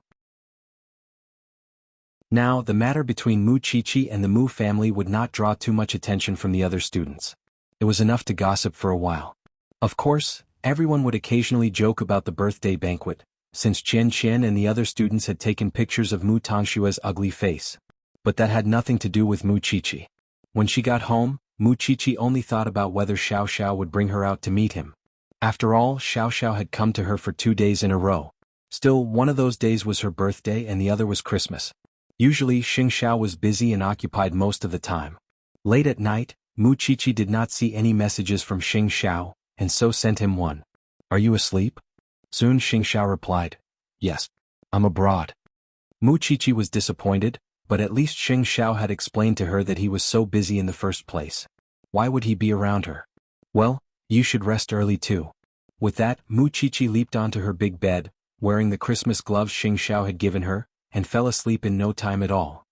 Now, the matter between Mu Qiqi and the Mu family would not draw too much attention from the other students. It was enough to gossip for a while. Of course, everyone would occasionally joke about the birthday banquet, since Chen Chen and the other students had taken pictures of Mu Tangshue's ugly face. But that had nothing to do with Mu Qiqi. When she got home, Mu Qiqi only thought about whether Xiao Xiao would bring her out to meet him. After all, Xiao Xiao had come to her for 2 days in a row. Still, one of those days was her birthday and the other was Christmas. Usually, Xing Xiao was busy and occupied most of the time. Late at night, Mu Qiqi did not see any messages from Xing Xiao, and so sent him one. "Are you asleep?" Soon Xing Xiao replied, "Yes. I'm abroad." Mu Qiqi was disappointed, but at least Xing Xiao had explained to her that he was so busy in the first place. Why would he be around her? Well, you should rest early too. With that, Mu Chichi leaped onto her big bed, wearing the Christmas gloves Xing Xiao had given her, and fell asleep in no time at all.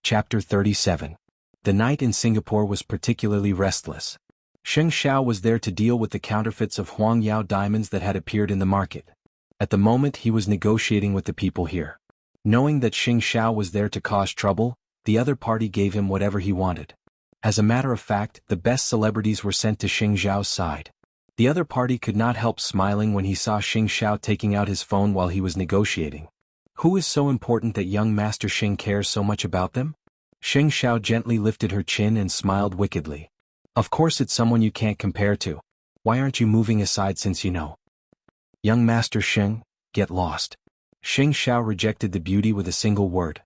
Chapter 37. The night in Singapore was particularly restless. Xing Xiao was there to deal with the counterfeits of Huang Yao diamonds that had appeared in the market. At the moment he was negotiating with the people here. Knowing that Xing Xiao was there to cause trouble, the other party gave him whatever he wanted. As a matter of fact, the best celebrities were sent to Xing Xiao's side. The other party could not help smiling when he saw Xing Xiao taking out his phone while he was negotiating. Who is so important that young Master Xing cares so much about them? Xing Xiao gently lifted her chin and smiled wickedly. Of course it's someone you can't compare to. Why aren't you moving aside since you know? Young Master Xing, get lost. Xing Xiao rejected the beauty with a single word.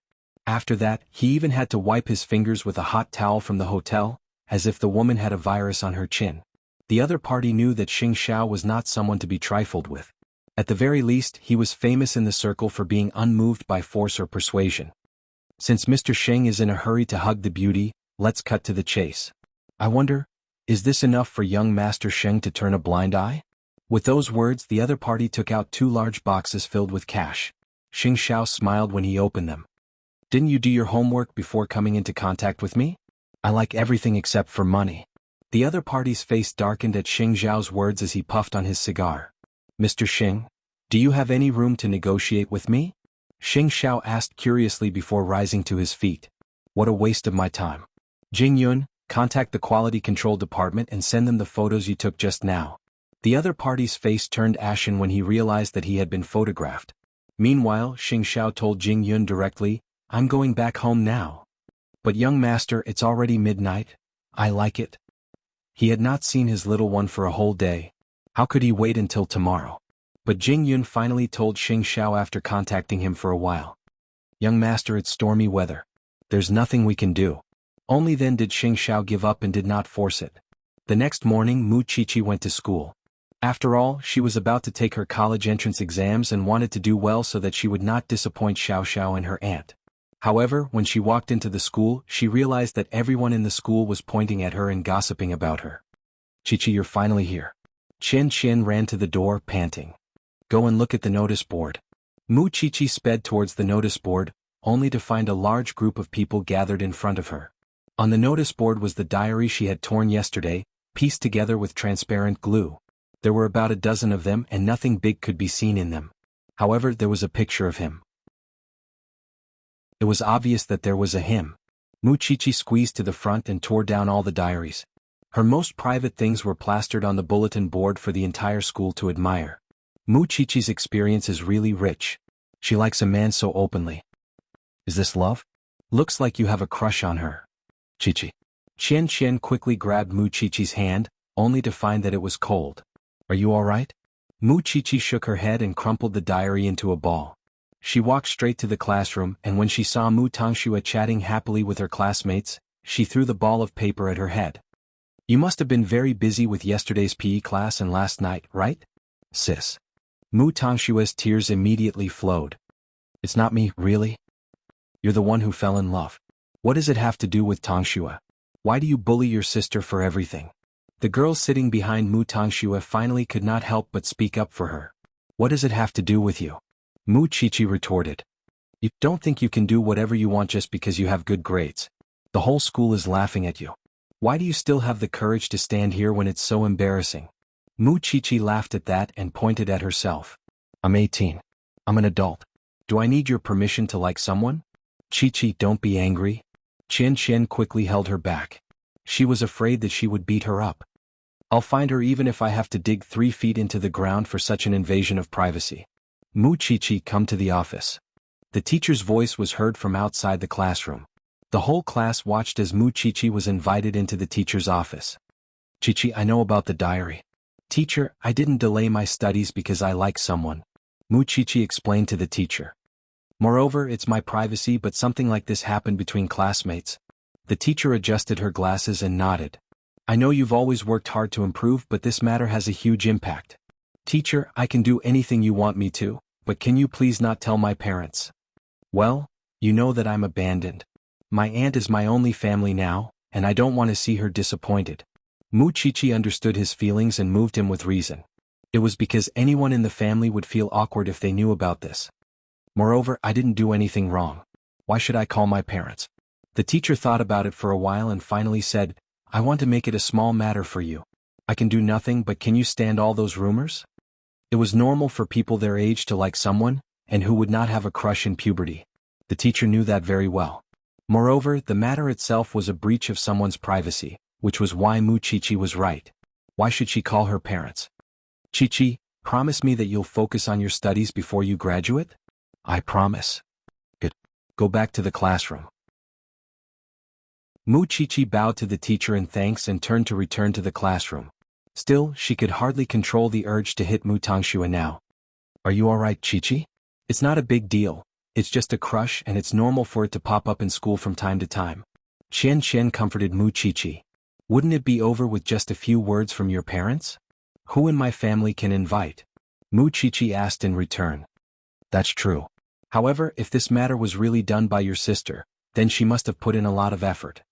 After that, he even had to wipe his fingers with a hot towel from the hotel, as if the woman had a virus on her chin. The other party knew that Xing Xiao was not someone to be trifled with. At the very least, he was famous in the circle for being unmoved by force or persuasion. Since Mr. Xing is in a hurry to hug the beauty, let's cut to the chase. I wonder, is this enough for young Master Xing to turn a blind eye? With those words, the other party took out 2 large boxes filled with cash. Xing Xiao smiled when he opened them. Didn't you do your homework before coming into contact with me? I like everything except for money. The other party's face darkened at Xing Xiao's words as he puffed on his cigar. Mr. Xing, do you have any room to negotiate with me? Xing Xiao asked curiously before rising to his feet. What a waste of my time. Jing Yun, contact the quality control department and send them the photos you took just now. The other party's face turned ashen when he realized that he had been photographed. Meanwhile, Xing Xiao told Jing Yun directly, I'm going back home now. But young master, it's already midnight. I like it. He had not seen his little one for a whole day. How could he wait until tomorrow? But Jing Yun finally told Xing Xiao after contacting him for a while. Young master, it's stormy weather. There's nothing we can do. Only then did Xing Xiao give up and did not force it. The next morning, Mu Chichi went to school. After all, she was about to take her college entrance exams and wanted to do well so that she would not disappoint Xiao Xiao and her aunt. However, when she walked into the school, she realized that everyone in the school was pointing at her and gossiping about her. Chichi, you're finally here. Chen Chen ran to the door, panting. Go and look at the notice board. Mu Chichi sped towards the notice board, only to find a large group of people gathered in front of her. On the notice board was the diary she had torn yesterday, pieced together with transparent glue. There were about a dozen of them and nothing big could be seen in them. However, there was a picture of him. It was obvious that there was a him. Mu Chichi squeezed to the front and tore down all the diaries. Her most private things were plastered on the bulletin board for the entire school to admire. Mu Chichi's experience is really rich. She likes a man so openly. Is this love? Looks like you have a crush on her. Chichi. Chen Chen quickly grabbed Mu Chichi's hand, only to find that it was cold. Are you all right? Mu Chichi shook her head and crumpled the diary into a ball. She walked straight to the classroom, and when she saw Mu Tangxue chatting happily with her classmates, she threw the ball of paper at her head. You must have been very busy with yesterday's PE class and last night, right? Sis. Mu Tangshue's tears immediately flowed. It's not me, really? You're the one who fell in love. What does it have to do with Tangxue? Why do you bully your sister for everything? The girl sitting behind Mu Tangxue finally could not help but speak up for her. What does it have to do with you? Mu Chichi retorted. You don't think you can do whatever you want just because you have good grades. The whole school is laughing at you. Why do you still have the courage to stand here when it's so embarrassing? Mu Chichi laughed at that and pointed at herself. I'm 18. I'm an adult. Do I need your permission to like someone? Chichi, don't be angry. Chen Chen quickly held her back. She was afraid that she would beat her up. I'll find her even if I have to dig 3 feet into the ground for such an invasion of privacy. Mu Chichi, come to the office. The teacher's voice was heard from outside the classroom. The whole class watched as Mu Chichi was invited into the teacher's office. Chichi, I know about the diary. Teacher, I didn't delay my studies because I like someone. Mu Chichi explained to the teacher. Moreover, it's my privacy, but something like this happened between classmates. The teacher adjusted her glasses and nodded. I know you've always worked hard to improve, but this matter has a huge impact. Teacher, I can do anything you want me to, but can you please not tell my parents? Well, you know that I'm abandoned. My aunt is my only family now, and I don't want to see her disappointed. Muchichi understood his feelings and moved him with reason. It was because anyone in the family would feel awkward if they knew about this. Moreover, I didn't do anything wrong. Why should I call my parents? The teacher thought about it for a while and finally said, I want to make it a small matter for you. I can do nothing, but can you stand all those rumors? It was normal for people their age to like someone, and who would not have a crush in puberty. The teacher knew that very well. Moreover, the matter itself was a breach of someone's privacy, which was why Muchichi was right. Why should she call her parents? Chichi, promise me that you'll focus on your studies before you graduate? I promise. Good. Go back to the classroom. Muchichi bowed to the teacher in thanks and turned to return to the classroom. Still, she could hardly control the urge to hit Mu Tangxue now. Are you alright, Chichi? It's not a big deal. It's just a crush and it's normal for it to pop up in school from time to time. Qian Qian comforted Muchichi. Wouldn't it be over with just a few words from your parents? Who in my family can invite? Muchichi asked in return. That's true. However, if this matter was really done by your sister, then she must have put in a lot of effort.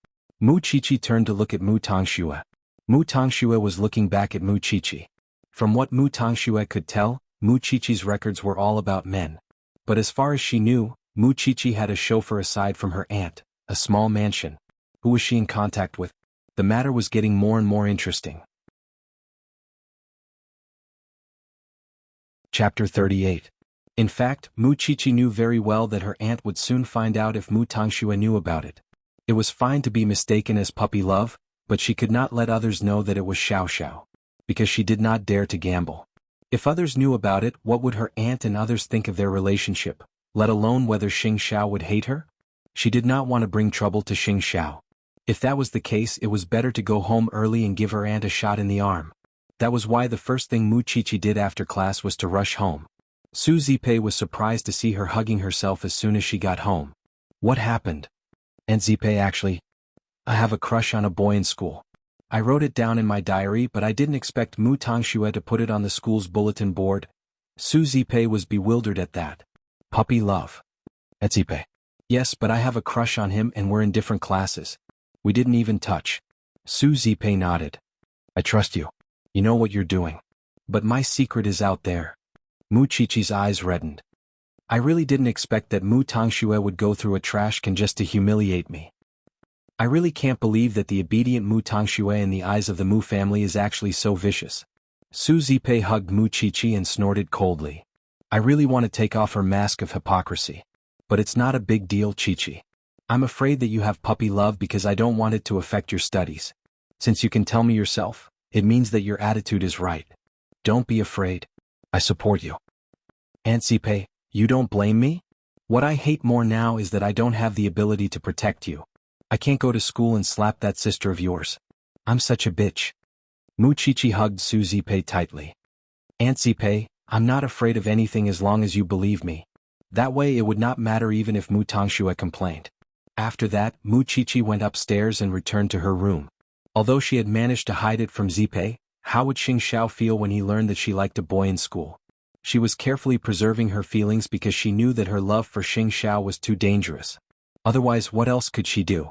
Muchichi turned to look at Mu Tangxue. Mu Tangxue was looking back at Muchichi. From what Mu Tangxue could tell, Muchichi's records were all about men. But as far as she knew, Muchichi had a chauffeur aside from her aunt, a small mansion. Who was she in contact with? The matter was getting more and more interesting. Chapter 38. In fact, Muchichi knew very well that her aunt would soon find out if Mu Tangxue knew about it. It was fine to be mistaken as puppy love, but she could not let others know that it was Xiao Xiao. Because she did not dare to gamble. If others knew about it, what would her aunt and others think of their relationship, let alone whether Xing Xiao would hate her? She did not want to bring trouble to Xing Xiao. If that was the case, it was better to go home early and give her aunt a shot in the arm. That was why the first thing Muchichi did after class was to rush home. Su Zipei was surprised to see her hugging herself as soon as she got home. What happened? Aunt Zipei actually, I have a crush on a boy in school. I wrote it down in my diary, but I didn't expect Mu Tangxue to put it on the school's bulletin board. Su Zipei was bewildered at that. Puppy love. Aunt Zipei. Yes, but I have a crush on him and we're in different classes. We didn't even touch. Su Zipei nodded. I trust you. You know what you're doing. But my secret is out there. Muchichi's eyes reddened. I really didn't expect that Mu Tangxue would go through a trash can just to humiliate me. I really can't believe that the obedient Mu Tangxue in the eyes of the Mu family is actually so vicious. Su Zipei hugged Muchichi and snorted coldly. I really want to take off her mask of hypocrisy. But it's not a big deal, Chichi. I'm afraid that you have puppy love because I don't want it to affect your studies. Since you can tell me yourself, it means that your attitude is right. Don't be afraid. I support you. Aunt Zipei, you don't blame me? What I hate more now is that I don't have the ability to protect you. I can't go to school and slap that sister of yours. I'm such a bitch. Muchichi hugged Su Zipei tightly. Aunt Zipei, I'm not afraid of anything as long as you believe me. That way it would not matter even if Mu Tangxue complained. After that, Muchichi went upstairs and returned to her room. Although she had managed to hide it from Zipei, how would Xing Xiao feel when he learned that she liked a boy in school? She was carefully preserving her feelings because she knew that her love for Xing Xiao was too dangerous. Otherwise, what else could she do?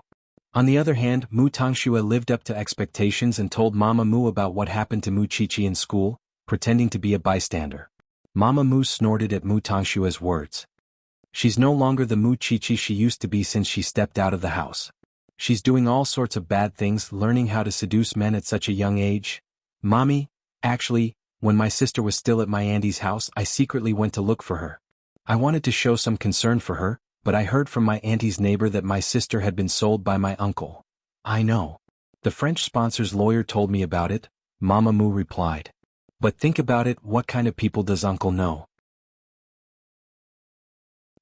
On the other hand, Mu Tangxue lived up to expectations and told Mama Mu about what happened to Muchichi in school, pretending to be a bystander. Mama Mu snorted at Mu Tangxue's words. She's no longer the Muchichi she used to be since she stepped out of the house. She's doing all sorts of bad things, learning how to seduce men at such a young age. Mommy, actually, when my sister was still at my auntie's house, I secretly went to look for her. I wanted to show some concern for her, but I heard from my auntie's neighbor that my sister had been sold by my uncle. I know. The French sponsor's lawyer told me about it, Mama Mu replied. But think about it, what kind of people does uncle know?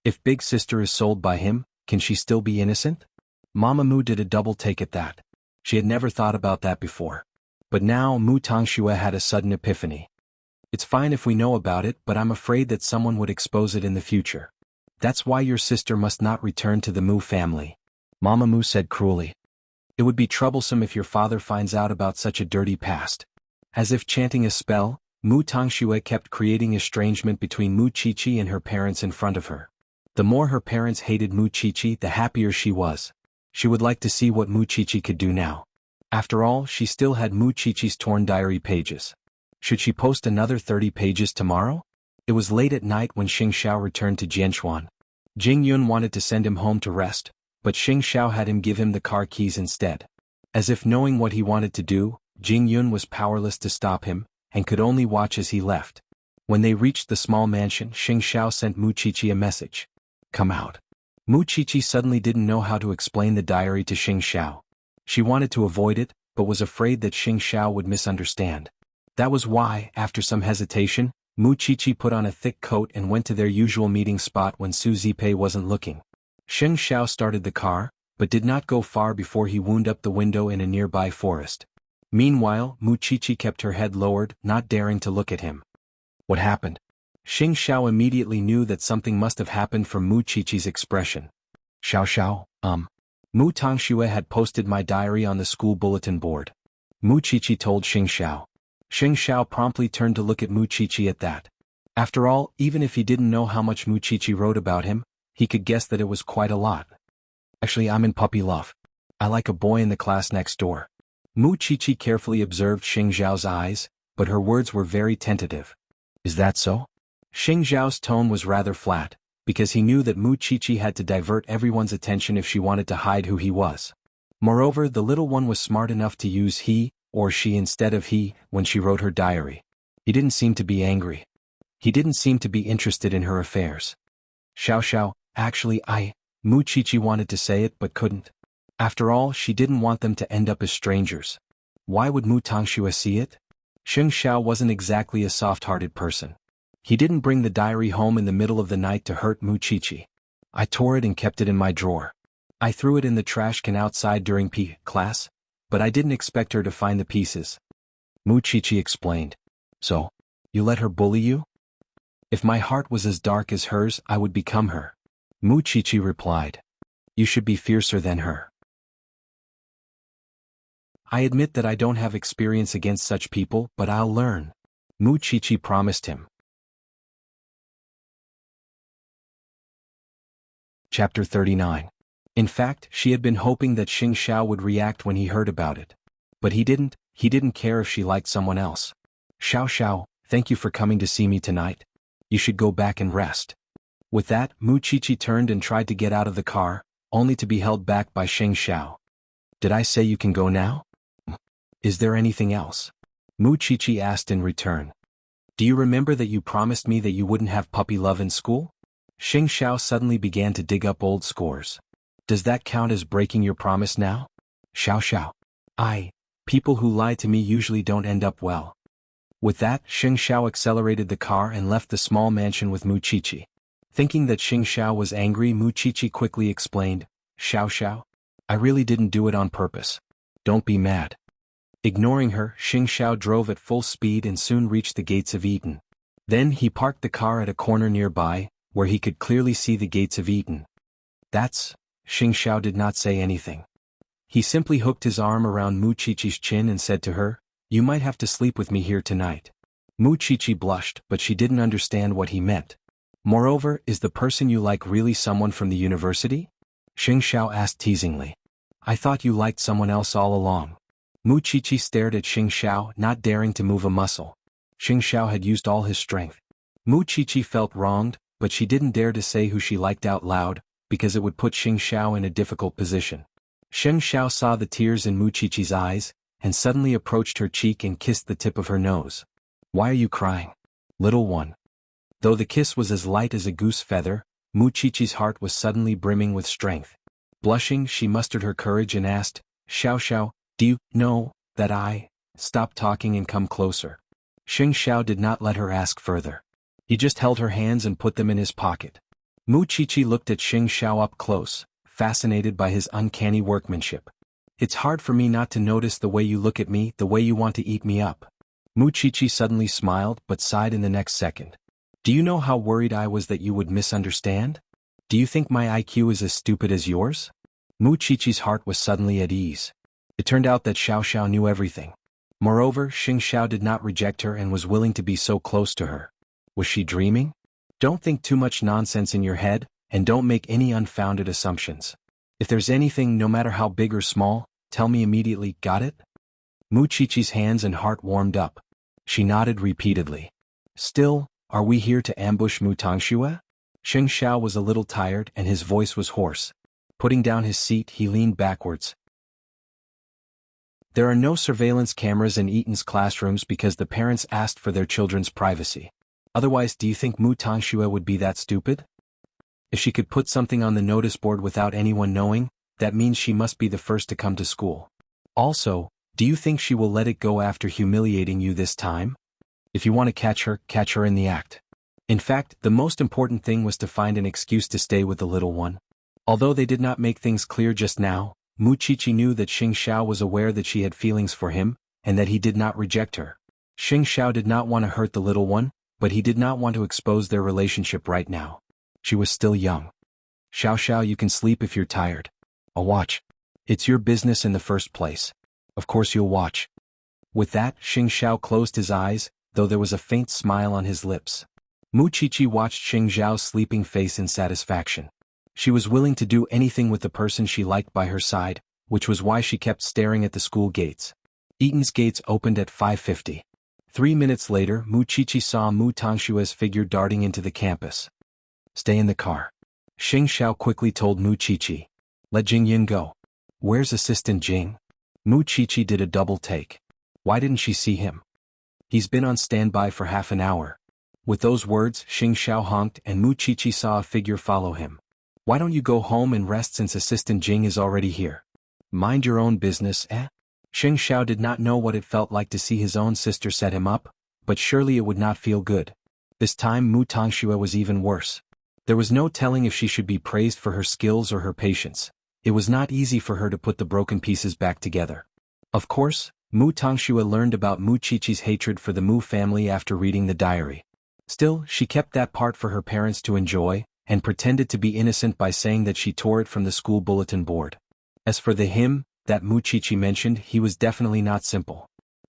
If big sister is sold by him, can she still be innocent? Mama Mu did a double take at that. She had never thought about that before. But now Mu Tangxue had a sudden epiphany. It's fine if we know about it, but I'm afraid that someone would expose it in the future. That's why your sister must not return to the Mu family. Mama Mu said cruelly. It would be troublesome if your father finds out about such a dirty past. As if chanting a spell, Mu Tangxue kept creating estrangement between Muchichi and her parents in front of her. The more her parents hated Muchichi, the happier she was. She would like to see what Muchichi could do now. After all, she still had Muchichi's torn diary pages. Should she post another 30 pages tomorrow? It was late at night when Xing Xiao returned to Jianchuan. Jing Yun wanted to send him home to rest, but Xing Xiao had him give him the car keys instead. As if knowing what he wanted to do, Jing Yun was powerless to stop him, and could only watch as he left. When they reached the small mansion, Xing Xiao sent Muchichi a message. Come out. Muchichi suddenly didn't know how to explain the diary to Xing Xiao. She wanted to avoid it, but was afraid that Xing Xiao would misunderstand. That was why, after some hesitation, Muchichi put on a thick coat and went to their usual meeting spot when Su Zipei wasn't looking. Xing Xiao started the car, but did not go far before he wound up the window in a nearby forest. Meanwhile, Muchichi kept her head lowered, not daring to look at him. What happened? Xing Xiao immediately knew that something must have happened from Muchichi's expression. Xiao, Mu Tongxue had posted my diary on the school bulletin board. Muchichi told Xing Xiao. Xing Xiao promptly turned to look at Muchichi at that. After all, even if he didn't know how much Muchichi wrote about him, he could guess that it was quite a lot. Actually, I'm in puppy love. I like a boy in the class next door. Muchichi carefully observed Xing Xiao's eyes, but her words were very tentative. Is that so? Xing Xiao's tone was rather flat, because he knew that Muchichi had to divert everyone's attention if she wanted to hide who he was. Moreover, the little one was smart enough to use he, or she instead of he, when she wrote her diary. He didn't seem to be angry. He didn't seem to be interested in her affairs. Xiao, actually Muchichi wanted to say it but couldn't. After all, she didn't want them to end up as strangers. Why would Mu Tongxue see it? Xing Xiao wasn't exactly a soft-hearted person. He didn't bring the diary home in the middle of the night to hurt Muchichi. I tore it and kept it in my drawer. I threw it in the trash can outside during PE class, but I didn't expect her to find the pieces. Muchichi explained. So, you let her bully you? If my heart was as dark as hers, I would become her. Muchichi replied. You should be fiercer than her. I admit that I don't have experience against such people, but I'll learn. Muchichi promised him. Chapter 39. In fact, she had been hoping that Xing Xiao would react when he heard about it. But he didn't care if she liked someone else. Xiao, thank you for coming to see me tonight. You should go back and rest. With that, Muchichi turned and tried to get out of the car, only to be held back by Xing Xiao. Did I say you can go now? Is there anything else? Muchichi asked in return. Do you remember that you promised me that you wouldn't have puppy love in school? Xing Xiao suddenly began to dig up old scores. Does that count as breaking your promise now? Xiao. People who lie to me usually don't end up well. With that, Xing Xiao accelerated the car and left the small mansion with Muchichi. Thinking that Xing Xiao was angry, Muchichi quickly explained, Xiao, I really didn't do it on purpose. Don't be mad. Ignoring her, Xing Xiao drove at full speed and soon reached the gates of Eden. Then he parked the car at a corner nearby, where he could clearly see the gates of Eden. Xing Xiao did not say anything. He simply hooked his arm around Muchichi's chin and said to her, You might have to sleep with me here tonight. Muchichi blushed, but she didn't understand what he meant. Moreover, is the person you like really someone from the university? Xing Xiao asked teasingly. I thought you liked someone else all along. Muchichi stared at Xing Xiao, not daring to move a muscle. Xing Xiao had used all his strength. Muchichi felt wronged, but she didn't dare to say who she liked out loud, because it would put Xing Xiao in a difficult position. Xing Xiao saw the tears in Muchichi's eyes, and suddenly approached her cheek and kissed the tip of her nose. Why are you crying, little one? Though the kiss was as light as a goose feather, Muchichi's heart was suddenly brimming with strength. Blushing, she mustered her courage and asked, Xiao, do you know that I... Stop talking and come closer. Xing Xiao did not let her ask further. He just held her hands and put them in his pocket. Muchichi looked at Xing Xiao up close, fascinated by his uncanny workmanship. It's hard for me not to notice the way you look at me, the way you want to eat me up. Muchichi suddenly smiled but sighed in the next second. Do you know how worried I was that you would misunderstand? Do you think my IQ is as stupid as yours? Muchichi's heart was suddenly at ease. It turned out that Xiao knew everything. Moreover, Xing Xiao did not reject her and was willing to be so close to her. Was she dreaming? Don't think too much nonsense in your head, and don't make any unfounded assumptions. If there's anything, no matter how big or small, tell me immediately, got it? Mu Qiqi's hands and heart warmed up. She nodded repeatedly. Still, are we here to ambush Mu Tangxue? Xing Xiao was a little tired and his voice was hoarse. Putting down his seat, he leaned backwards. There are no surveillance cameras in Eaton's classrooms because the parents asked for their children's privacy. Otherwise, do you think Mu Tangxue would be that stupid? If she could put something on the notice board without anyone knowing, that means she must be the first to come to school. Also, do you think she will let it go after humiliating you this time? If you want to catch her in the act. In fact, the most important thing was to find an excuse to stay with the little one. Although they did not make things clear just now, Mu Qiqi knew that Xing Xiao was aware that she had feelings for him, and that he did not reject her. Xing Xiao did not want to hurt the little one, but he did not want to expose their relationship right now. She was still young. Xiao Xiao, you can sleep if you're tired. I'll watch. It's your business in the first place. Of course you'll watch. With that, Xing Xiao closed his eyes, though there was a faint smile on his lips. Mu Qiqi watched Xing Xiao's sleeping face in satisfaction. She was willing to do anything with the person she liked by her side, which was why she kept staring at the school gates. Eaton's gates opened at 5:50. 3 minutes later, Mu Qiqi saw Mu Tangshue's figure darting into the campus. Stay in the car. Xing Xiao quickly told Mu Qiqi. Let Jing Yun go. Where's Assistant Jing? Mu Qiqi did a double take. Why didn't she see him? He's been on standby for half an hour. With those words, Xing Xiao honked and Mu Qiqi saw a figure follow him. Why don't you go home and rest since Assistant Jing is already here? Mind your own business, eh? Xing Xiao did not know what it felt like to see his own sister set him up, but surely it would not feel good. This time Mu Tangxue was even worse. There was no telling if she should be praised for her skills or her patience. It was not easy for her to put the broken pieces back together. Of course, Mu Tangxue learned about Mu Qiqi's hatred for the Mu family after reading the diary. Still, she kept that part for her parents to enjoy, and pretended to be innocent by saying that she tore it from the school bulletin board. As for the him that Mu Qiqi mentioned, he was definitely not simple.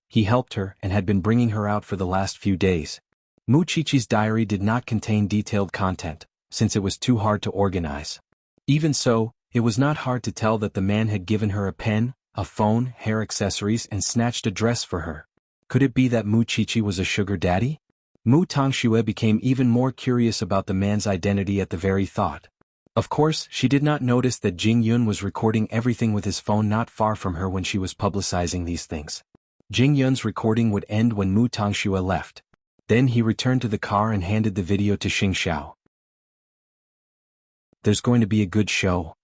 He helped her and had been bringing her out for the last few days. Mu Qiqi's diary did not contain detailed content, since it was too hard to organize. Even so, it was not hard to tell that the man had given her a pen, a phone, hair accessories and snatched a dress for her. Could it be that Mu Qiqi was a sugar daddy? Mu Tangxue became even more curious about the man's identity at the very thought. Of course, she did not notice that Jing Yun was recording everything with his phone not far from her when she was publicizing these things. Jing Yun's recording would end when Mu Tangxue left. Then he returned to the car and handed the video to Xing Xiao. There's going to be a good show.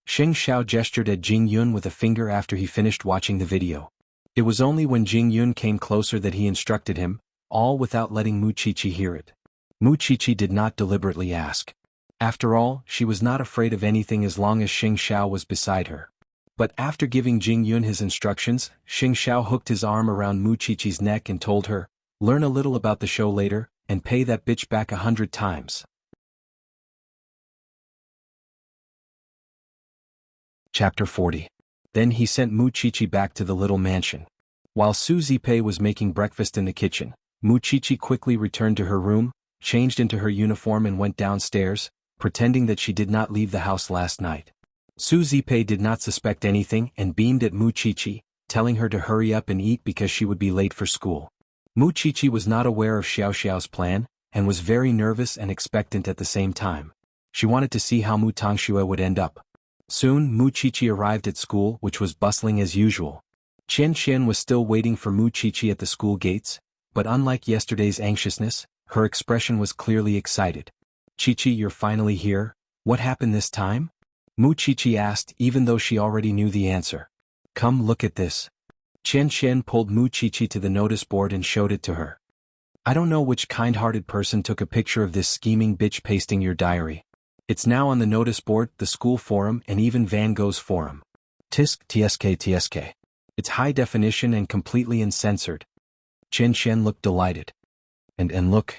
Xing Xiao gestured at Jing Yun with a finger after he finished watching the video. It was only when Jing Yun came closer that he instructed him, all without letting Mu Qiqi hear it. Mu Qiqi did not deliberately ask. After all, she was not afraid of anything as long as Xing Xiao was beside her. But after giving Jing Yun his instructions, Xing Xiao hooked his arm around Mu Qiqi's neck and told her, learn a little about the show later, and pay that bitch back 100 times. Chapter 40. Then he sent Mu Qiqi back to the little mansion. While Su Zipei was making breakfast in the kitchen, Mu Qiqi quickly returned to her room, changed into her uniform and went downstairs, pretending that she did not leave the house last night. Su Zipei did not suspect anything and beamed at Mu Qiqi, telling her to hurry up and eat because she would be late for school. Mu Qiqi was not aware of Xiao Xiao's plan, and was very nervous and expectant at the same time. She wanted to see how Mu Tangxue would end up. Soon Mu Qiqi arrived at school, which was bustling as usual. Qian Qian was still waiting for Mu Qiqi at the school gates, but unlike yesterday's anxiousness, her expression was clearly excited. Qiqi, you're finally here? What happened this time? Mu Qiqi asked, even though she already knew the answer. Come look at this. Qian Qian pulled Mu Qiqi to the notice board and showed it to her. I don't know which kind-hearted person took a picture of this scheming bitch pasting your diary. It's now on the notice board, the school forum and even Van Gogh's forum. TSK. It's high definition and completely uncensored. Qian Qian looked delighted. And look.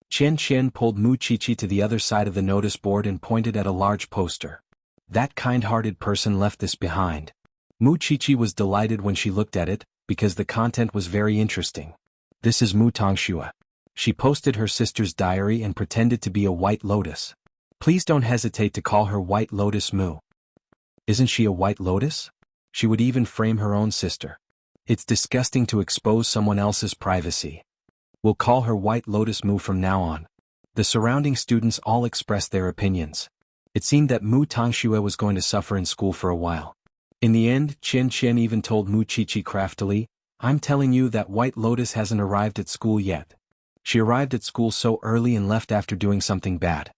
Qian Qian pulled Mu Qiqi to the other side of the notice board and pointed at a large poster. That kind-hearted person left this behind. Mu Qiqi was delighted when she looked at it, because the content was very interesting. This is Mu Tangxue. She posted her sister's diary and pretended to be a white lotus. Please don't hesitate to call her White Lotus Mu. Isn't she a white lotus? She would even frame her own sister. It's disgusting to expose someone else's privacy. We'll call her White Lotus Mu from now on. The surrounding students all expressed their opinions. It seemed that Mu Tangxue was going to suffer in school for a while. In the end, Qian Qian even told Mu Qiqi craftily, "I'm telling you that White Lotus hasn't arrived at school yet. She arrived at school so early and left after doing something bad.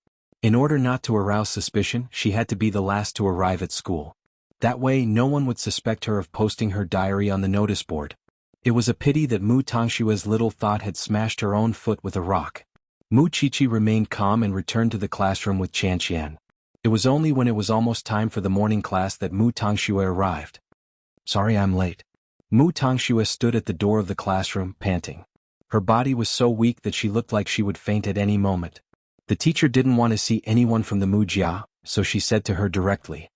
In order not to arouse suspicion, she had to be the last to arrive at school. That way no one would suspect her of posting her diary on the notice board." It was a pity that Mu Tangshue's little thought had smashed her own foot with a rock. Mu Qiqi remained calm and returned to the classroom with Qian Qian. It was only when it was almost time for the morning class that Mu Tangxue arrived. "Sorry I'm late." Mu Tangxue stood at the door of the classroom, panting. Her body was so weak that she looked like she would faint at any moment. The teacher didn't want to see anyone from the Mu Jia, so she said to her directly,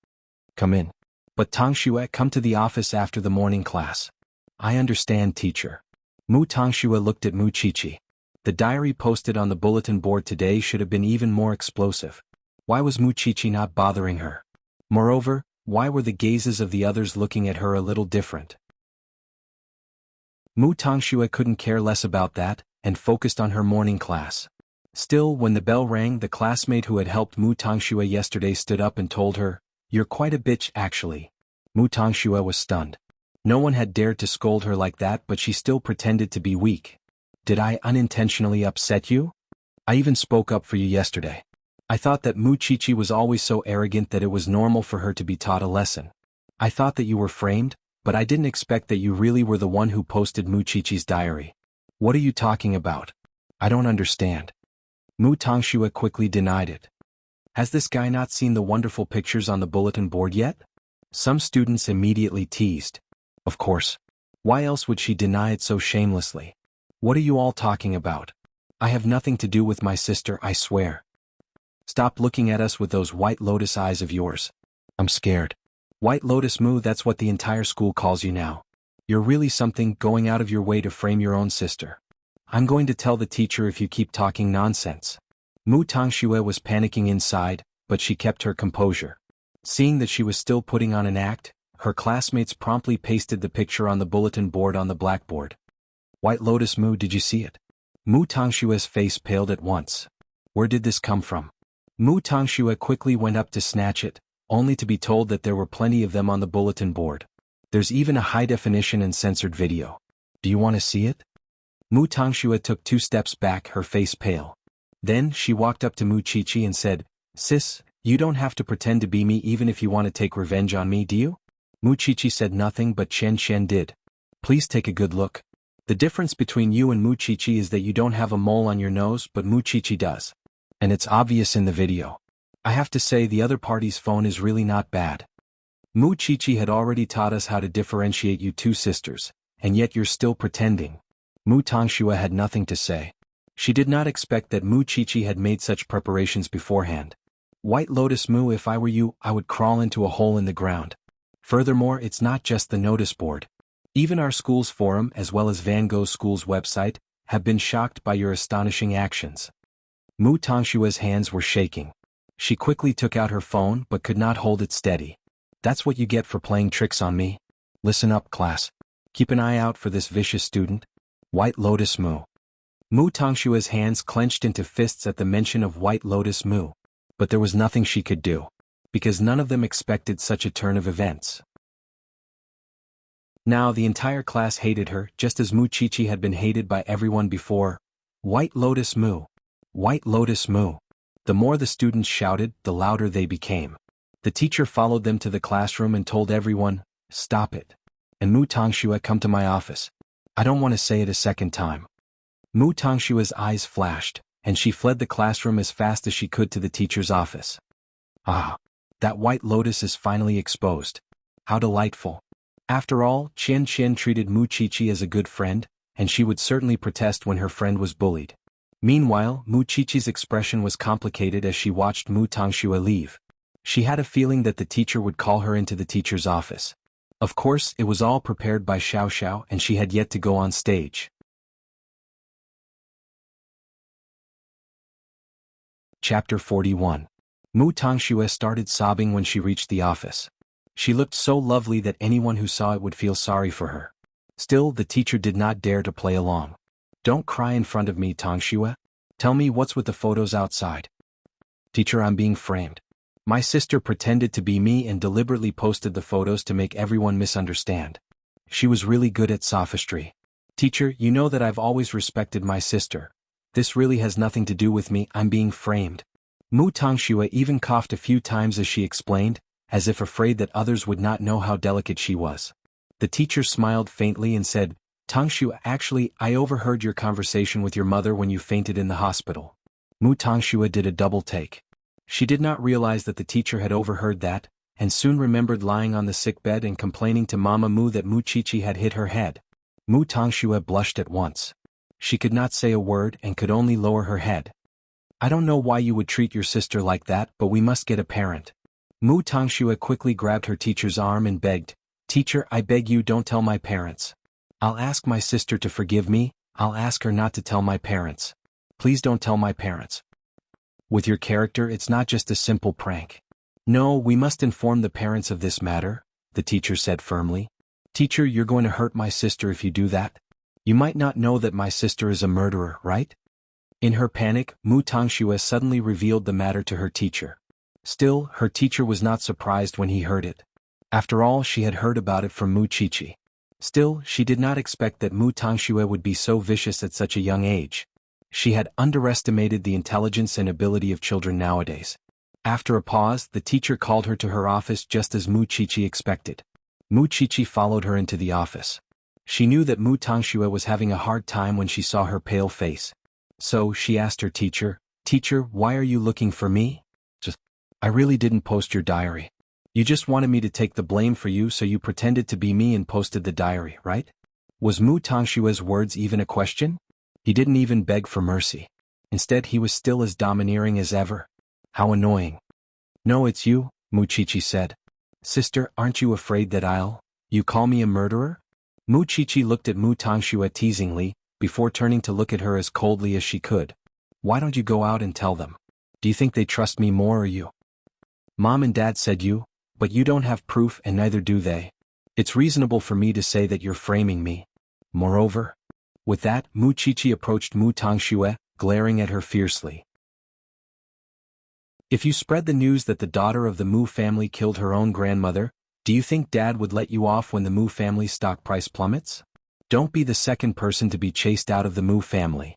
"Come in." "But Tangxue, come to the office after the morning class." "I understand, teacher." Mu Tangxue looked at Mu Qiqi. The diary posted on the bulletin board today should have been even more explosive. Why was Mu Qiqi not bothering her? Moreover, why were the gazes of the others looking at her a little different? Mu Tangxue couldn't care less about that, and focused on her morning class. Still, when the bell rang, the classmate who had helped Mu Tangxue yesterday stood up and told her, "You're quite a bitch, actually." Mu Tangxue was stunned. No one had dared to scold her like that, but she still pretended to be weak. "Did I unintentionally upset you? I even spoke up for you yesterday. I thought that Mu Qiqi was always so arrogant that it was normal for her to be taught a lesson. I thought that you were framed, but I didn't expect that you really were the one who posted Mu Qiqi's diary." "What are you talking about? I don't understand." Mu Tangxue quickly denied it. "Has this guy not seen the wonderful pictures on the bulletin board yet?" Some students immediately teased. Of course. Why else would she deny it so shamelessly? "What are you all talking about? I have nothing to do with my sister, I swear. Stop looking at us with those white lotus eyes of yours. I'm scared." "White Lotus Mu, that's what the entire school calls you now. You're really something, going out of your way to frame your own sister. I'm going to tell the teacher if you keep talking nonsense." Mu Tangxue was panicking inside, but she kept her composure. Seeing that she was still putting on an act, her classmates promptly pasted the picture on the bulletin board on the blackboard. "White Lotus Mu, did you see it?" Mu Tangshue's face paled at once. Where did this come from? Mu Tangxue quickly went up to snatch it, only to be told that there were plenty of them on the bulletin board. There's even a high-definition and censored video. "Do you want to see it?" Mu Tangxue took 2 steps back, her face pale. Then she walked up to Mu Qiqi and said, "Sis, you don't have to pretend to be me even if you want to take revenge on me, do you?" Mu Qiqi said nothing, but Qian Qian did. "Please take a good look. The difference between you and Mu Qiqi is that you don't have a mole on your nose, but Mu Qiqi does. And it's obvious in the video. I have to say the other party's phone is really not bad. Mu Qiqi had already taught us how to differentiate you two sisters, and yet you're still pretending." Mu Tangxue had nothing to say. She did not expect that Mu Qiqi had made such preparations beforehand. "White Lotus Mu, if I were you, I would crawl into a hole in the ground. Furthermore, it's not just the notice board. Even our school's forum as well as Van Gogh's school's website have been shocked by your astonishing actions." Mu Tangshue's hands were shaking. She quickly took out her phone but could not hold it steady. "That's what you get for playing tricks on me. Listen up, class. Keep an eye out for this vicious student. White Lotus Mu." Mu Tangshue's hands clenched into fists at the mention of White Lotus Mu. But there was nothing she could do, because none of them expected such a turn of events. Now the entire class hated her just as Mu Qiqi had been hated by everyone before. "White Lotus Mu. White Lotus Mu." The more the students shouted, the louder they became. The teacher followed them to the classroom and told everyone, "Stop it. And Mu Tangxue, come to my office. I don't want to say it a second time." Mu Tangshue's eyes flashed, and she fled the classroom as fast as she could to the teacher's office. Ah, that White Lotus is finally exposed. How delightful. After all, Qian Qian treated Mu Qiqi as a good friend, and she would certainly protest when her friend was bullied. Meanwhile, Mu Qiqi's expression was complicated as she watched Mu Tangxue leave. She had a feeling that the teacher would call her into the teacher's office. Of course, it was all prepared by Xiao Xiao and she had yet to go on stage. Chapter 41. Mu Tangxue started sobbing when she reached the office. She looked so lovely that anyone who saw it would feel sorry for her. Still, the teacher did not dare to play along. Don't cry in front of me, Tangxue. Tell me what's with the photos outside. Teacher, I'm being framed. My sister pretended to be me and deliberately posted the photos to make everyone misunderstand. She was really good at sophistry. Teacher, you know that I've always respected my sister. This really has nothing to do with me, I'm being framed. Mu Tangxue even coughed a few times as she explained, as if afraid that others would not know how delicate she was. The teacher smiled faintly and said, Tangxue, actually, I overheard your conversation with your mother when you fainted in the hospital. Mu Tangxue did a double take. She did not realize that the teacher had overheard that, and soon remembered lying on the sickbed and complaining to Mama Mu that Mu Qiqi had hit her head. Mu Tangxue blushed at once. She could not say a word and could only lower her head. I don't know why you would treat your sister like that, but we must get a parent. Mu Tangxue quickly grabbed her teacher's arm and begged, Teacher, I beg you don't tell my parents. I'll ask my sister to forgive me, I'll ask her not to tell my parents. Please don't tell my parents. With your character, it's not just a simple prank. No, we must inform the parents of this matter, the teacher said firmly. Teacher, you're going to hurt my sister if you do that. You might not know that my sister is a murderer, right? In her panic, Mu Tangxue suddenly revealed the matter to her teacher. Still, her teacher was not surprised when he heard it. After all, she had heard about it from Mu Qiqi. Still, she did not expect that Mu Tangxue would be so vicious at such a young age. She had underestimated the intelligence and ability of children nowadays. After a pause, the teacher called her to her office just as Mu Qiqi expected. Mu Qiqi followed her into the office. She knew that Mu Tangxue was having a hard time when she saw her pale face. So, she asked her teacher, Teacher, why are you looking for me? I really didn't post your diary. You just wanted me to take the blame for you, so you pretended to be me and posted the diary, right? Was Mu Tangxue's words even a question? He didn't even beg for mercy. Instead, he was still as domineering as ever. How annoying. No, it's you, Mu Qiqi said. Sister, aren't you afraid that you call me a murderer? Mu Qiqi looked at Mu Tangxue teasingly, before turning to look at her as coldly as she could. Why don't you go out and tell them? Do you think they trust me more or you? Mom and Dad said you, but you don't have proof and neither do they. It's reasonable for me to say that you're framing me. Moreover. With that, Mu Qiqi approached Mu Tangxue, glaring at her fiercely. If you spread the news that the daughter of the Mu family killed her own grandmother, do you think Dad would let you off when the Mu family's stock price plummets? Don't be the second person to be chased out of the Mu family.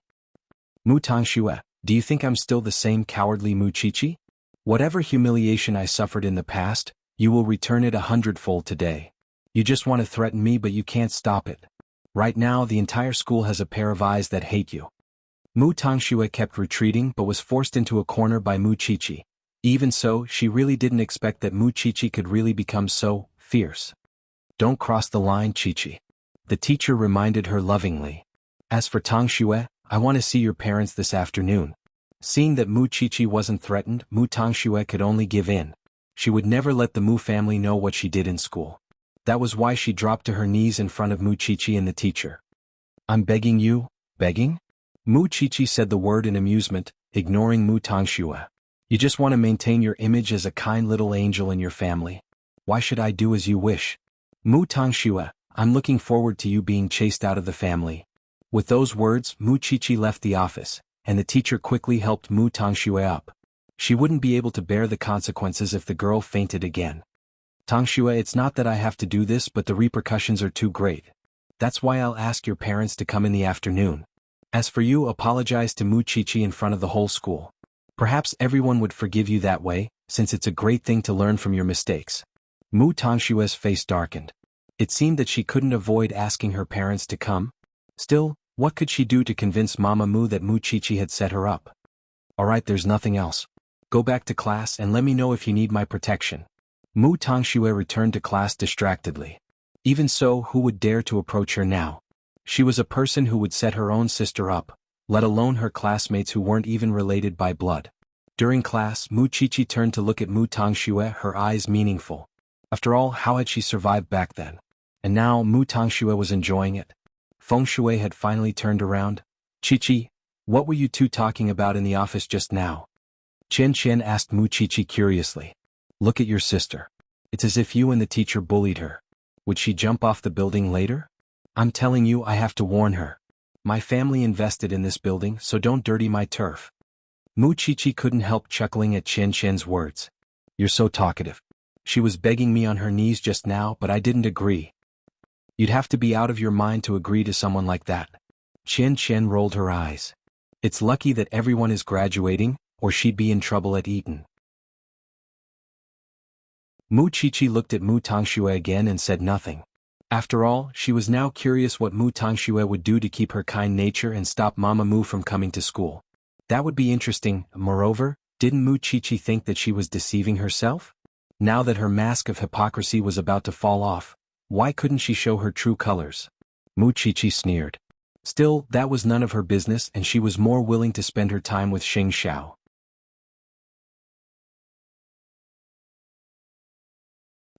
Mu Tangxue, do you think I'm still the same cowardly Mu Qiqi? Whatever humiliation I suffered in the past, you will return it 100-fold today. You just want to threaten me, but you can't stop it. Right now, the entire school has a pair of eyes that hate you. Mu Tangxue kept retreating but was forced into a corner by Mu Qiqi. Even so, she really didn't expect that Mu Qiqi could really become so fierce. Don't cross the line, Qiqi. The teacher reminded her lovingly. As for Tangxue, I want to see your parents this afternoon. Seeing that Mu Qiqi wasn't threatened, Mu Tangxue could only give in. She would never let the Mu family know what she did in school. That was why she dropped to her knees in front of Mu Qiqi and the teacher. I'm begging you, begging? Mu Qiqi said the word in amusement, ignoring Mu Tangxue. You just want to maintain your image as a kind little angel in your family. Why should I do as you wish? Mu Tangxue, I'm looking forward to you being chased out of the family. With those words, Mu Qiqi left the office, and the teacher quickly helped Mu Tangxue up. She wouldn't be able to bear the consequences if the girl fainted again. Tangxue, it's not that I have to do this, but the repercussions are too great. That's why I'll ask your parents to come in the afternoon. As for you, apologize to Mu Qiqi in front of the whole school. Perhaps everyone would forgive you that way, since it's a great thing to learn from your mistakes. Mu Tangxue's face darkened. It seemed that she couldn't avoid asking her parents to come. Still, what could she do to convince Mama Mu that Mu Qiqi had set her up? Alright, there's nothing else. Go back to class and let me know if you need my protection. Mu Tangxue returned to class distractedly. Even so, who would dare to approach her now? She was a person who would set her own sister up, let alone her classmates who weren't even related by blood. During class, Mu Qiqi turned to look at Mu Tangxue, her eyes meaningful. After all, how had she survived back then? And now, Mu Tangxue was enjoying it. Feng Shui had finally turned around. Qiqi, what were you two talking about in the office just now? Qian Qian asked Mu Qiqi curiously. Look at your sister. It's as if you and the teacher bullied her. Would she jump off the building later? I'm telling you, I have to warn her. My family invested in this building, so don't dirty my turf. Muchichi couldn't help chuckling at Chen Chen's words. You're so talkative. She was begging me on her knees just now, but I didn't agree. You'd have to be out of your mind to agree to someone like that. Chen Chen rolled her eyes. It's lucky that everyone is graduating, or she'd be in trouble at Eton. Muchichi looked at Mu Tongxue again and said nothing. After all, she was now curious what Mu Tongxue would do to keep her kind nature and stop Mama Mu from coming to school. That would be interesting. Moreover, didn't Muchichi think that she was deceiving herself? Now that her mask of hypocrisy was about to fall off, why couldn't she show her true colors? Muchichi sneered. Still, that was none of her business, and she was more willing to spend her time with Xing Xiao.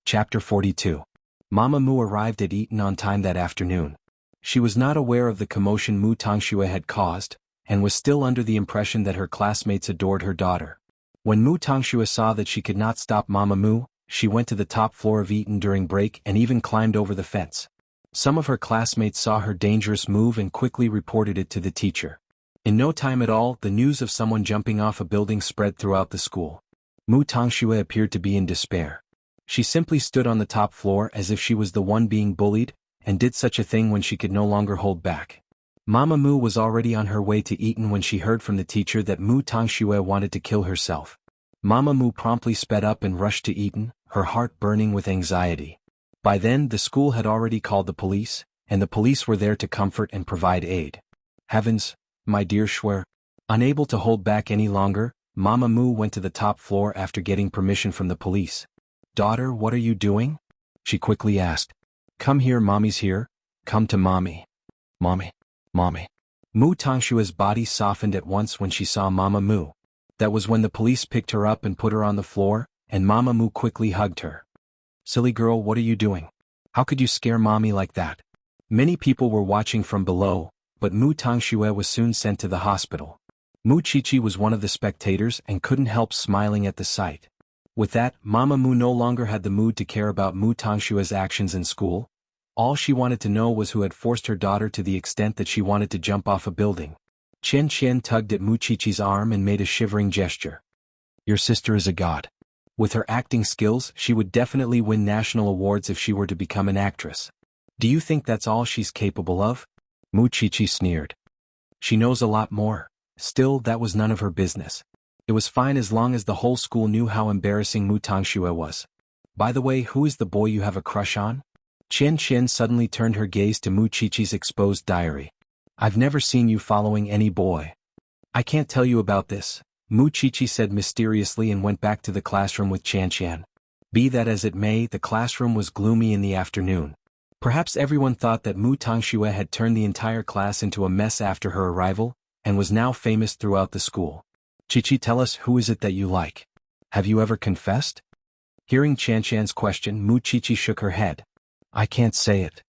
Chapter 42. Mama Mu arrived at Eton on time that afternoon. She was not aware of the commotion Mu Tongxue had caused, and was still under the impression that her classmates adored her daughter. When Mu Tongxue saw that she could not stop Mama Mu, she went to the top floor of Eton during break and even climbed over the fence. Some of her classmates saw her dangerous move and quickly reported it to the teacher. In no time at all, the news of someone jumping off a building spread throughout the school. Mu Tongxue appeared to be in despair. She simply stood on the top floor as if she was the one being bullied, and did such a thing when she could no longer hold back. Mama Mu was already on her way to Eton when she heard from the teacher that Mu Tongxue wanted to kill herself. Mama Mu promptly sped up and rushed to Eton, her heart burning with anxiety. By then, the school had already called the police, and the police were there to comfort and provide aid. Heavens, my dear Schwer. Unable to hold back any longer, Mama Mu went to the top floor after getting permission from the police. Daughter, what are you doing? She quickly asked. Come here, mommy's here. Come to mommy. Mommy. Mommy. Mu Tongxue's body softened at once when she saw Mama Mu. That was when the police picked her up and put her on the floor, and Mama Mu quickly hugged her. Silly girl, what are you doing? How could you scare mommy like that? Many people were watching from below, but Mu Tongxue was soon sent to the hospital. Muchichi was one of the spectators and couldn't help smiling at the sight. With that, Mama Mu no longer had the mood to care about Mu Tongxue's actions in school. All she wanted to know was who had forced her daughter to the extent that she wanted to jump off a building. Chen Chen tugged at Muchichi's arm and made a shivering gesture. Your sister is a god. With her acting skills, she would definitely win national awards if she were to become an actress. Do you think that's all she's capable of? Muchichi sneered. She knows a lot more. Still, that was none of her business. It was fine as long as the whole school knew how embarrassing Mu Tongxue was. By the way, who is the boy you have a crush on? Chen Chen suddenly turned her gaze to Muchichi's exposed diary. I've never seen you following any boy. I can't tell you about this, Muchichi said mysteriously and went back to the classroom with Chen Chen. Be that as it may, the classroom was gloomy in the afternoon. Perhaps everyone thought that Mu Tongxue had turned the entire class into a mess after her arrival, and was now famous throughout the school. Chichi, tell us, who is it that you like? Have you ever confessed? Hearing Chen Chan's question, Muchichi shook her head. I can't say it.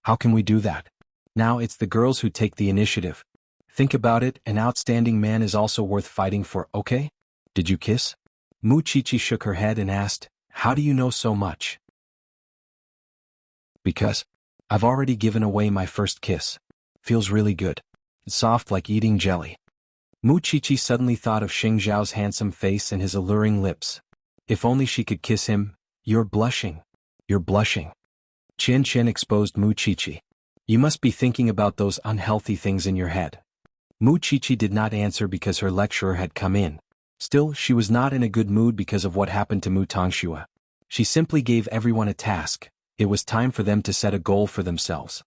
How can we do that? Now it's the girls who take the initiative. Think about it, an outstanding man is also worth fighting for, okay? Did you kiss? Muchichi shook her head and asked, how do you know so much? Because I've already given away my first kiss. Feels really good. It's soft like eating jelly. Muchichi suddenly thought of Xing Zhao's handsome face and his alluring lips. If only she could kiss him. You're blushing. You're blushing. Chen Chen exposed Muchichi. You must be thinking about those unhealthy things in your head. Muchichi did not answer because her lecturer had come in. Still, she was not in a good mood because of what happened to Mu Tongxue. She simply gave everyone a task. It was time for them to set a goal for themselves.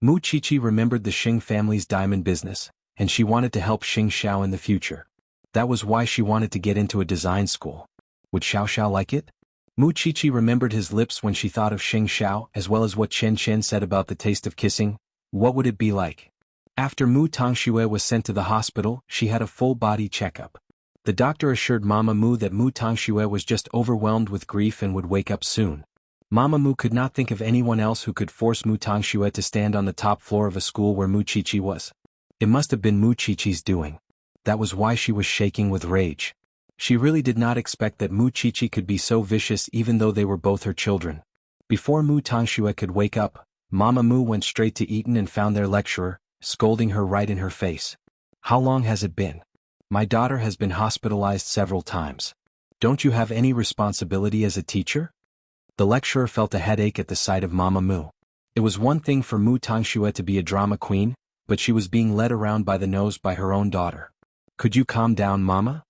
Muchichi remembered the Xing family's diamond business, and she wanted to help Xing Xiao in the future. That was why she wanted to get into a design school. Would Xiao Xiao like it? Muchichi remembered his lips when she thought of Xing Xiao, as well as what Chen Chen said about the taste of kissing. What would it be like? After Mu Tongxue was sent to the hospital, she had a full-body checkup. The doctor assured Mama Mu that Mu Tongxue was just overwhelmed with grief and would wake up soon. Mama Mu could not think of anyone else who could force Mu Tongxue to stand on the top floor of a school where Muchichi was. It must have been Muchichi's doing. That was why she was shaking with rage. She really did not expect that Mu Chichi could be so vicious even though they were both her children. Before Mu Tangxue could wake up, Mama Mu went straight to Eton and found their lecturer, scolding her right in her face. How long has it been? My daughter has been hospitalized several times. Don't you have any responsibility as a teacher? The lecturer felt a headache at the sight of Mama Mu. It was one thing for Mu Tangxue to be a drama queen, but she was being led around by the nose by her own daughter. Could you calm down, Mama?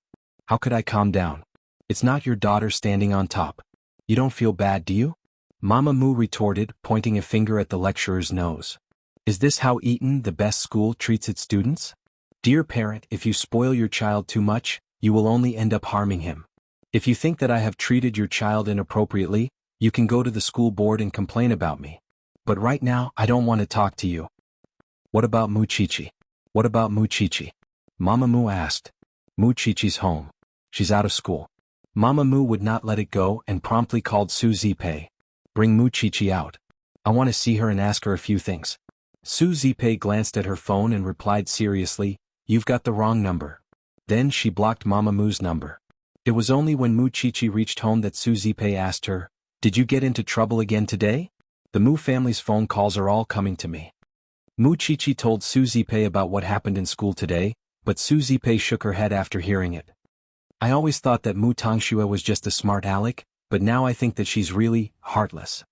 How could I calm down? It's not your daughter standing on top. You don't feel bad, do you? Mama Mu retorted, pointing a finger at the lecturer's nose. Is this how Eton, the best school, treats its students? Dear parent, if you spoil your child too much, you will only end up harming him. If you think that I have treated your child inappropriately, you can go to the school board and complain about me. But right now, I don't want to talk to you. What about Mu Chichi? What about Mu Chichi? Mama Mu asked. Mu Chichi's home. She's out of school. Mama Mu would not let it go and promptly called Su Zipei. Bring Mu Chichi out. I want to see her and ask her a few things. Su Zipei glanced at her phone and replied seriously, You've got the wrong number. Then she blocked Mama Mu's number. It was only when Mu Chichi reached home that Su Zipei asked her, Did you get into trouble again today? The Mu family's phone calls are all coming to me. Mu Chichi told Su Zipei about what happened in school today, but Su Zipei shook her head after hearing it. I always thought that Mu Tangxue was just a smart aleck, but now I think that she's really heartless.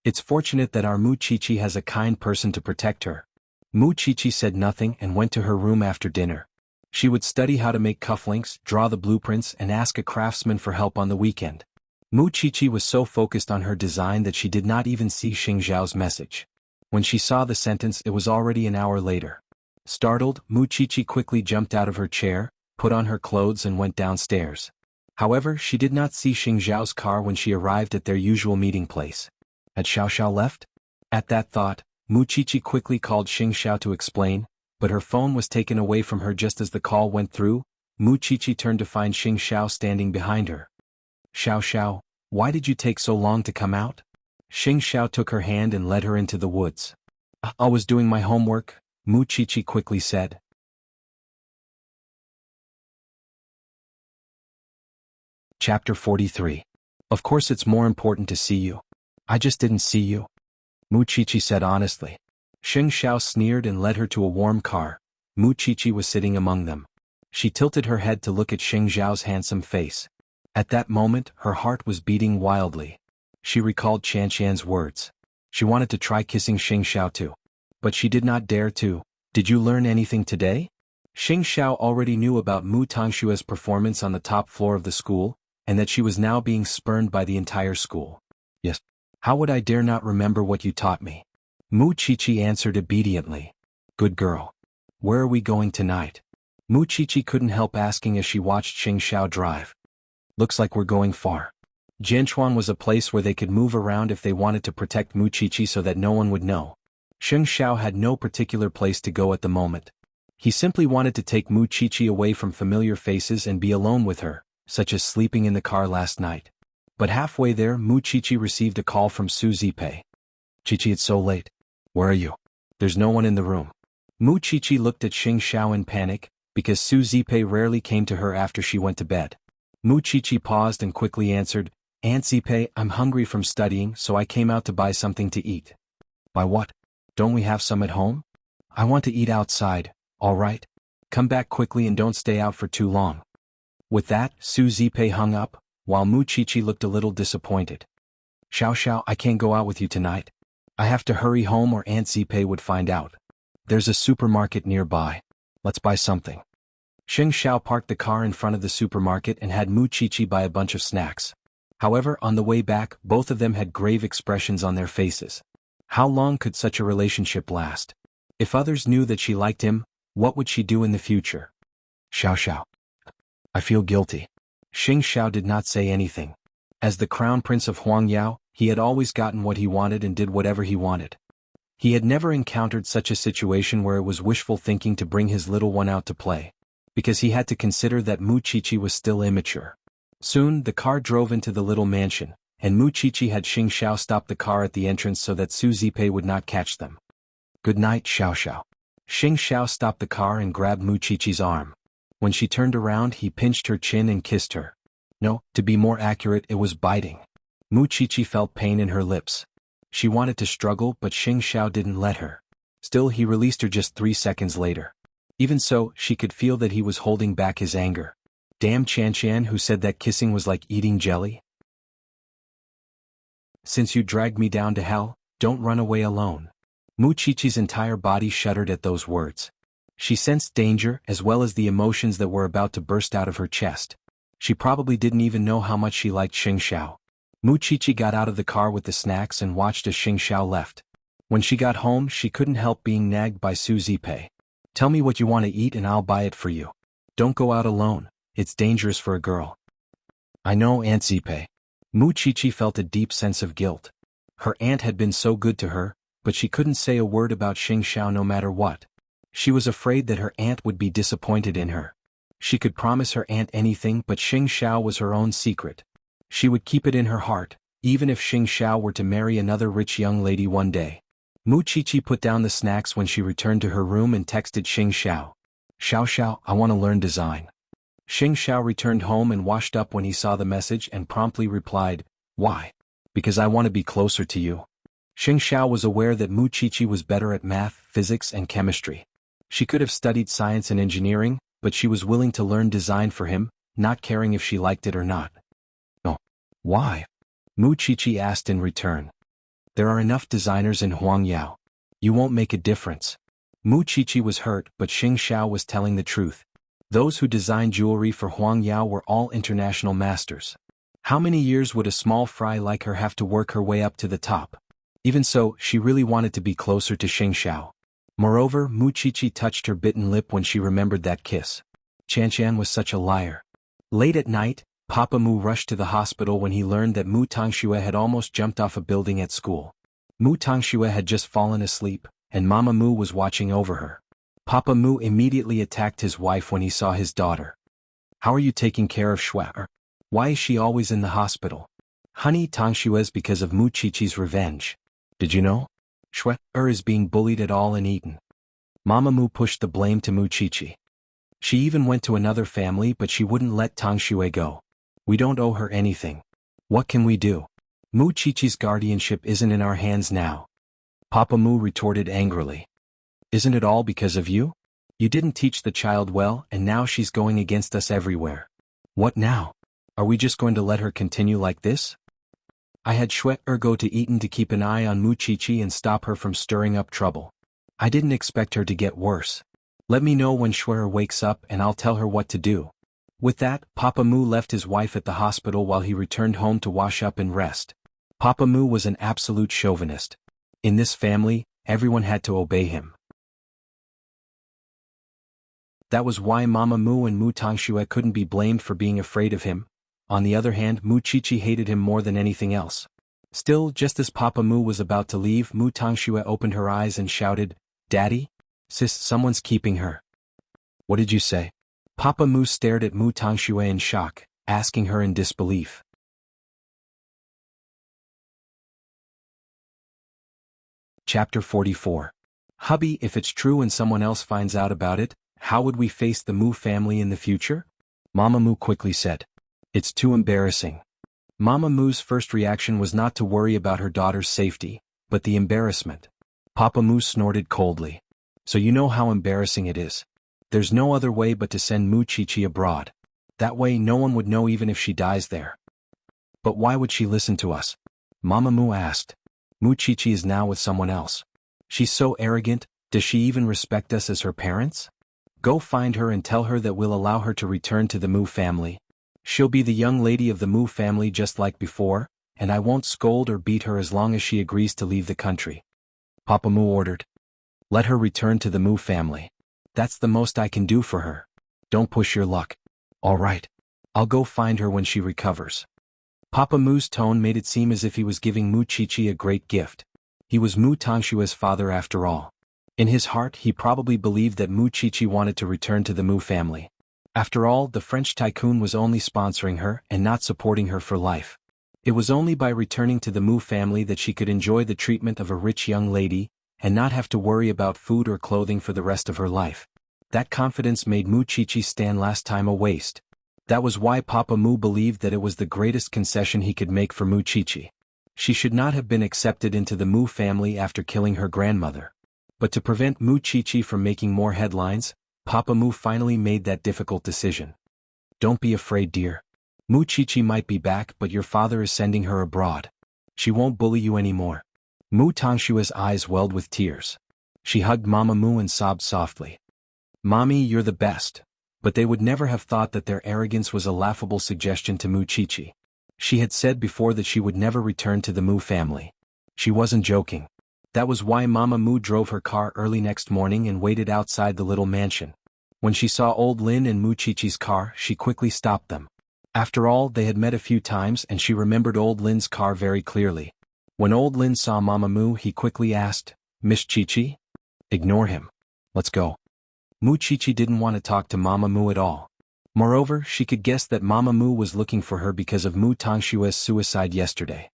It's fortunate that our Mu Chichi has a kind person to protect her. Mu Chichi said nothing and went to her room after dinner. She would study how to make cufflinks, draw the blueprints, and ask a craftsman for help on the weekend. Mu Chichi was so focused on her design that she did not even see Xing Zhao's message. When she saw the sentence, it was already an hour later. Startled, Mu Chichi quickly jumped out of her chair, put on her clothes and went downstairs. However, she did not see Xing Zhao's car when she arrived at their usual meeting place. Had Xiao Xiao left? At that thought, Mu Chichi quickly called Xing Xiao to explain, but her phone was taken away from her just as the call went through. Mu Chichi turned to find Xing Xiao standing behind her. Xiao Xiao, why did you take so long to come out? Xing Xiao took her hand and led her into the woods. I was doing my homework, Mu Chichi quickly said. Chapter 43. Of course it's more important to see you. I just didn't see you. Mu Chichi said honestly. Xing Xiao sneered and led her to a warm car. Mu Chichi was sitting among them. She tilted her head to look at Xing Zhao's handsome face. At that moment, her heart was beating wildly. She recalled Qian Qian's words. She wanted to try kissing Xing Xiao too. But she did not dare to. Did you learn anything today? Xing Xiao already knew about Mu Tangshue's performance on the top floor of the school, and that she was now being spurned by the entire school. Yes. How would I dare not remember what you taught me? Mu Chichi answered obediently. Good girl. Where are we going tonight? Mu Chichi couldn't help asking as she watched Xing Xiao drive. Looks like we're going far. Jianchuan was a place where they could move around if they wanted to protect Mu Chichi so that no one would know. Xing Xiao had no particular place to go at the moment. He simply wanted to take Mu Chichi away from familiar faces and be alone with her, such as sleeping in the car last night. But halfway there, Mu Chichi received a call from Su Zipei. Chichi, it's so late. Where are you? There's no one in the room. Mu Chichi looked at Xing Xiao in panic, because Su Zipei rarely came to her after she went to bed. Mu Chichi paused and quickly answered, Aunt Zipei, I'm hungry from studying, so I came out to buy something to eat. Buy what? Don't we have some at home? I want to eat outside, all right? Come back quickly and don't stay out for too long. With that, Su Zipei hung up, while Mu Chichi looked a little disappointed. Xiao Xiao, I can't go out with you tonight. I have to hurry home or Aunt Zipei would find out. There's a supermarket nearby. Let's buy something. Xing Xiao parked the car in front of the supermarket and had Mu Chichi buy a bunch of snacks. However, on the way back, both of them had grave expressions on their faces. How long could such a relationship last? If others knew that she liked him, what would she do in the future? Xiao Xiao. I feel guilty. Xing Xiao did not say anything. As the crown prince of Huangyao, he had always gotten what he wanted and did whatever he wanted. He had never encountered such a situation where it was wishful thinking to bring his little one out to play, because he had to consider that Mu Chichi was still immature. Soon, the car drove into the little mansion, and Mu Chichi had Xing Xiao stop the car at the entrance so that Su Zipei would not catch them. Good night, Xiao Xiao. Xing Xiao stopped the car and grabbed Mu Chichi's arm. When she turned around, he pinched her chin and kissed her. No, to be more accurate, it was biting. Muchichi felt pain in her lips. She wanted to struggle, but Xing Xiao didn't let her. Still, he released her just 3 seconds later. Even so, she could feel that he was holding back his anger. Damn Qian, who said that kissing was like eating jelly? Since you dragged me down to hell, don't run away alone. Muchichi's entire body shuddered at those words. She sensed danger as well as the emotions that were about to burst out of her chest. She probably didn't even know how much she liked Xing Xiao. Muchichi got out of the car with the snacks and watched as Xing Xiao left. When she got home, she couldn't help being nagged by Su Zipei. Tell me what you want to eat and I'll buy it for you. Don't go out alone, it's dangerous for a girl. I know, Aunt Zipei. Muchichi felt a deep sense of guilt. Her aunt had been so good to her, but she couldn't say a word about Xing Xiao no matter what. She was afraid that her aunt would be disappointed in her. She could promise her aunt anything, but Xing Xiao was her own secret. She would keep it in her heart, even if Xing Xiao were to marry another rich young lady one day. Muchichi put down the snacks when she returned to her room and texted Xing Xiao. Xiao, I want to learn design. Xing Xiao returned home and washed up when he saw the message and promptly replied, Why? Because I want to be closer to you. Xing Xiao was aware that Muchichi was better at math, physics, and chemistry. She could have studied science and engineering, but she was willing to learn design for him, not caring if she liked it or not. No. Why? Muchichi asked in return. There are enough designers in Huangyao. You won't make a difference. Muchichi was hurt, but Xing Xiao was telling the truth. Those who designed jewelry for Huangyao were all international masters. How many years would a small fry like her have to work her way up to the top? Even so, she really wanted to be closer to Xing Xiao. Moreover, Muchichi touched her bitten lip when she remembered that kiss. Qian was such a liar. Late at night, Papa Mu rushed to the hospital when he learned that Mu Tangxue had almost jumped off a building at school. Mu Tangxue had just fallen asleep, and Mama Mu was watching over her. Papa Mu immediately attacked his wife when he saw his daughter. How are you taking care of Shui? Why is she always in the hospital? Honey, Tangshue's because of Muchichi's revenge. Did you know? Shui is being bullied at all and eaten. Mama Mu pushed the blame to Muchichi. She even went to another family, but she wouldn't let Tangxue go. We don't owe her anything. What can we do? Muchichi's guardianship isn't in our hands now. Papa Mu retorted angrily. Isn't it all because of you? You didn't teach the child well, and now she's going against us everywhere. What now? Are we just going to let her continue like this? I had Shui go to Eton to keep an eye on Muchichi and stop her from stirring up trouble. I didn't expect her to get worse. Let me know when Shui wakes up and I'll tell her what to do. With that, Papa Mu left his wife at the hospital while he returned home to wash up and rest. Papa Mu was an absolute chauvinist. In this family, everyone had to obey him. That was why Mama Mu and Mu Tangxue couldn't be blamed for being afraid of him. On the other hand, Muchichi hated him more than anything else. Still, just as Papa Mu was about to leave, Mu Tangxue opened her eyes and shouted, Daddy? Sis, someone's keeping her. What did you say? Papa Mu stared at Mu Tangxue in shock, asking her in disbelief. Chapter 44. Hubby, if it's true and someone else finds out about it, how would we face the Mu family in the future? Mama Mu quickly said. It's too embarrassing. Mama Mu's first reaction was not to worry about her daughter's safety, but the embarrassment. Papa Mu snorted coldly. So you know how embarrassing it is. There's no other way but to send Muchichi abroad. That way no one would know even if she dies there. But why would she listen to us? Mama Mu asked. Muchichi is now with someone else. She's so arrogant, does she even respect us as her parents? Go find her and tell her that we'll allow her to return to the Mu family. She'll be the young lady of the Mu family just like before, and I won't scold or beat her as long as she agrees to leave the country. Papa Mu ordered. Let her return to the Mu family. That's the most I can do for her. Don't push your luck. All right. I'll go find her when she recovers. Papa Mu's tone made it seem as if he was giving Muchichi a great gift. He was Mu Tangshue's father after all. In his heart, he probably believed that Muchichi wanted to return to the Mu family. After all, the French tycoon was only sponsoring her and not supporting her for life. It was only by returning to the Mu family that she could enjoy the treatment of a rich young lady and not have to worry about food or clothing for the rest of her life. That confidence made Mu Chichi stand last time a waste. That was why Papa Mu believed that it was the greatest concession he could make for Mu Chichi. She should not have been accepted into the Mu family after killing her grandmother. But to prevent Mu Chichi from making more headlines, Papa Mu finally made that difficult decision. Don't be afraid, dear. Mu Chichi might be back, but your father is sending her abroad. She won't bully you anymore. Mu Tongshua's eyes welled with tears. She hugged Mama Mu and sobbed softly. Mommy, you're the best. But they would never have thought that their arrogance was a laughable suggestion to Mu Chichi. She had said before that she would never return to the Mu family. She wasn't joking. That was why Mama Mu drove her car early next morning and waited outside the little mansion. When she saw old Lin and Mu Chichi's car, she quickly stopped them. After all, they had met a few times and she remembered old Lin's car very clearly. When old Lin saw Mama Mu, he quickly asked, Miss Chichi? Ignore him. Let's go. Mu Chichi didn't want to talk to Mama Mu at all. Moreover, she could guess that Mama Mu was looking for her because of Mu Tongshua's suicide yesterday.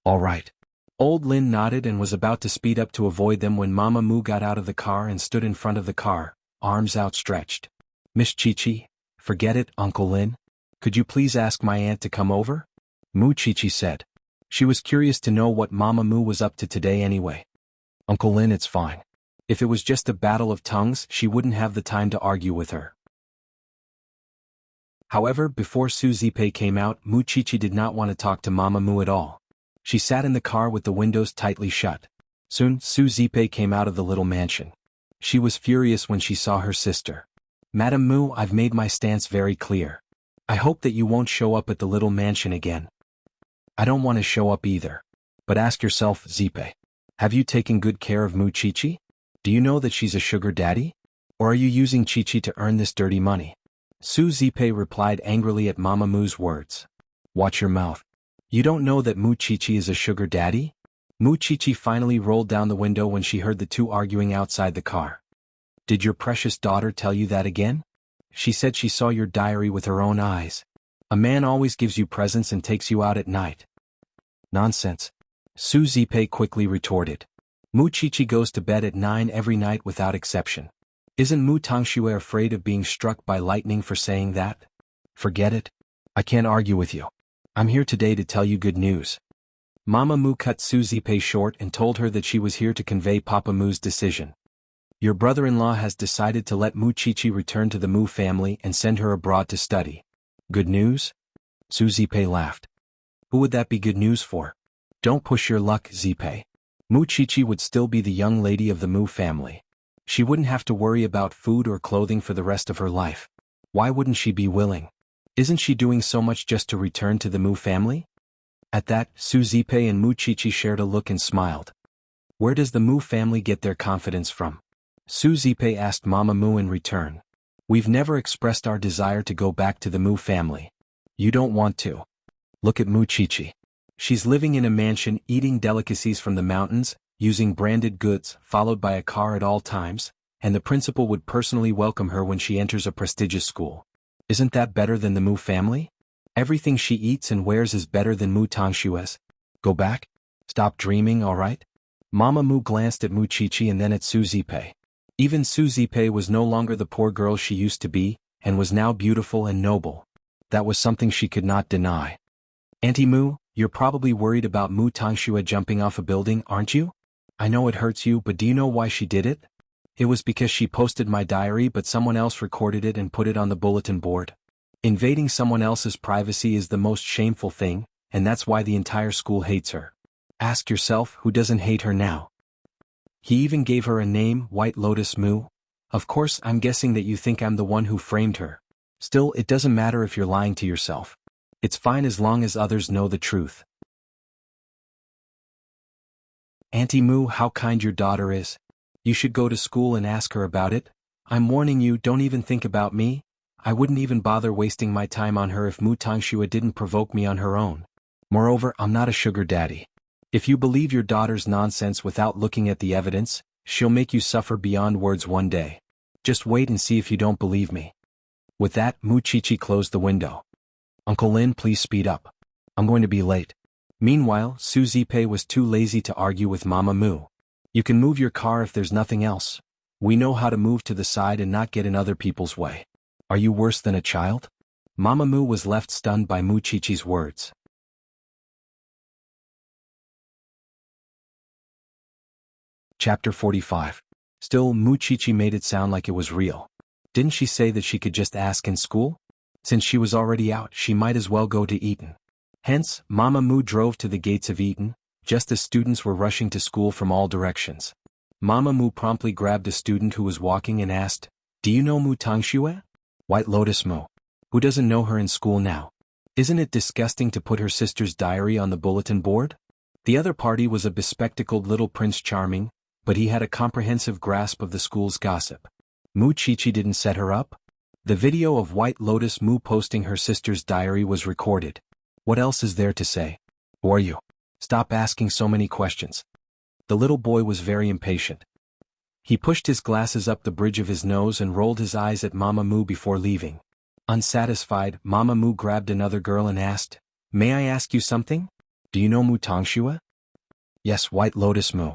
All right. Old Lin nodded and was about to speed up to avoid them when Mama Mu got out of the car and stood in front of the car, arms outstretched. Miss Chichi, forget it, Uncle Lin. Could you please ask my aunt to come over? Mu Chichi said. She was curious to know what Mama Mu was up to today anyway. Uncle Lin, it's fine. If it was just a battle of tongues, she wouldn't have the time to argue with her. However, before Su Zipei came out, Mu Chichi did not want to talk to Mama Mu at all. She sat in the car with the windows tightly shut. Soon, Su Zipei came out of the little mansion. She was furious when she saw her sister. Madam Mu, I've made my stance very clear. I hope that you won't show up at the little mansion again. I don't want to show up either. But ask yourself, Zipei. Have you taken good care of Mu Chichi? Do you know that she's a sugar daddy? Or are you using Chichi to earn this dirty money? Su Zipei replied angrily at Mama Mu's words. Watch your mouth. You don't know that Mu Chichi is a sugar daddy? Mu Chichi finally rolled down the window when she heard the two arguing outside the car. Did your precious daughter tell you that again? She said she saw your diary with her own eyes. A man always gives you presents and takes you out at night. Nonsense. Su Zipei quickly retorted. Mu Chichi goes to bed at 9 every night without exception. Isn't Mu Tongxue afraid of being struck by lightning for saying that? Forget it. I can't argue with you. I'm here today to tell you good news. Mama Mu cut Su Zipei short and told her that she was here to convey Papa Mu's decision. Your brother-in-law has decided to let Mu Chichi return to the Mu family and send her abroad to study. Good news? Su Zipei laughed. Who would that be good news for? Don't push your luck, Zipei. Mu Chichi would still be the young lady of the Mu family. She wouldn't have to worry about food or clothing for the rest of her life. Why wouldn't she be willing? Isn't she doing so much just to return to the Mu family? At that, Su Zipei and Mu Chichi shared a look and smiled. Where does the Mu family get their confidence from? Su Zipei asked Mama Mu in return. We've never expressed our desire to go back to the Mu family. You don't want to. Look at Mu Chichi. She's living in a mansion, eating delicacies from the mountains, using branded goods, followed by a car at all times, and the principal would personally welcome her when she enters a prestigious school. Isn't that better than the Mu family? Everything she eats and wears is better than Mu Tongshue's. Go back? Stop dreaming, all right? Mama Mu glanced at Mu Chichi and then at Su Zipei. Even Su Zipei was no longer the poor girl she used to be, and was now beautiful and noble. That was something she could not deny. Auntie Mu, you're probably worried about Mu Tongxue jumping off a building, aren't you? I know it hurts you, but do you know why she did it? It was because she posted my diary but someone else recorded it and put it on the bulletin board. Invading someone else's privacy is the most shameful thing, and that's why the entire school hates her. Ask yourself who doesn't hate her now. He even gave her a name, White Lotus Mu. Of course, I'm guessing that you think I'm the one who framed her. Still, it doesn't matter if you're lying to yourself. It's fine as long as others know the truth. Auntie Mu, how kind your daughter is. You should go to school and ask her about it. I'm warning you, don't even think about me. I wouldn't even bother wasting my time on her if Mu Tongxue didn't provoke me on her own. Moreover, I'm not a sugar daddy. If you believe your daughter's nonsense without looking at the evidence, she'll make you suffer beyond words one day. Just wait and see if you don't believe me. With that, Mu Chichi closed the window. Uncle Lin, please speed up. I'm going to be late. Meanwhile, Su Zipei was too lazy to argue with Mama Mu. You can move your car if there's nothing else. We know how to move to the side and not get in other people's way. Are you worse than a child? Mama Mu was left stunned by Muchichi's words. Chapter 45. Still, Muchichi made it sound like it was real. Didn't she say that she could just ask in school? Since she was already out, she might as well go to Eton. Hence, Mama Mu drove to the gates of Eton, just as students were rushing to school from all directions. Mama Mu promptly grabbed a student who was walking and asked, "Do you know Mu Tangxue? White Lotus Mu. Who doesn't know her in school now? Isn't it disgusting to put her sister's diary on the bulletin board?" The other party was a bespectacled little Prince Charming, but he had a comprehensive grasp of the school's gossip. Muchichi didn't set her up? The video of White Lotus Mu posting her sister's diary was recorded. What else is there to say? Who are you? Stop asking so many questions. The little boy was very impatient. He pushed his glasses up the bridge of his nose and rolled his eyes at Mama Mu before leaving. Unsatisfied, Mama Mu grabbed another girl and asked, "May I ask you something? Do you know Mu Tangxue?" "Yes, White Lotus Mu.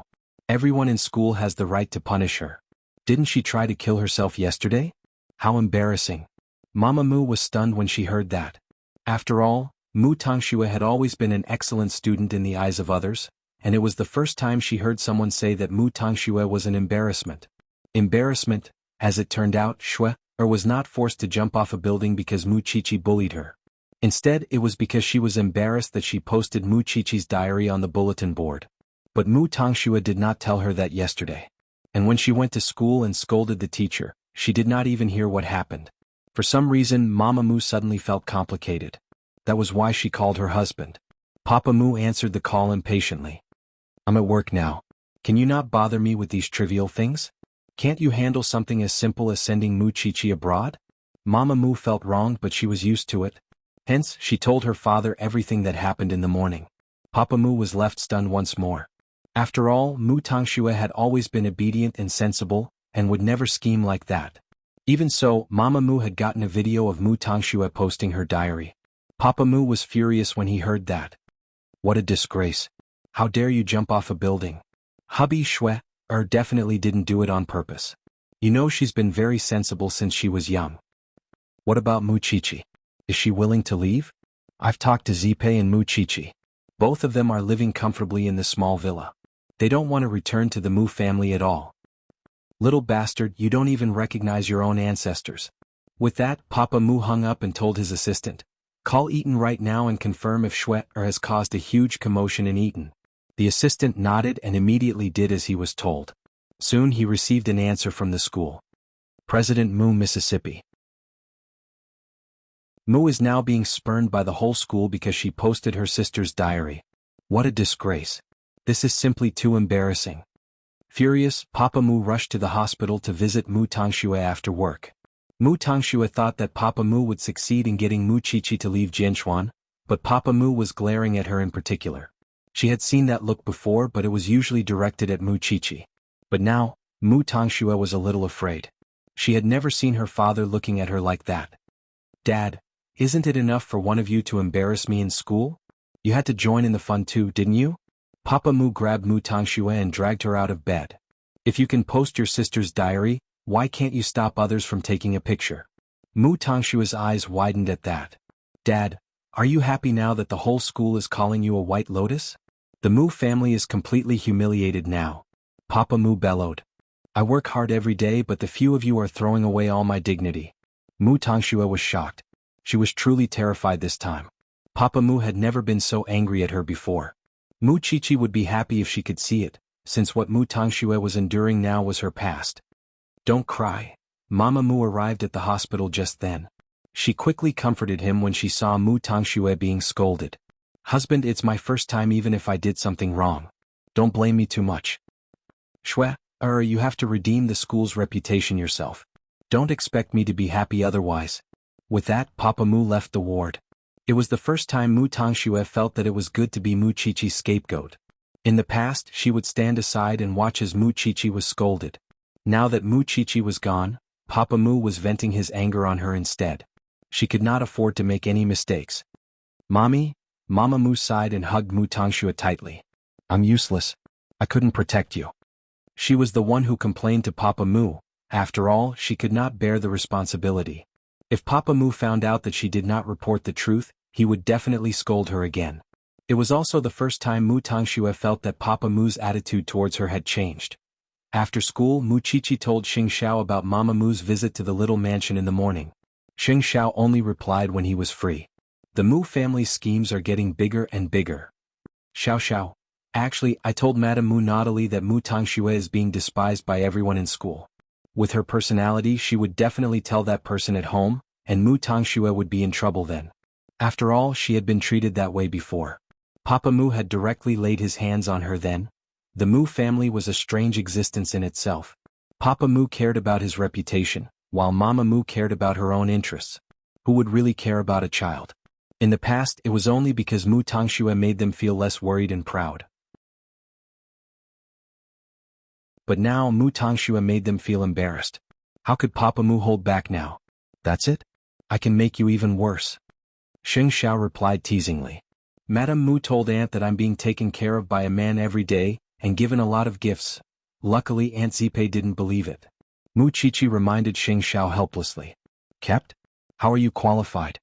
Everyone in school has the right to punish her. Didn't she try to kill herself yesterday? How embarrassing." Mama Mu was stunned when she heard that. After all, Mu Tangxue had always been an excellent student in the eyes of others, and it was the first time she heard someone say that Mu Tangxue was an embarrassment. Embarrassment, as it turned out, was not forced to jump off a building because Muchichi bullied her. Instead, it was because she was embarrassed that she posted Muchichi's diary on the bulletin board. But Mu Tangxue did not tell her that yesterday. And when she went to school and scolded the teacher, she did not even hear what happened. For some reason, Mama Mu suddenly felt complicated. That was why she called her husband. Papa Mu answered the call impatiently. "I'm at work now. Can you not bother me with these trivial things? Can't you handle something as simple as sending Muchichi abroad?" Mama Mu felt wronged, but she was used to it. Hence, she told her father everything that happened in the morning. Papa Mu was left stunned once more. After all, Mu Tangxue had always been obedient and sensible, and would never scheme like that. Even so, Mama Mu had gotten a video of Mu Tangxue posting her diary. Papa Mu was furious when he heard that. "What a disgrace. How dare you jump off a building? Hubby definitely didn't do it on purpose. You know she's been very sensible since she was young." "What about Muchichi? Is she willing to leave? I've talked to Zipei and Muchichi. Both of them are living comfortably in the small villa. They don't want to return to the Mu family at all." "Little bastard, you don't even recognize your own ancestors." With that, Papa Mu hung up and told his assistant, "Call Eton right now and confirm if has caused a huge commotion in Eton." The assistant nodded and immediately did as he was told. Soon he received an answer from the school. President Mu, Mississippi. Mu is now being spurned by the whole school because she posted her sister's diary. What a disgrace. This is simply too embarrassing. Furious, Papa Mu rushed to the hospital to visit Mu Tangxue after work. Mu Tangxue thought that Papa Mu would succeed in getting Muchichi to leave Jianchuan, but Papa Mu was glaring at her in particular. She had seen that look before, but it was usually directed at Muchichi. But now, Mu Tangxue was a little afraid. She had never seen her father looking at her like that. "Dad, isn't it enough for one of you to embarrass me in school? You had to join in the fun too, didn't you?" Papa Mu grabbed Mu Tangxue and dragged her out of bed. "If you can post your sister's diary, why can't you stop others from taking a picture?" Mu Tangshua's eyes widened at that. "Dad, are you happy now that the whole school is calling you a white lotus? The Mu family is completely humiliated now." Papa Mu bellowed. "I work hard every day, but the few of you are throwing away all my dignity." Mu Tangxue was shocked. She was truly terrified this time. Papa Mu had never been so angry at her before. Muchichi would be happy if she could see it, since what Mu Tangxue was enduring now was her past. "Don't cry." Mama Mu arrived at the hospital just then. She quickly comforted him when she saw Mu Tangxue being scolded. "Husband, it's my first time even if I did something wrong. Don't blame me too much." You have to redeem the school's reputation yourself. Don't expect me to be happy otherwise." With that, Papa Mu left the ward. It was the first time Mu Tangxue felt that it was good to be Muchichi's scapegoat. In the past, she would stand aside and watch as Muchichi was scolded. Now that Muchichi was gone, Papa Mu was venting his anger on her instead. She could not afford to make any mistakes. "Mommy?" Mama Mu sighed and hugged Mu Tangxue tightly. "I'm useless. I couldn't protect you." She was the one who complained to Papa Mu. After all, she could not bear the responsibility. If Papa Mu found out that she did not report the truth, he would definitely scold her again. It was also the first time Mu Tangxue felt that Papa Mu's attitude towards her had changed. After school, Mu Qiqi told Xing Xiao about Mama Mu's visit to the little mansion in the morning. Xing Xiao only replied when he was free. The Mu family's schemes are getting bigger and bigger. Xiao Xiao. Actually, I told Madame Mu naughtily that Mu Tangxue is being despised by everyone in school. With her personality, she would definitely tell that person at home, and Mu Tangxue would be in trouble then. After all, she had been treated that way before. Papa Mu had directly laid his hands on her then. The Mu family was a strange existence in itself. Papa Mu cared about his reputation, while Mama Mu cared about her own interests. Who would really care about a child? In the past, it was only because Mu Tangxue made them feel less worried and proud. But now Mu Tangxue made them feel embarrassed. How could Papa Mu hold back now? That's it? I can make you even worse. Xing Xiao replied teasingly. Madame Mu told Aunt that I'm being taken care of by a man every day, and given a lot of gifts. Luckily Aunt Zipei didn't believe it. Mu Qiqi reminded Xing Xiao helplessly. Kept? How are you qualified?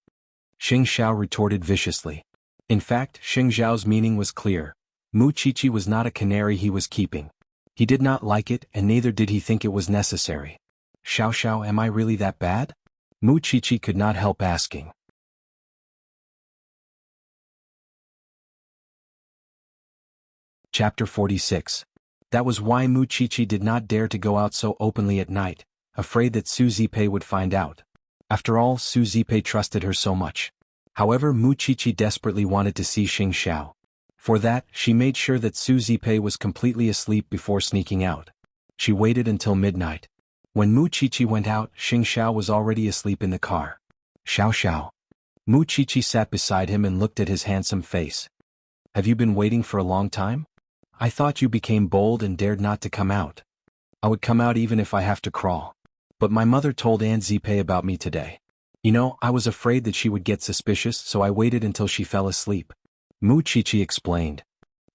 Xing Xiao retorted viciously. In fact, Xing Xiao's meaning was clear. Mu Qiqi was not a canary he was keeping. He did not like it, and neither did he think it was necessary. Xiao Xiao, am I really that bad? Mu Qiqi could not help asking. Chapter 46. That was why Mu Qiqi did not dare to go out so openly at night, afraid that Su Zipei would find out. After all, Su Zipei trusted her so much. However, Mu Qiqi desperately wanted to see Xing Xiao. For that, she made sure that Su Zipei was completely asleep before sneaking out. She waited until midnight. When Mu Qiqi went out, Xing Xiao was already asleep in the car. Xiao Xiao. Mu Qiqi sat beside him and looked at his handsome face. Have you been waiting for a long time? I thought you became bold and dared not to come out. I would come out even if I have to crawl. But my mother told Aunt Zipei about me today. You know, I was afraid that she would get suspicious, so I waited until she fell asleep. Mu Qiqi explained.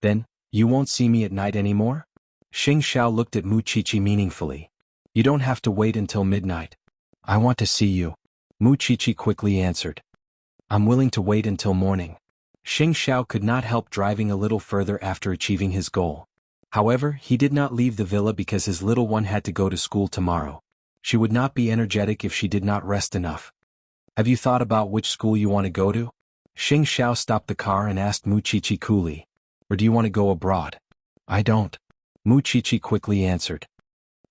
Then, you won't see me at night anymore? Xing Xiao looked at Mu Qiqi meaningfully. You don't have to wait until midnight. I want to see you. Mu Qiqi quickly answered. I'm willing to wait until morning. Xing Xiao could not help driving a little further after achieving his goal. However, he did not leave the villa because his little one had to go to school tomorrow. She would not be energetic if she did not rest enough. Have you thought about which school you want to go to? Xing Xiao stopped the car and asked Mu Qiqi coolly. Or do you want to go abroad? I don't. Mu Qiqi quickly answered.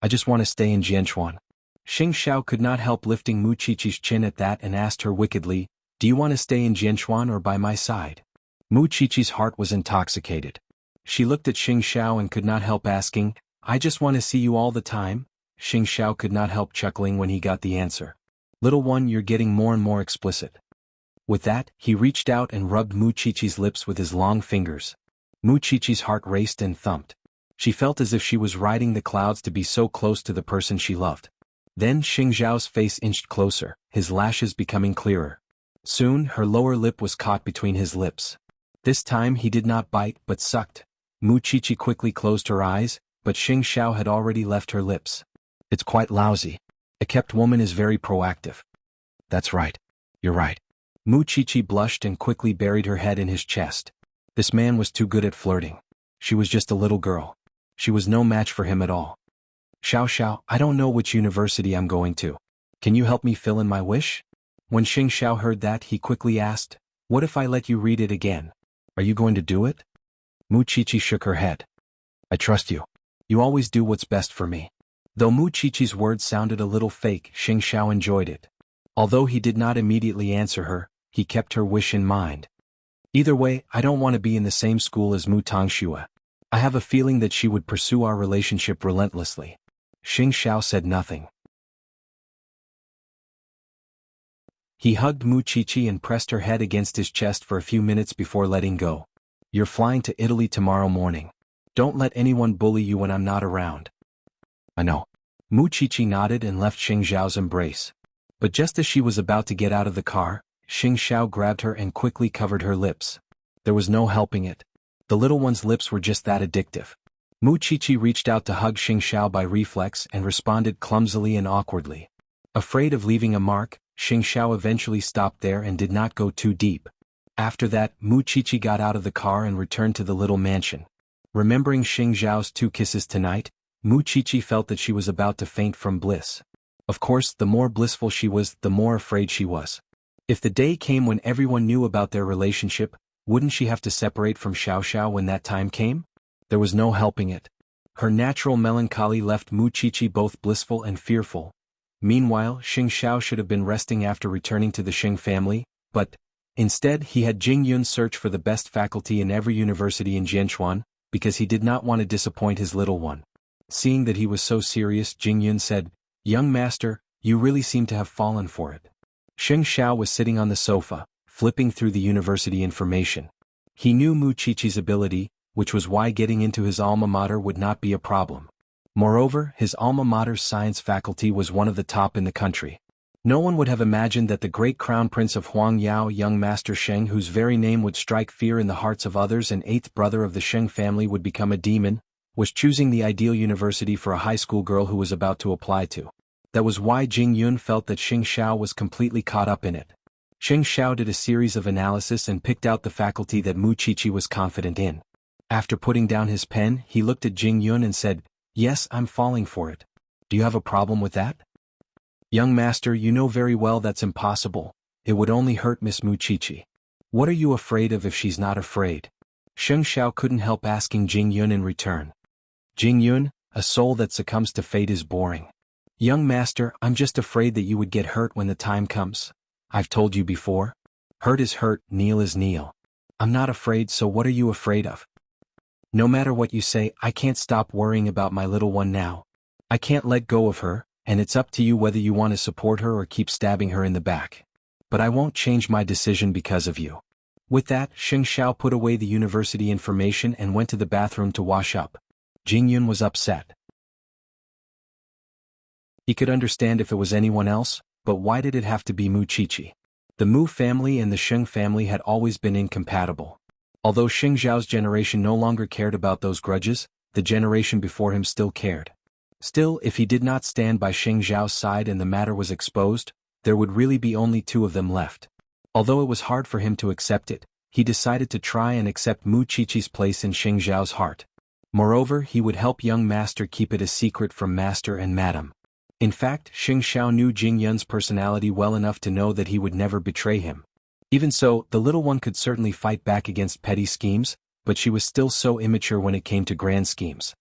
I just want to stay in Jianchuan. Xing Xiao could not help lifting Mu Qiqi's chin at that and asked her wickedly, do you want to stay in Jianchuan or by my side? Mu Qiqi's heart was intoxicated. She looked at Xing Xiao and could not help asking, I just want to see you all the time? Xing Xiao could not help chuckling when he got the answer. Little one, you're getting more and more explicit. With that, he reached out and rubbed Mu Qiqi's lips with his long fingers. Mu Qiqi's heart raced and thumped. She felt as if she was riding the clouds to be so close to the person she loved. Then Xing Xiao's face inched closer, his lashes becoming clearer. Soon, her lower lip was caught between his lips. This time he did not bite but sucked. Mu Qiqi quickly closed her eyes, but Xing Xiao had already left her lips. It's quite lousy. A kept woman is very proactive. That's right. You're right. Mu Qiqi blushed and quickly buried her head in his chest. This man was too good at flirting. She was just a little girl. She was no match for him at all. Xiao Xiao, I don't know which university I'm going to. Can you help me fill in my wish? When Xing Xiao heard that, he quickly asked, what if I let you read it again? Are you going to do it? Mu Qiqi shook her head. I trust you. You always do what's best for me. Though Mu Qiqi's words sounded a little fake, Xing Xiao enjoyed it. Although he did not immediately answer her, he kept her wish in mind. Either way, I don't want to be in the same school as Mu Tangxue. I have a feeling that she would pursue our relationship relentlessly. Xing Xiao said nothing. He hugged Mu Qiqi and pressed her head against his chest for a few minutes before letting go. You're flying to Italy tomorrow morning. Don't let anyone bully you when I'm not around. I know. Mu Qiqi nodded and left Xing Xiao's embrace. But just as she was about to get out of the car, Xing Xiao grabbed her and quickly covered her lips. There was no helping it. The little one's lips were just that addictive. Mu Qiqi reached out to hug Xing Xiao by reflex and responded clumsily and awkwardly. Afraid of leaving a mark, Xing Xiao eventually stopped there and did not go too deep. After that, Mu Qiqi got out of the car and returned to the little mansion. Remembering Xing Xiao's 2 kisses tonight, Mu Qiqi felt that she was about to faint from bliss. Of course, the more blissful she was, the more afraid she was. If the day came when everyone knew about their relationship, wouldn't she have to separate from Xiao Xiao when that time came? There was no helping it. Her natural melancholy left Mu Qiqi both blissful and fearful. Meanwhile, Xing Xiao should have been resting after returning to the Xing family, but instead he had Jing Yun search for the best faculty in every university in Jianchuan, because he did not want to disappoint his little one. Seeing that he was so serious, Jing Yun said, "Young master, you really seem to have fallen for it." Xing Xiao was sitting on the sofa, flipping through the university information. He knew Mu Qiqi's ability, which was why getting into his alma mater would not be a problem. Moreover, his alma mater's science faculty was one of the top in the country. No one would have imagined that the great crown prince of Huangyao, young master Sheng, whose very name would strike fear in the hearts of others and 8th brother of the Sheng family would become a demon, was choosing the ideal university for a high school girl who was about to apply to. That was why Jing Yun felt that Xing Xiao was completely caught up in it. Xing Xiao did a series of analysis and picked out the faculty that Mu Qiqi was confident in. After putting down his pen, he looked at Jing Yun and said, "Yes, I'm falling for it. Do you have a problem with that?" "Young master, you know very well that's impossible. It would only hurt Miss Mu Qiqi. What are you afraid of if she's not afraid?" Xing Xiao couldn't help asking Jing Yun in return. "Jing Yun, a soul that succumbs to fate is boring. Young master, I'm just afraid that you would get hurt when the time comes. I've told you before. Hurt is hurt, kneel is kneel. I'm not afraid, so what are you afraid of?" "No matter what you say, I can't stop worrying about my little one now. I can't let go of her, and it's up to you whether you want to support her or keep stabbing her in the back. But I won't change my decision because of you." With that, Xing Xiao put away the university information and went to the bathroom to wash up. Jing Yun was upset. He could understand if it was anyone else, but why did it have to be Mu Qiqi? The Mu family and the Sheng family had always been incompatible. Although Xing Zhao's generation no longer cared about those grudges, the generation before him still cared. Still, if he did not stand by Xing Zhao's side and the matter was exposed, there would really be only 2 of them left. Although it was hard for him to accept it, he decided to try and accept Mu Qiqi's place in Xing Zhao's heart. Moreover, he would help young master keep it a secret from master and madam. In fact, Xing Xiao knew Jing Yun's personality well enough to know that he would never betray him. Even so, the little one could certainly fight back against petty schemes, but she was still so immature when it came to grand schemes.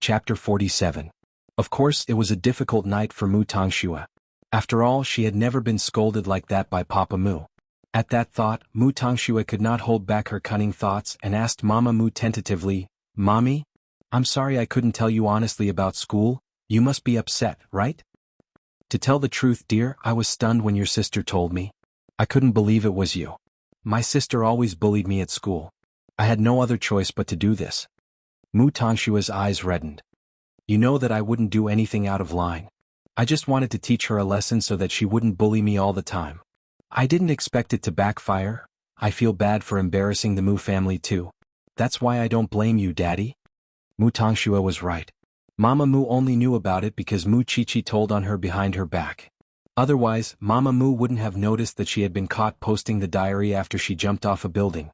Chapter 47. Of course, it was a difficult night for Mu Tongxue. After all, she had never been scolded like that by Papa Mu. At that thought, Mu Tongxue could not hold back her cunning thoughts and asked Mama Mu tentatively, "Mommy? I'm sorry I couldn't tell you honestly about school. You must be upset, right?" "To tell the truth, dear, I was stunned when your sister told me. I couldn't believe it was you. My sister always bullied me at school. I had no other choice but to do this." Mu Tongshua's eyes reddened. "You know that I wouldn't do anything out of line. I just wanted to teach her a lesson so that she wouldn't bully me all the time. I didn't expect it to backfire. I feel bad for embarrassing the Mu family too. That's why I don't blame you, Daddy." Mu Tongxue was right. Mama Mu only knew about it because Mu Qiqi told on her behind her back. Otherwise, Mama Mu wouldn't have noticed that she had been caught posting the diary after she jumped off a building.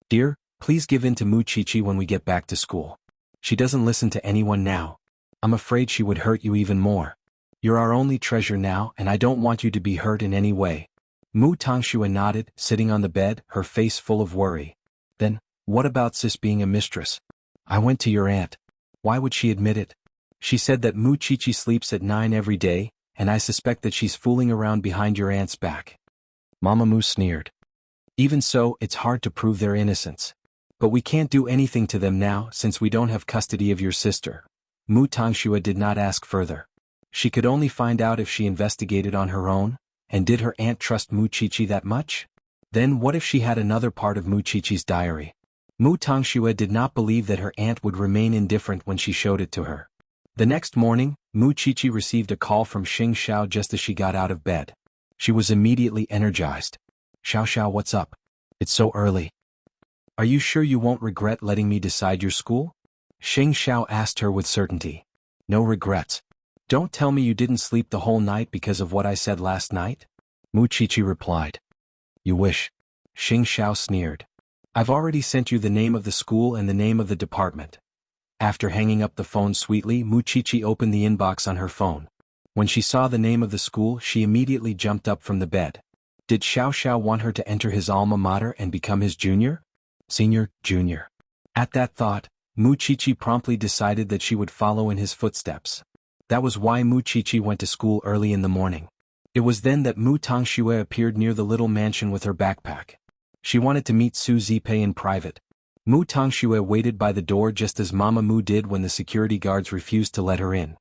"Dear, please give in to Mu Qiqi when we get back to school. She doesn't listen to anyone now. I'm afraid she would hurt you even more. You're our only treasure now, and I don't want you to be hurt in any way." Mu Tongxue nodded, sitting on the bed, her face full of worry. "Then, what about Sis being a mistress? I went to your aunt. Why would she admit it? She said that Mu Qiqi sleeps at 9 every day, and I suspect that she's fooling around behind your aunt's back." Mama Mu sneered. "Even so, it's hard to prove their innocence. But we can't do anything to them now since we don't have custody of your sister." Mu Tongxue did not ask further. She could only find out if she investigated on her own, and did her aunt trust Mu Qiqi that much? Then what if she had another part of Mu Qiqi's diary? Mu Tongxue did not believe that her aunt would remain indifferent when she showed it to her. The next morning, Mu Qiqi received a call from Xing Xiao just as she got out of bed. She was immediately energized. "Xiao Xiao, what's up? It's so early. Are you sure you won't regret letting me decide your school? Xing Xiao asked her with certainty. No regrets. Don't tell me you didn't sleep the whole night because of what I said last night? Mu Qiqi replied. You wish. Xing Xiao sneered. I've already sent you the name of the school and the name of the department. After hanging up the phone sweetly, Mu Qiqi opened the inbox on her phone. When she saw the name of the school, she immediately jumped up from the bed. Did Xiao Xiao want her to enter his alma mater and become his junior? Senior, junior. At that thought, Mu Qiqi promptly decided that she would follow in his footsteps. That was why Mu Qiqi went to school early in the morning. It was then that Mu Tangxue appeared near the little mansion with her backpack. She wanted to meet Su Zipei in private. Mu Tangxue waited by the door just as Mama Mu did when the security guards refused to let her in.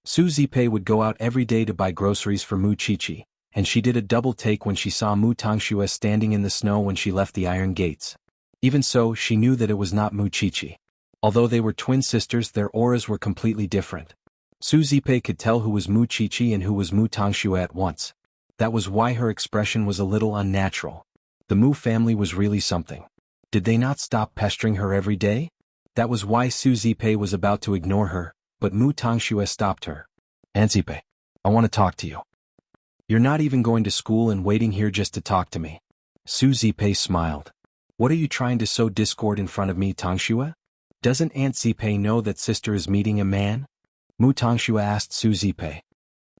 Su Zipei would go out every day to buy groceries for Mu Qiqi, and she did a double take when she saw Mu Tangxue standing in the snow when she left the iron gates. Even so, she knew that it was not Mu Qiqi. Although they were twin sisters, their auras were completely different. Su Zipei could tell who was Mu Qiqi and who was Mu Tangxue at once. That was why her expression was a little unnatural. The Mu family was really something. Did they not stop pestering her every day? That was why Su Zipei was about to ignore her, but Mu Tangxue stopped her. Aunt Zipei, I want to talk to you. You're not even going to school and waiting here just to talk to me. Su Zipei smiled. What are you trying to sow discord in front of me, Tangxue? Doesn't Aunt Zipei know that sister is meeting a man? Mu Tangxue asked Su Zipei.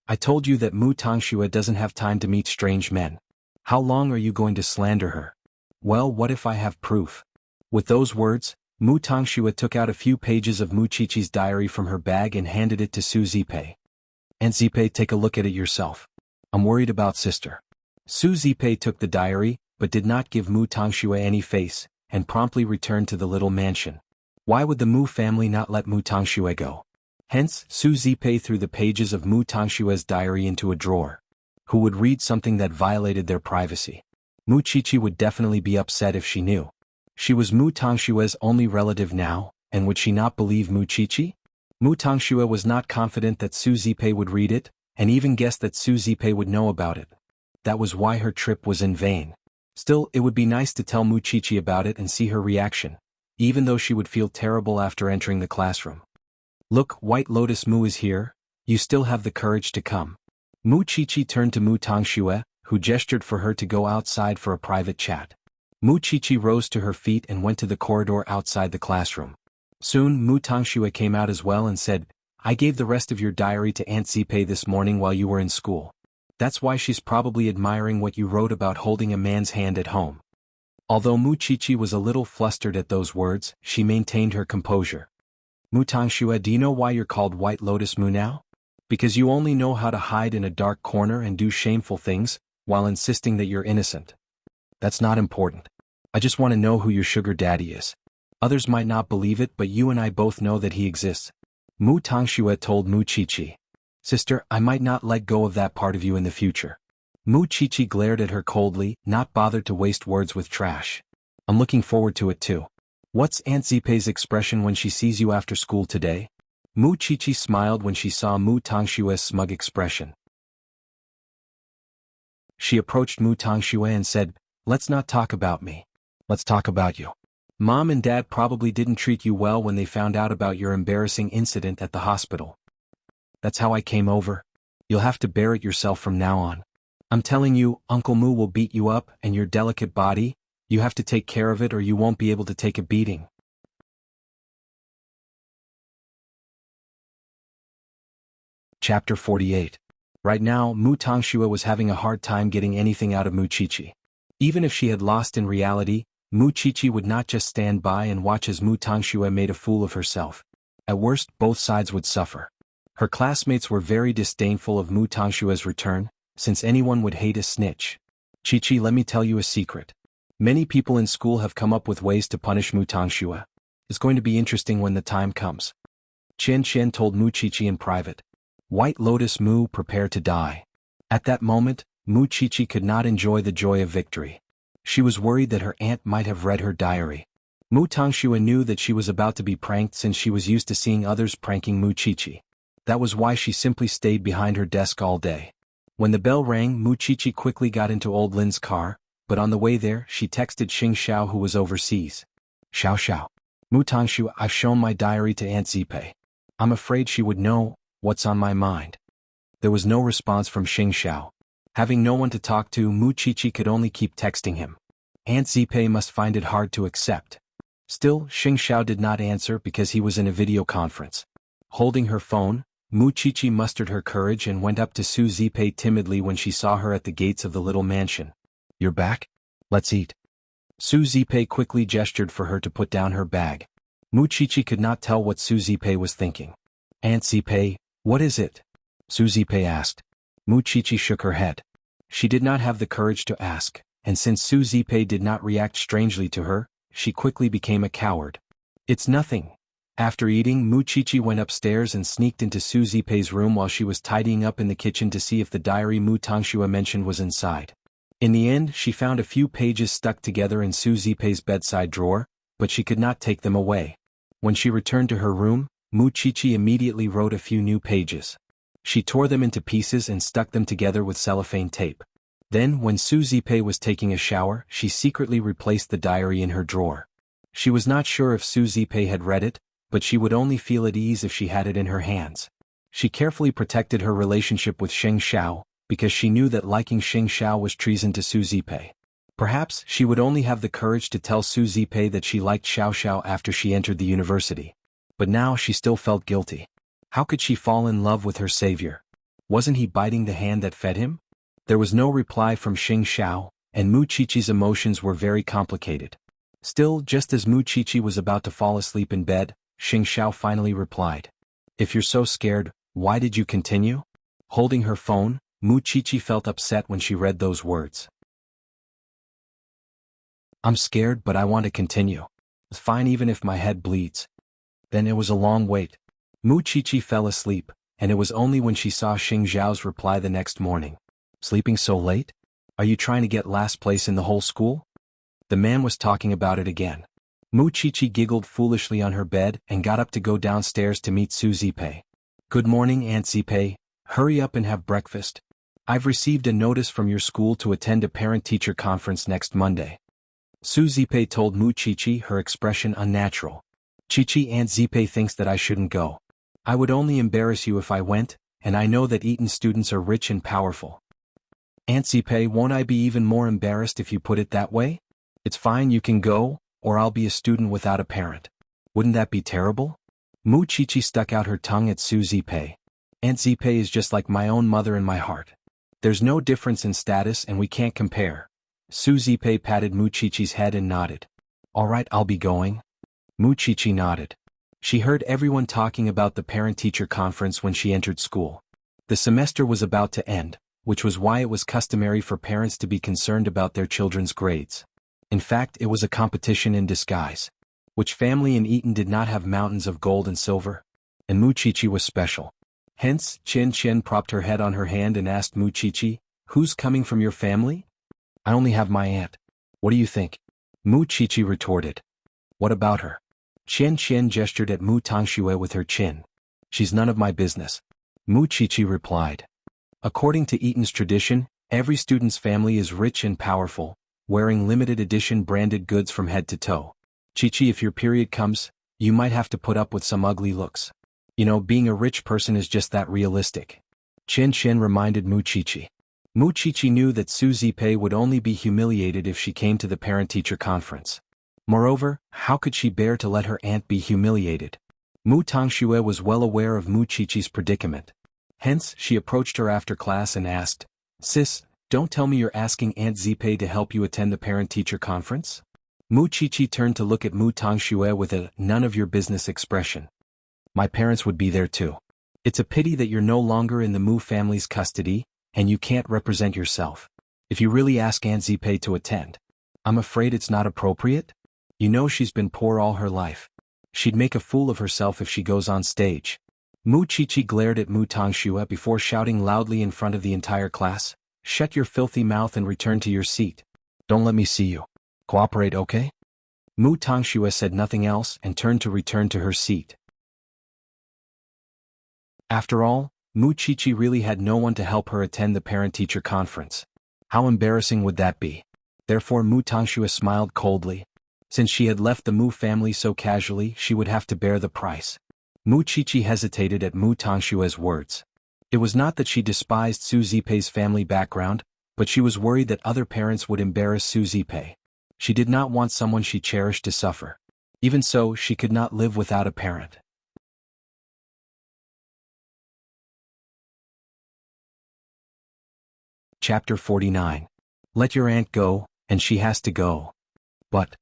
I told you that Mu Tangxue doesn't have time to meet strange men. How long are you going to slander her? Well, what if I have proof? With those words, Mu Tangxue took out a few pages of Mu Qiqi's diary from her bag and handed it to Su Zipei. Aunt Zipei, take a look at it yourself. I'm worried about sister. Su Zipei took the diary, but did not give Mu Tangxue any face, and promptly returned to the little mansion. Why would the Mu family not let Mu Tangxue go? Hence, Su Zipei threw the pages of Mu Tangxue's diary into a drawer. Who would read something that violated their privacy? Mu Qiqi would definitely be upset if she knew. She was Mu Tangxue's only relative now, and would she not believe Mu Qiqi? Mu Tangxue was not confident that Su Zipei would read it, and even guessed that Su Zipei would know about it. That was why her trip was in vain. Still, it would be nice to tell Mu Qiqi about it and see her reaction, even though she would feel terrible after entering the classroom. Look, White Lotus Mu is here, you still have the courage to come. Mu Qiqi turned to Mu Tangxue, who gestured for her to go outside for a private chat. Mu Qiqi rose to her feet and went to the corridor outside the classroom. Soon Mu Tangxue came out as well and said, I gave the rest of your diary to Aunt Zipei this morning while you were in school. That's why she's probably admiring what you wrote about holding a man's hand at home. Although Mu Qiqi was a little flustered at those words, she maintained her composure. Mu Tangxue, do you know why you're called White Lotus Mu now? Because you only know how to hide in a dark corner and do shameful things, while insisting that you're innocent. That's not important. I just want to know who your sugar daddy is. Others might not believe it, but you and I both know that he exists. Mu Tangxue told Mu Qiqi. Sister, I might not let go of that part of you in the future. Mu Qiqi glared at her coldly, not bothered to waste words with trash. I'm looking forward to it too. What's Aunt Zipei's expression when she sees you after school today? Mu Qiqi smiled when she saw Mu Tangxue's smug expression. She approached Mu Tangxue and said, Let's not talk about me. Let's talk about you. Mom and Dad probably didn't treat you well when they found out about your embarrassing incident at the hospital. That's how I came over. You'll have to bear it yourself from now on. I'm telling you, Uncle Mu will beat you up, and your delicate body, you have to take care of it or you won't be able to take a beating. Chapter 48. Right now, Mu Tangxue was having a hard time getting anything out of Mu Qiqi. Even if she had lost in reality, Mu Qiqi would not just stand by and watch as Mu Tangxue made a fool of herself. At worst, both sides would suffer. Her classmates were very disdainful of Mu Tangxue's return, since anyone would hate a snitch. Qiqi, let me tell you a secret. Many people in school have come up with ways to punish Mu Tangxue. It's going to be interesting when the time comes. Qian Qian told Mu Qiqi in private. White Lotus Mu, prepare to die. At that moment, Mu Qiqi could not enjoy the joy of victory. She was worried that her aunt might have read her diary. Mu Tangxue knew that she was about to be pranked since she was used to seeing others pranking Mu Qiqi. That was why she simply stayed behind her desk all day. When the bell rang, Mu Qiqi quickly got into Old Lin's car, but on the way there she texted Xing Xiao, who was overseas. Xiao Xiao. Mu Tangshu, I've shown my diary to Aunt Zipei. I'm afraid she would know what's on my mind. There was no response from Xing Xiao. Having no one to talk to, Mu Qiqi could only keep texting him. Aunt Zipei must find it hard to accept. Still, Xing Xiao did not answer because he was in a video conference. Holding her phone, Mu Qiqi mustered her courage and went up to Su Zipei timidly when she saw her at the gates of the little mansion. You're back? Let's eat. Su Zipei quickly gestured for her to put down her bag. Mu Qiqi could not tell what Su Zipei was thinking. Aunt Zipei, what is it? Su Zipei asked. Mu Qiqi shook her head. She did not have the courage to ask, and since Su Zipei did not react strangely to her, she quickly became a coward. It's nothing. After eating, Mu Qiqi went upstairs and sneaked into Su Zipei's room while she was tidying up in the kitchen to see if the diary Mu Tangxue mentioned was inside. In the end, she found a few pages stuck together in Su Zipei's bedside drawer, but she could not take them away. When she returned to her room, Mu Qiqi immediately wrote a few new pages. She tore them into pieces and stuck them together with cellophane tape. Then, when Su Zipei was taking a shower, she secretly replaced the diary in her drawer. She was not sure if Su Zipei had read it, but she would only feel at ease if she had it in her hands. She carefully protected her relationship with Xing Xiao, because she knew that liking Xing Xiao was treason to Su Zipei. Perhaps she would only have the courage to tell Su Zipei that she liked Xiao Xiao after she entered the university. But now she still felt guilty. How could she fall in love with her savior? Wasn't he biting the hand that fed him? There was no reply from Xing Xiao, and Mu Qiqi's emotions were very complicated. Still, just as Mu Qiqi was about to fall asleep in bed, Xing Xiao finally replied. If you're so scared, why did you continue? Holding her phone, Mu Qiqi felt upset when she read those words. I'm scared, but I want to continue. It's fine even if my head bleeds. Then it was a long wait. Mu Qiqi fell asleep, and it was only when she saw Xing Xiao's reply the next morning. Sleeping so late? Are you trying to get last place in the whole school? The man was talking about it again. Mu Qiqi giggled foolishly on her bed and got up to go downstairs to meet Su Zipei. Good morning, Aunt Zipei. Hurry up and have breakfast. I've received a notice from your school to attend a parent-teacher conference next Monday. Su Zipei told Mu Qiqi, her expression unnatural. Qiqi, Aunt Zipei thinks that I shouldn't go. I would only embarrass you if I went, and I know that Eton students are rich and powerful. Aunt Zipei, won't I be even more embarrassed if you put it that way? It's fine, you can go, or I'll be a student without a parent. Wouldn't that be terrible? Mu Qiqi stuck out her tongue at Su Zipei. Aunt Zipei is just like my own mother in my heart. There's no difference in status and we can't compare. Su Zipei patted Mu Qiqi's head and nodded. All right, I'll be going. Mu Qiqi nodded. She heard everyone talking about the parent-teacher conference when she entered school. The semester was about to end, which was why it was customary for parents to be concerned about their children's grades. In fact, it was a competition in disguise. Which family in Eton did not have mountains of gold and silver? And Mu Qiqi was special. Hence, Qian Qian propped her head on her hand and asked Mu Qiqi, who's coming from your family? I only have my aunt. What do you think? Mu Qiqi retorted. What about her? Qian Qian gestured at Mu Tangxue with her chin. She's none of my business. Mu Qiqi replied. According to Eton's tradition, every student's family is rich and powerful, wearing limited edition branded goods from head to toe. Qiqi, if your period comes, you might have to put up with some ugly looks. You know, being a rich person is just that realistic. Qian Qian reminded Mu Qiqi. Mu Qiqi knew that Su Zipei would only be humiliated if she came to the parent-teacher conference. Moreover, how could she bear to let her aunt be humiliated? Mu Tangxue was well aware of Mu Qiqi's predicament. Hence, she approached her after class and asked, Sis, don't tell me you're asking Aunt Zipei to help you attend the parent-teacher conference? Mu Qiqi turned to look at Mu Tangxue with a none of your business expression. My parents would be there too. It's a pity that you're no longer in the Mu family's custody, and you can't represent yourself. If you really ask Aunt Zipei to attend, I'm afraid it's not appropriate. You know she's been poor all her life. She'd make a fool of herself if she goes on stage. Mu Qiqi glared at Mu Tangxue before shouting loudly in front of the entire class, shut your filthy mouth and return to your seat. Don't let me see you. Cooperate, okay? Mu Tangxue said nothing else and turned to return to her seat. After all, Mu Qiqi really had no one to help her attend the parent-teacher conference. How embarrassing would that be? Therefore Mu Tangxue smiled coldly. Since she had left the Mu family so casually, she would have to bear the price. Mu Qiqi hesitated at Mu Tangshue's words. It was not that she despised Su Zipei's family background, but she was worried that other parents would embarrass Su Zipei. She did not want someone she cherished to suffer. Even so, she could not live without a parent. Chapter 49. Let your aunt go, and she has to go. But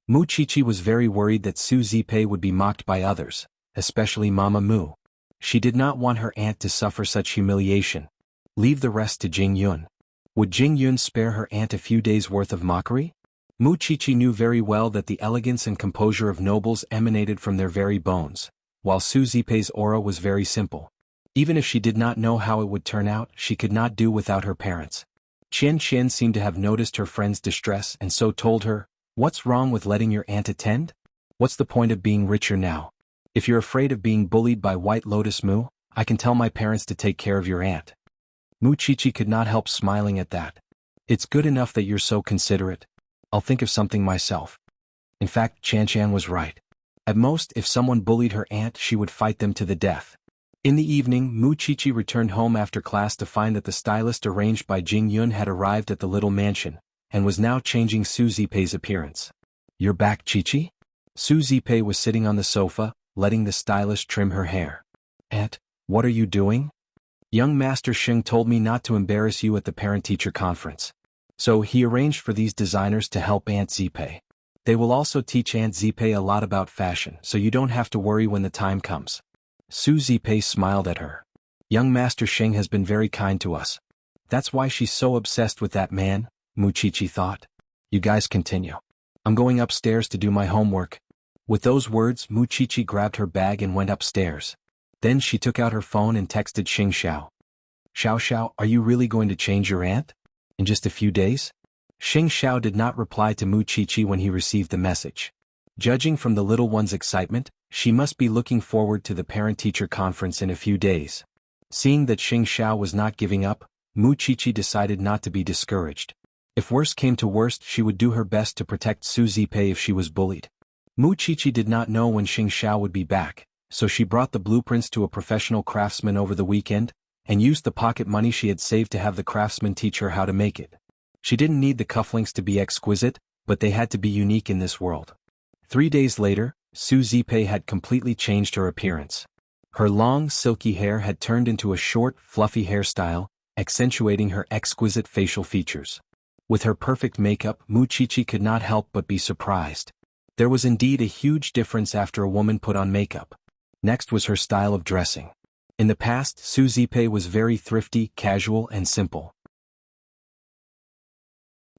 Mu Qiqi was very worried that Su Zipei would be mocked by others, especially Mama Mu. She did not want her aunt to suffer such humiliation. Leave the rest to Jing Yun. Would Jing Yun spare her aunt a few days' worth of mockery? Mu Qiqi knew very well that the elegance and composure of nobles emanated from their very bones, while Su Zipei's aura was very simple. Even if she did not know how it would turn out, she could not do without her parents. Qian Qian seemed to have noticed her friend's distress and so told her, "What's wrong with letting your aunt attend? What's the point of being richer now? If you're afraid of being bullied by White Lotus Mu, I can tell my parents to take care of your aunt." Mu Qiqi could not help smiling at that. "It's good enough that you're so considerate. I'll think of something myself." In fact, Qian Qian was right. At most, if someone bullied her aunt, she would fight them to the death. In the evening, Mu Qiqi returned home after class to find that the stylist arranged by Jing Yun had arrived at the little mansion, and was now changing Su Zipei's appearance. "You're back, Qiqi?" Su Zipei was sitting on the sofa, letting the stylist trim her hair. "Aunt, what are you doing?" "Young Master Sheng told me not to embarrass you at the parent-teacher conference. So he arranged for these designers to help Aunt Zipei. They will also teach Aunt Zipei a lot about fashion, so you don't have to worry when the time comes." Su Zipei smiled at her. "Young Master Sheng has been very kind to us. That's why she's so obsessed with that man," Mu Qiqi thought. "You guys continue. I'm going upstairs to do my homework." With those words, Mu Qiqi grabbed her bag and went upstairs. Then she took out her phone and texted Xing Xiao. "Xiao Xiao, are you really going to change your aunt? In just a few days?" Xing Xiao did not reply to Mu Qiqi when he received the message. Judging from the little one's excitement, she must be looking forward to the parent-teacher conference in a few days. Seeing that Xing Xiao was not giving up, Mu Qiqi decided not to be discouraged. If worst came to worst, she would do her best to protect Su Zipei if she was bullied. Mu Qiqi did not know when Xing Xiao would be back, so she brought the blueprints to a professional craftsman over the weekend, and used the pocket money she had saved to have the craftsman teach her how to make it. She didn't need the cufflinks to be exquisite, but they had to be unique in this world. 3 days later, Su Zipei had completely changed her appearance. Her long, silky hair had turned into a short, fluffy hairstyle, accentuating her exquisite facial features. With her perfect makeup, Mu Qiqi could not help but be surprised. There was indeed a huge difference after a woman put on makeup. Next was her style of dressing. In the past, Su Zipei was very thrifty, casual, and simple.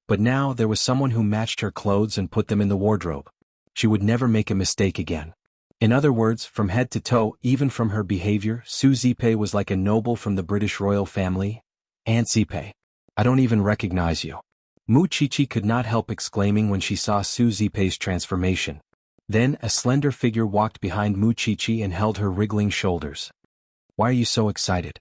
But now there was someone who matched her clothes and put them in the wardrobe. She would never make a mistake again. In other words, from head to toe, even from her behavior, Su Zipei was like a noble from the British royal family. "Aunt Zipei, I don't even recognize you." Mu Qiqi could not help exclaiming when she saw Su Zipei's transformation. Then a slender figure walked behind Mu Qiqi and held her wriggling shoulders. "Why are you so excited?"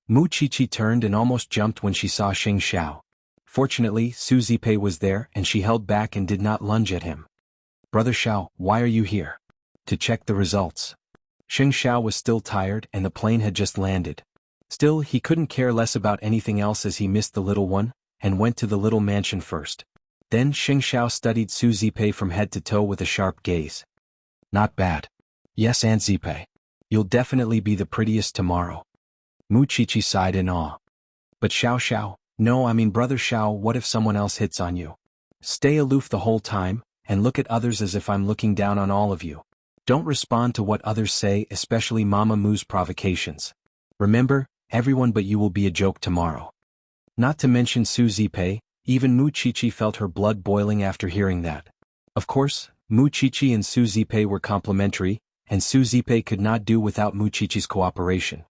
Mu Qiqi turned and almost jumped when she saw Xing Xiao. Fortunately, Su Zipei was there and she held back and did not lunge at him. "Brother Xiao, why are you here?" "To check the results." Xing Xiao was still tired and the plane had just landed. Still, he couldn't care less about anything else as he missed the little one, and went to the little mansion first. Then Xing Xiao studied Su Zipei from head to toe with a sharp gaze. "Not bad. Yes, Aunt Zipei. You'll definitely be the prettiest tomorrow." Mu Qiqi sighed in awe. "But Xiao Xiao, no, I mean Brother Xiao, what if someone else hits on you? Stay aloof the whole time, and look at others as if I'm looking down on all of you. Don't respond to what others say, especially Mama Mu's provocations. Remember, everyone but you will be a joke tomorrow." Not to mention Su Zipei, even Mu Qiqi felt her blood boiling after hearing that. Of course, Mu Qiqi and Su Zipei were complementary, and Su Zipei could not do without Mu Qiqi's cooperation.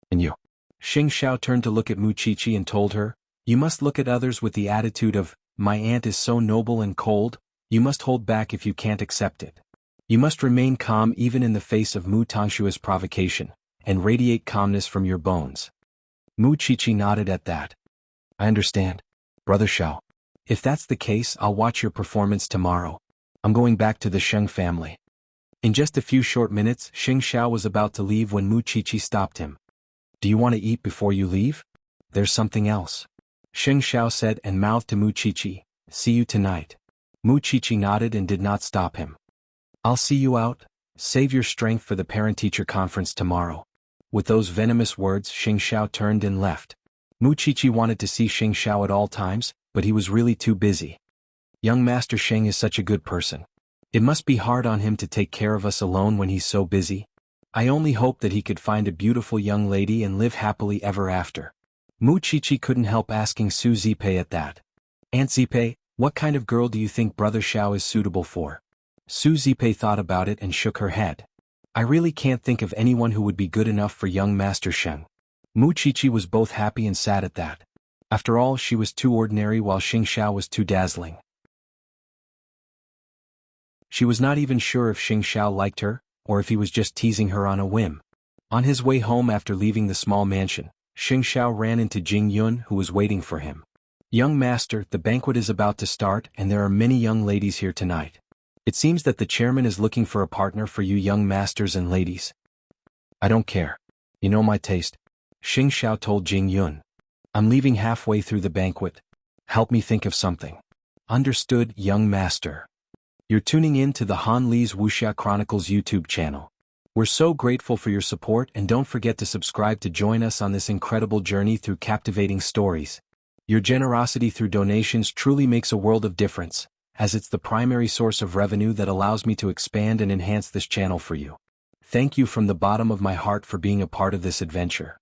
"And you?" Xing Xiao turned to look at Mu Qiqi and told her, "You must look at others with the attitude of, 'My aunt is so noble and cold,' you must hold back if you can't accept it. You must remain calm even in the face of Mu Tangshue's provocation, and radiate calmness from your bones." Mu Qiqi nodded at that. "I understand, Brother Xiao. If that's the case, I'll watch your performance tomorrow. I'm going back to the Sheng family. In just a few short minutes, Xing Xiao was about to leave when Mu Qiqi stopped him. Do you want to eat before you leave? There's something else. Xing Xiao said and mouthed to Mu Qiqi, see you tonight. Mu Qiqi nodded and did not stop him. I'll see you out. Save your strength for the parent-teacher conference tomorrow. With those venomous words, Xing Xiao turned and left. Mu Qiqi wanted to see Xing Xiao at all times, but he was really too busy. Young Master Sheng is such a good person. It must be hard on him to take care of us alone when he's so busy. I only hope that he could find a beautiful young lady and live happily ever after. Mu Qiqi couldn't help asking Su Zipei at that. Aunt Zipei, what kind of girl do you think Brother Xiao is suitable for? Su Zipei thought about it and shook her head. I really can't think of anyone who would be good enough for young Master Sheng. Mu Qiqi was both happy and sad at that. After all, she was too ordinary while Xing Xiao was too dazzling. She was not even sure if Xing Xiao liked her, or if he was just teasing her on a whim. On his way home after leaving the small mansion, Xing Xiao ran into Jing Yun, who was waiting for him. Young master, the banquet is about to start and there are many young ladies here tonight. It seems that the chairman is looking for a partner for you young masters and ladies. I don't care. You know my taste. Xing Xiao told Jing Yun. I'm leaving halfway through the banquet. Help me think of something. Understood, young master. You're tuning in to the Han Li's Wuxia Chronicles YouTube channel. We're so grateful for your support and don't forget to subscribe to join us on this incredible journey through captivating stories. Your generosity through donations truly makes a world of difference, as it's the primary source of revenue that allows me to expand and enhance this channel for you. Thank you from the bottom of my heart for being a part of this adventure.